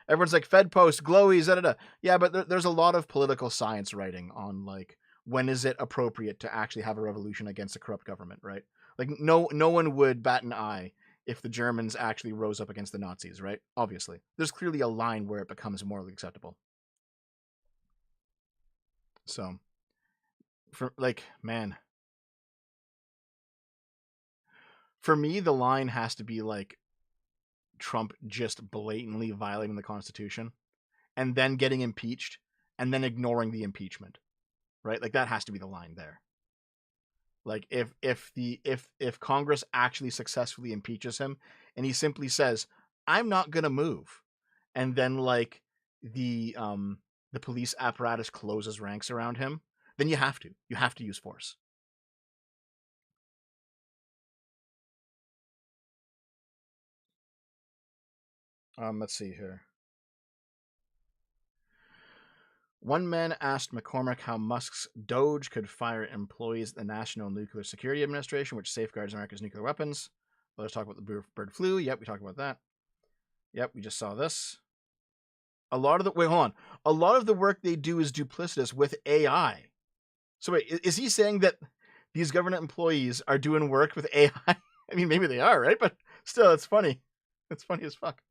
everyone's like, Fed post, glowies, da da da. Yeah, but there's a lot of political science writing on, like, when is it appropriate to actually have a revolution against a corrupt government, right? Like, no one would bat an eye if the Germans actually rose up against the Nazis, right? Obviously. There's clearly a line where it becomes morally acceptable. So, for me, the line has to be like Trump just blatantly violating the Constitution and then getting impeached and then ignoring the impeachment, right? Like, that has to be the line there. Like, if Congress actually successfully impeaches him and he simply says, I'm not going to move, and then like the police apparatus closes ranks around him, then you have to use force. Let's see here. One man asked McCormick how Musk's Doge could fire employees at the National Nuclear Security Administration, which safeguards America's nuclear weapons. Let's talk about the bird flu. Yep, we talked about that. Yep, we just saw this. A lot of the work they do is duplicitous with AI. So wait, is he saying that these government employees are doing work with AI? I mean, maybe they are, right? But still, it's funny. It's funny as fuck.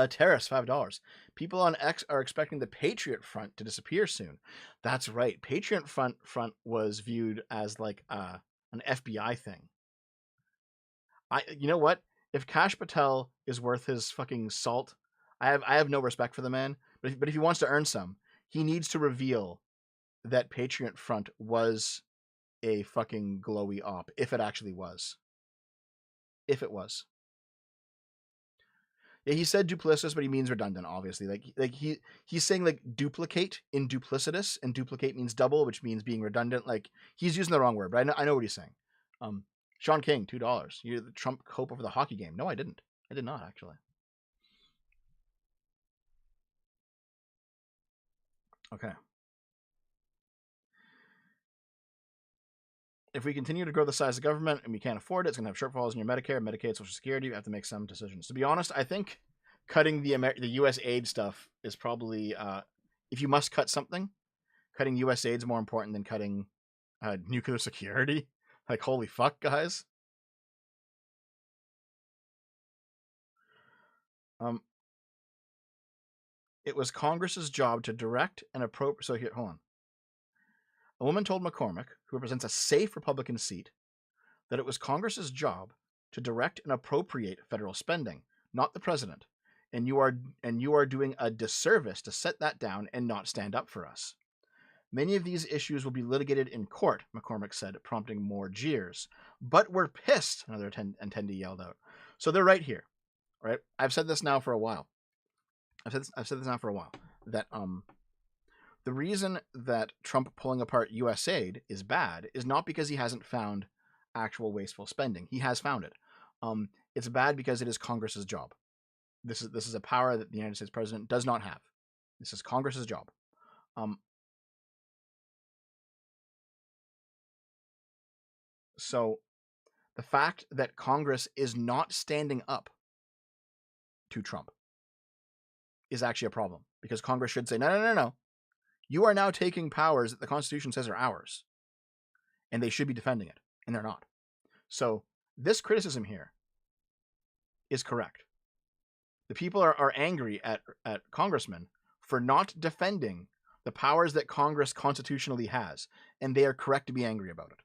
Tariffs, $5. People on X are expecting the Patriot Front to disappear soon. That's right. Patriot Front was viewed as like an FBI thing. You know what? If Kash Patel is worth his fucking salt, I have no respect for the man. But if he wants to earn some, he needs to reveal that Patriot Front was a fucking glowy op, if it actually was. If it was. Yeah, he said duplicitous, but he means redundant, obviously. He's saying like duplicate in duplicitous, and duplicate means double, which means being redundant. Like he's using the wrong word, but I know what he's saying. Sean King, $2. You're the Trump hope over the hockey game. No, I didn't. I did not actually. Okay. If we continue to grow the size of government and we can't afford it, it's going to have shortfalls in your Medicare, Medicaid, Social Security. You have to make some decisions. To be honest, I think cutting the U.S. aid stuff is probably, if you must cut something, cutting U.S. aid is more important than cutting nuclear security. Like, holy fuck, guys. It was Congress's job to direct and appropriate. So here, hold on. A woman told McCormick, who represents a safe Republican seat, that it was Congress's job to direct and appropriate federal spending, not the president. And you are doing a disservice to set that down and not stand up for us. Many of these issues will be litigated in court, McCormick said, prompting more jeers. But we're pissed, another attendee yelled out. So they're right here, right? I've said this now for a while. That the reason that Trump pulling apart U.S. aid is bad is not because he hasn't found actual wasteful spending. He has found it. It's bad because it is Congress's job. This is a power that the United States president does not have. This is Congress's job. So the fact that Congress is not standing up to Trump is actually a problem, because Congress should say, no. You are now taking powers that the Constitution says are ours, and they should be defending it, and they're not. So this criticism here is correct. The people are angry at congressmen for not defending the powers that Congress constitutionally has, and they are correct to be angry about it.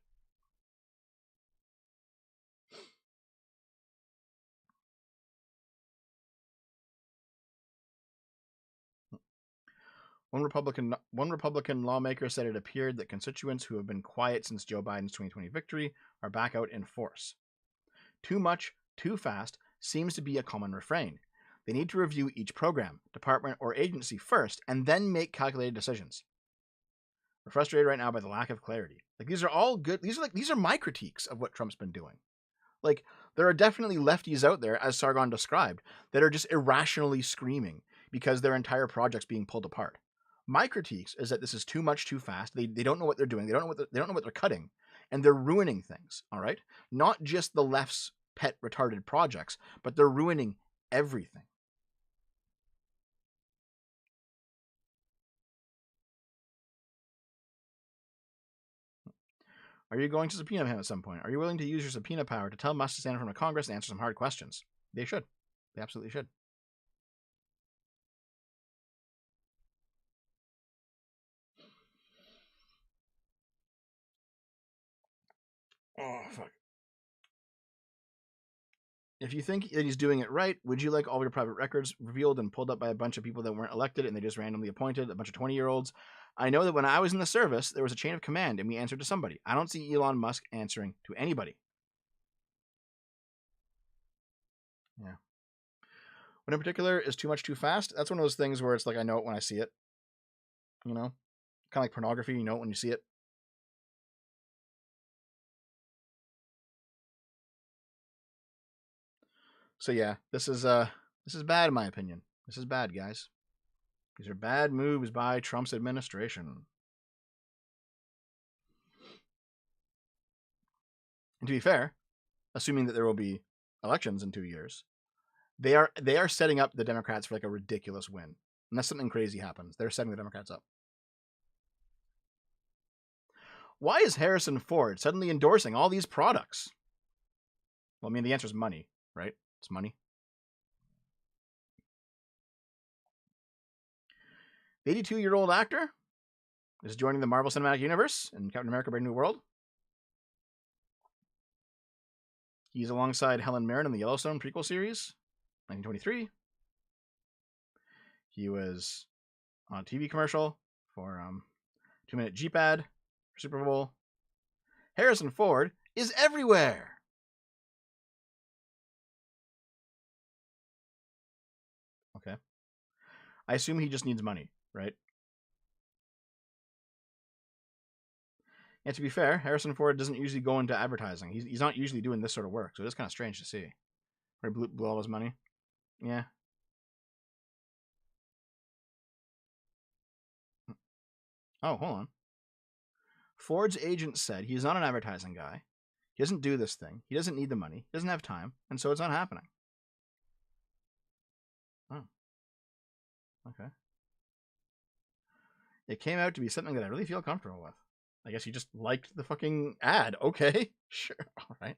One Republican lawmaker said it appeared that constituents who have been quiet since Joe Biden's 2020 victory are back out in force. Too much, too fast seems to be a common refrain. They need to review each program, department, or agency first, and then make calculated decisions. We're frustrated right now by the lack of clarity. Like, these are all good. These are my critiques of what Trump's been doing. Like, there are definitely lefties out there, as Sargon described, that are just irrationally screaming because their entire project's being pulled apart. My critiques is that this is too much, too fast. They don't know what they're doing. They don't know what they're cutting, and they're ruining things. All right, not just the left's pet retarded projects, but they're ruining everything. Are you going to subpoena him at some point? Are you willing to use your subpoena power to tell Musk to stand in front of Congress and answer some hard questions? They should. They absolutely should. Oh, fuck. If you think that he's doing it right, would you like all your private records revealed and pulled up by a bunch of people that weren't elected and they just randomly appointed, a bunch of 20-year-olds? I know that when I was in the service, there was a chain of command and we answered to somebody. I don't see Elon Musk answering to anybody. Yeah. What in particular is too much too fast? That's one of those things where it's like, I know it when I see it. You know? Kind of like pornography, you know it when you see it. So yeah, this is bad in my opinion. This is bad, guys. These are bad moves by Trump's administration. And to be fair, assuming that there will be elections in 2 years, they are setting up the Democrats for like a ridiculous win. Unless something crazy happens, they're setting the Democrats up. Why is Harrison Ford suddenly endorsing all these products? Well, I mean, the answer is money, right? It's money. The 82-year-old actor is joining the Marvel Cinematic Universe in Captain America: Brave New World. He's alongside Helen Mirren in the Yellowstone prequel series, 1923. He was on a TV commercial for 2-minute Jeep ad for Super Bowl. Harrison Ford is everywhere. I assume he just needs money, right? And to be fair, Harrison Ford doesn't usually go into advertising. He's not usually doing this sort of work, so it's kind of strange to see. Where he blew all his money. Yeah. Oh, hold on. Ford's agent said he's not an advertising guy. He doesn't do this thing. He doesn't need the money. He doesn't have time, and so it's not happening. Oh. Okay. It came out to be something that I really feel comfortable with. I guess you just liked the fucking ad. Okay. Sure. All right.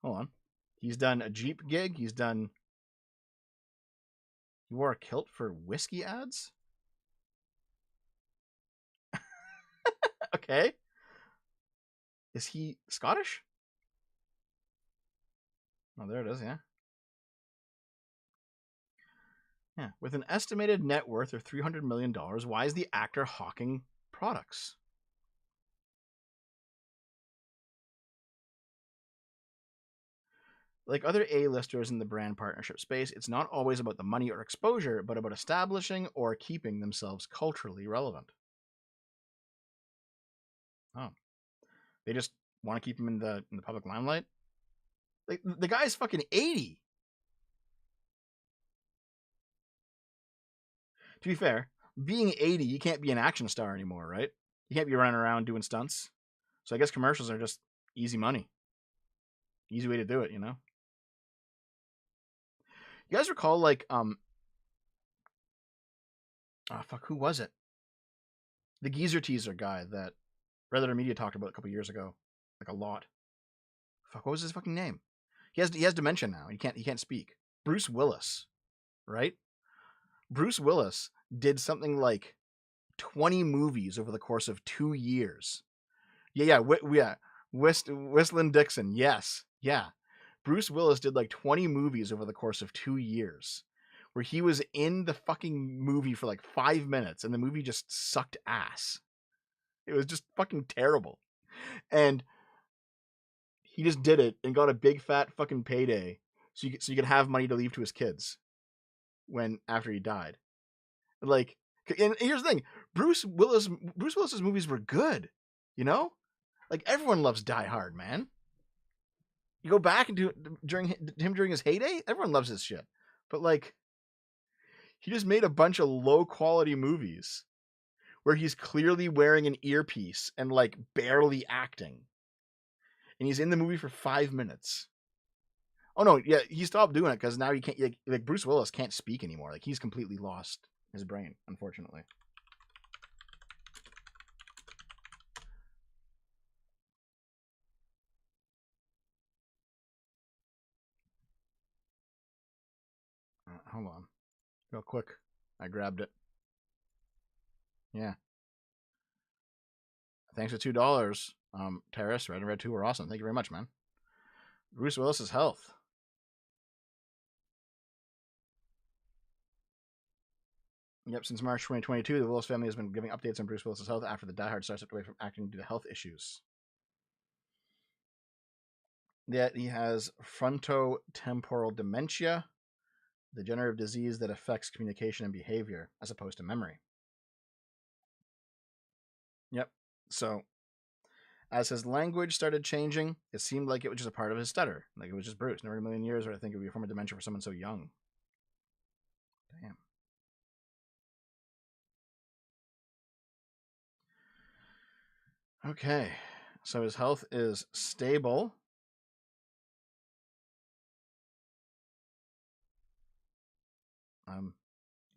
Hold on. He's done a Jeep gig. He wore a kilt for whiskey ads? Okay. Is he Scottish? Oh, there it is, yeah. Yeah. With an estimated net worth of $300 million, why is the actor hawking products? Like other A-listers in the brand partnership space, it's not always about the money or exposure, but about establishing or keeping themselves culturally relevant. Oh. They just want to keep him in the public limelight? Like, the guy's fucking 80. To be fair, being 80, you can't be an action star anymore, right? You can't be running around doing stunts. So I guess commercials are just easy money. Easy way to do it, you know? You guys recall, like, who was it? The geezer teaser guy that Red Letter Media talked about a couple years ago. Like, a lot. Fuck, what was his fucking name? He has dementia now. He can't speak. Bruce Willis, right? Bruce Willis did something like 20 movies over the course of 2 years. Yeah. Whistling Dixon. Yes. Yeah. Bruce Willis did like 20 movies over the course of 2 years where he was in the fucking movie for like 5 minutes and the movie just sucked ass. It was just fucking terrible. And he just did it and got a big fat fucking payday so you could have money to leave to his kids after he died. Like, and here's the thing, Bruce Willis's movies were good, you know? Like, everyone loves Die Hard, man. You go back and during his heyday, everyone loves his shit. But like, he just made a bunch of low quality movies where he's clearly wearing an earpiece and like barely acting. And he's in the movie for 5 minutes. Oh no, yeah, he stopped doing it because now he can't. Like Bruce Willis can't speak anymore. Like, he's completely lost his brain, unfortunately. Hold on, real quick. I grabbed it. Yeah. Thanks for $2. Terrace, Red and Red 2 were awesome. Thank you very much, man. Bruce Willis's health. Yep, since March 2022, the Willis family has been giving updates on Bruce Willis's health after the Die Hard star stepped away from acting due to health issues. Yet he has frontotemporal dementia, the degenerative disease that affects communication and behavior, as opposed to memory. Yep. So, as his language started changing, it seemed like it was just a part of his stutter. Like, it was just Bruce. Never in a million years would I think it would be a form of dementia for someone so young. Damn. Okay. So his health is stable.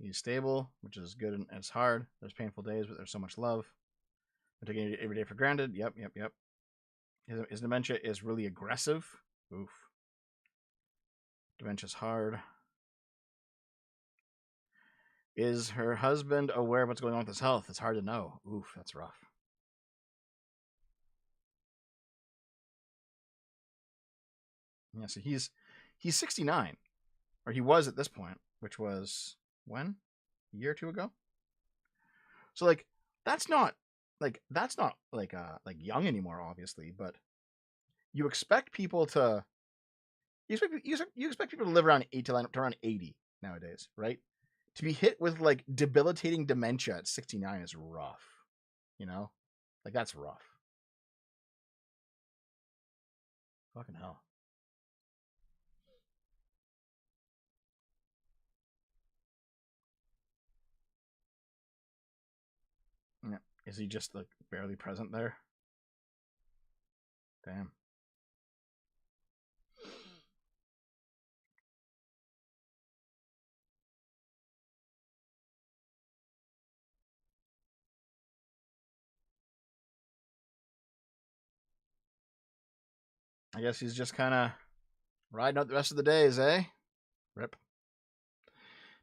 He's stable, which is good and it's hard. There's painful days, but there's so much love. I'm taking it every day for granted. Yep. His dementia is really aggressive. Oof. Dementia's hard. Is her husband aware of what's going on with his health? It's hard to know. Oof, that's rough. Yeah, so he's 69, or he was at this point, which was when? A year or two ago. So like that's not like young anymore, obviously, but you expect people to You expect people to live around 8 to around 80 nowadays, right? To be hit with like debilitating dementia at 69 is rough. You know? Like that's rough. Fucking hell. Yeah. Is he just like barely present there? Damn. I guess he's just kind of riding out the rest of the days, eh? Rip.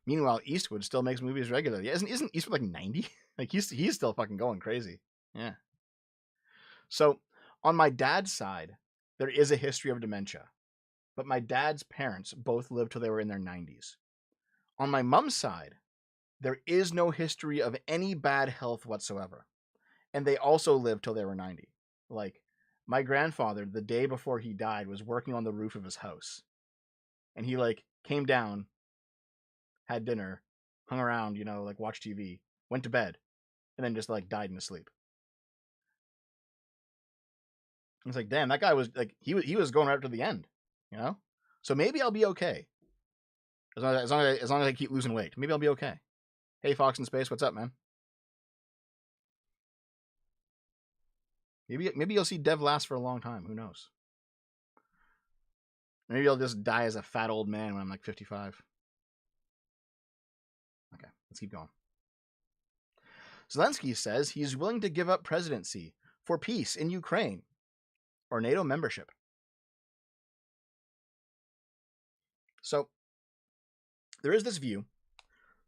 Meanwhile, Eastwood still makes movies regularly. Isn't Eastwood like 90? Like he's still fucking going crazy. Yeah. So on my dad's side, there is a history of dementia, but my dad's parents both lived till they were in their 90s. On my mom's side, there is no history of any bad health whatsoever, and they also lived till they were 90. Like my grandfather, the day before he died, was working on the roof of his house, and he like came down, had dinner, hung around, like watched TV, went to bed, and then just like died in his sleep. It's like, damn, that guy was like he was going right up to the end, So maybe I'll be okay. As long as I keep losing weight, maybe I'll be okay. Hey, Fox in Space, what's up, man? Maybe you'll see Dev last for a long time. Who knows? Maybe I'll just die as a fat old man when I'm like 55. Okay, let's keep going. Zelensky says he's willing to give up presidency for peace in Ukraine or NATO membership. So there is this view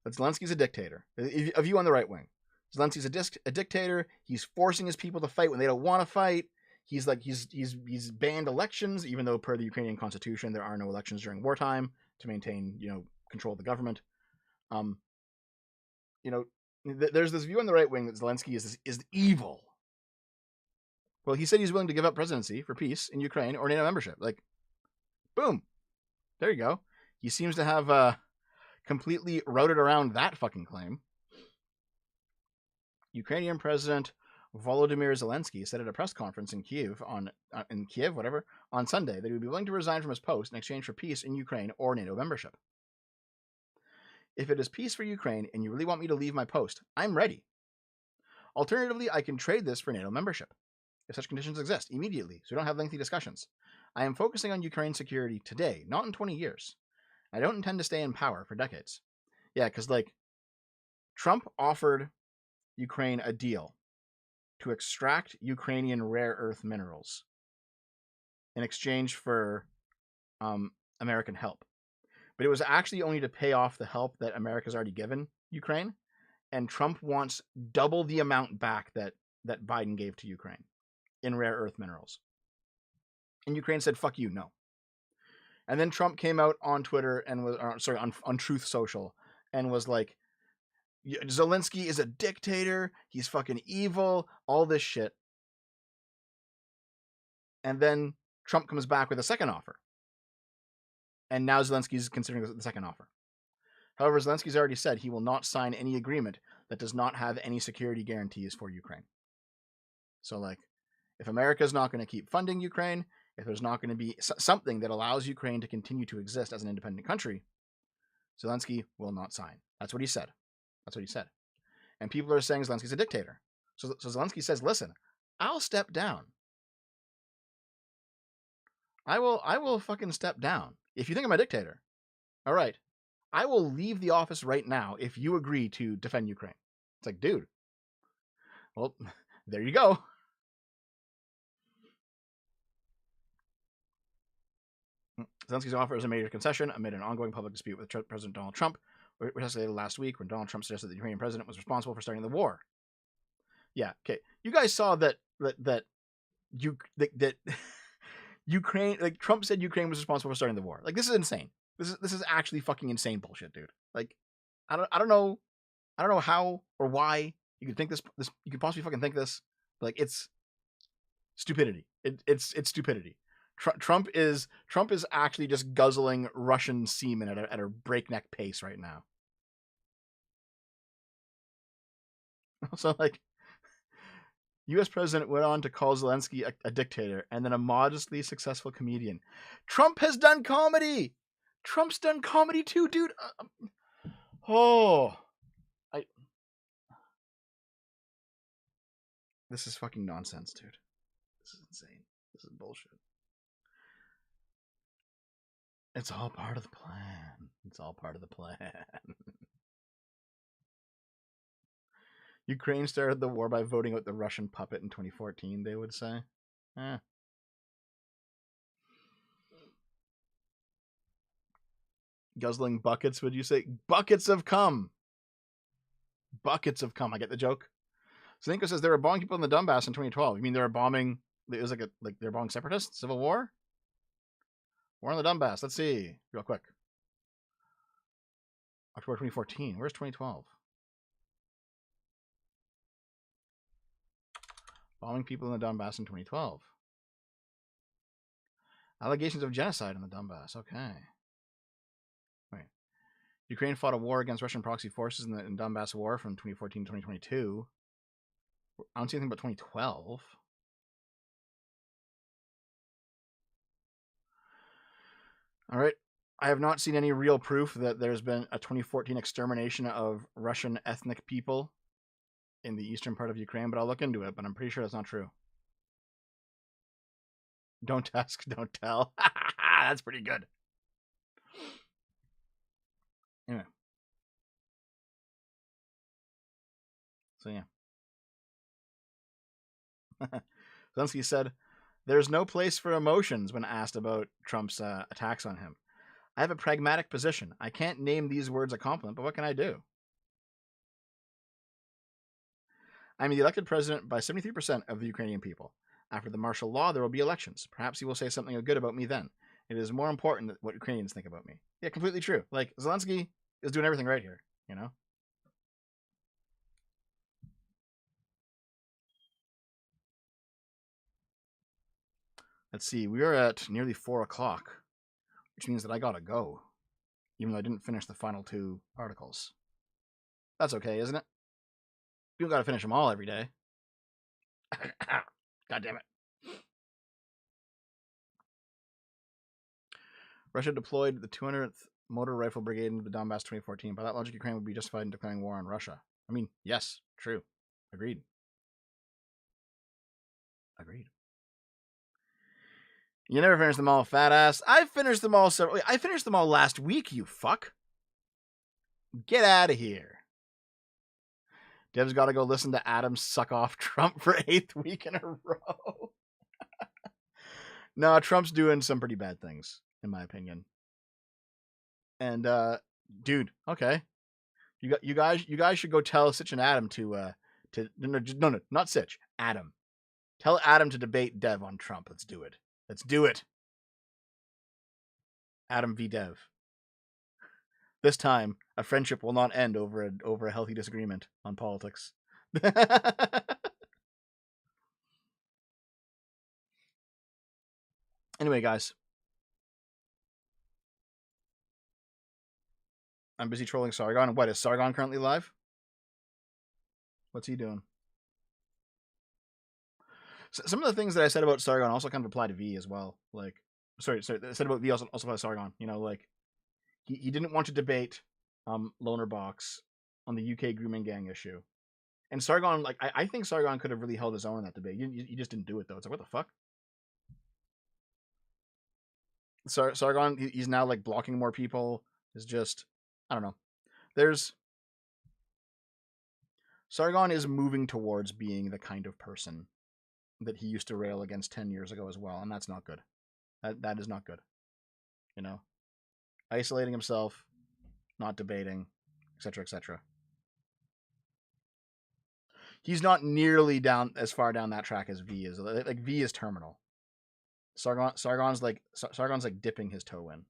that Zelensky's a dictator, a view on the right wing. Zelensky's a dictator. He's forcing his people to fight when they don't want to fight. He's banned elections, even though per the Ukrainian constitution there are no elections during wartime to maintain control of the government. There's this view on the right wing that Zelensky is evil. Well, he said he's willing to give up presidency for peace in Ukraine or NATO membership. Like, boom, there you go. He seems to have completely routed around that fucking claim. Ukrainian President Volodymyr Zelensky said at a press conference in Kiev on Sunday that he would be willing to resign from his post in exchange for peace in Ukraine or NATO membership. If it is peace for Ukraine and you really want me to leave my post, I'm ready. Alternatively, I can trade this for NATO membership, if such conditions exist, immediately, so we don't have lengthy discussions. I am focusing on Ukraine's security today, not in 20 years. I don't intend to stay in power for decades. Yeah, because, Trump offered Ukraine a deal to extract Ukrainian rare earth minerals in exchange for American help. But it was actually only to pay off the help that America's already given Ukraine, and Trump wants double the amount back that Biden gave to Ukraine in rare earth minerals. And Ukraine said, fuck you, no. And then Trump came out on Twitter and on Truth Social and was like, Zelensky is a dictator, he's fucking evil, all this shit. And then Trump comes back with a second offer. And now Zelensky's considering the second offer. However, Zelensky's already said he will not sign any agreement that does not have any security guarantees for Ukraine. So, if America's not going to keep funding Ukraine, if there's not going to be something that allows Ukraine to continue to exist as an independent country, Zelensky will not sign. That's what he said. And people are saying Zelensky's a dictator. So Zelensky says, listen, I'll step down. I will fucking step down. If you think I'm a dictator, all right, I will leave the office right now if you agree to defend Ukraine. It's like, dude, well, there you go. Zelensky's offer is a major concession amid an ongoing public dispute with President Donald Trump, which escalated last week when Donald Trump suggested the Ukrainian president was responsible for starting the war. Yeah, okay. You guys saw that Ukraine, Trump said Ukraine was responsible for starting the war. This is insane. This is actually fucking insane bullshit, dude. I don't know how or why you could think this you could possibly fucking think this. It's stupidity. It's stupidity. Trump is actually just guzzling Russian semen at a breakneck pace right now. Also, like, U.S. president went on to call Zelensky a dictator and then a modestly successful comedian. Trump has done comedy. Trump's done comedy too, dude. This is fucking nonsense, dude. This is insane. This is bullshit. It's all part of the plan. It's all part of the plan. Ukraine started the war by voting out the Russian puppet in 2014, they would say. Guzzling buckets, would you say? Buckets of cum. Buckets of cum. I get the joke. Slinko says they were bombing people in the Donbass in 2012. You mean they were bombing? It was like they were bombing separatists? Civil war? War in the Donbass. Let's see. Real quick. October 2014. Where's 2012? Bombing people in the Donbass in 2012. Allegations of genocide in the Donbass. Okay. Wait. Ukraine fought a war against Russian proxy forces in the Donbass war from 2014 to 2022. I don't see anything about 2012. All right. I have not seen any real proof that there's been a 2014 extermination of Russian ethnic people in the eastern part of Ukraine, but I'll look into it, but I'm pretty sure that's not true. Don't ask, don't tell. That's pretty good. Anyway. So, yeah. Zelensky said, "There's no place for emotions" when asked about Trump's attacks on him. "I have a pragmatic position. I can't name these words a compliment, but what can I do? I'm the elected president by 73% of the Ukrainian people. After the martial law, there will be elections. Perhaps he will say something good about me then. It is more important what Ukrainians think about me." Yeah, completely true. Like, Zelensky is doing everything right here, you know? Let's see. We are at nearly 4 o'clock, which means that I gotta go, even though I didn't finish the final 2 articles. That's okay, isn't it? You don't gotta finish them all every day. God damn it. Russia deployed the 200th Motor Rifle Brigade into the Donbass 2014. By that logic, Ukraine would be justified in declaring war on Russia. I mean, yes, true. Agreed. You never finish them all, fat ass. I finished them all I finished them all last week, you fuck. Get out of here. Dev's got to go listen to Adam suck off Trump for 8th week in a row. No, Trump's doing some pretty bad things, in my opinion. And dude, okay, you guys should go tell Sitch and Adam to no, not Sitch, Adam. Tell Adam to debate Dev on Trump. Let's do it. Let's do it. Adam v. Dev. This time, a friendship will not end over a healthy disagreement on politics. Anyway, guys. I'm busy trolling Sargon. What, is Sargon currently live? What's he doing? So, some of the things that I said about Sargon also kind of apply to V as well. Like, sorry, I said about V also apply to Sargon. You know, like, he didn't want to debate Loner Box on the UK grooming gang issue. And Sargon, like, I think Sargon could have really held his own in that debate. He just didn't do it, though. It's like, what the fuck? Sargon, he's now, like, blocking more people. Is just, I don't know. Sargon is moving towards being the kind of person that he used to rail against 10 years ago as well, and that's not good. That is not good. You know? Isolating himself, not debating, etc., etc. He's not nearly down as far down that track as V is. Like, V is terminal. Sargon's like dipping his toe in.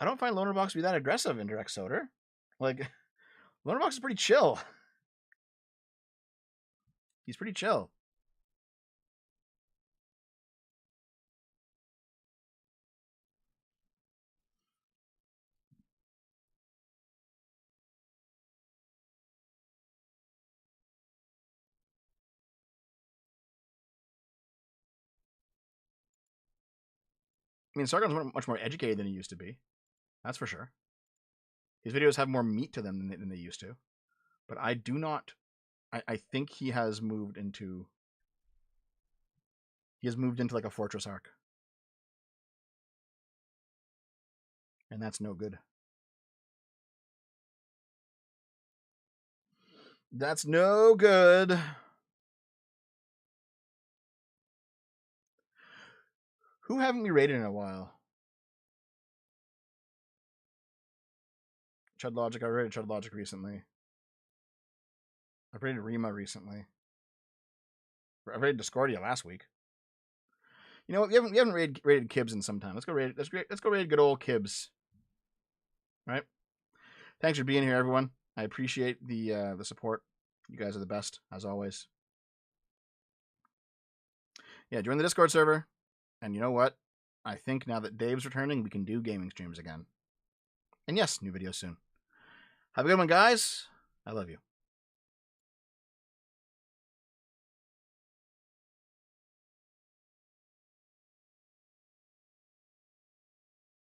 I don't find Loner Box to be that aggressive in Direct Soder. Like, Lonerbox is pretty chill. He's pretty chill. I mean, Sargon's much more educated than he used to be. That's for sure. His videos have more meat to them than they used to. But I do not... I think he has moved into... He has moved into like a fortress arc. And that's no good. That's no good. Who haven't we rated in a while? Chud Logic. I rated Chud Logic recently. I've rated Rima recently. I rated Discordia last week. You know what? We haven't rated Kibbs in some time. Let's go raid good old Kibbs. Right? Thanks for being here, everyone. I appreciate the support. You guys are the best, as always. Yeah, join the Discord server. And you know what? I think now that Dave's returning, we can do gaming streams again. And yes, new videos soon. Have a good one, guys. I love you.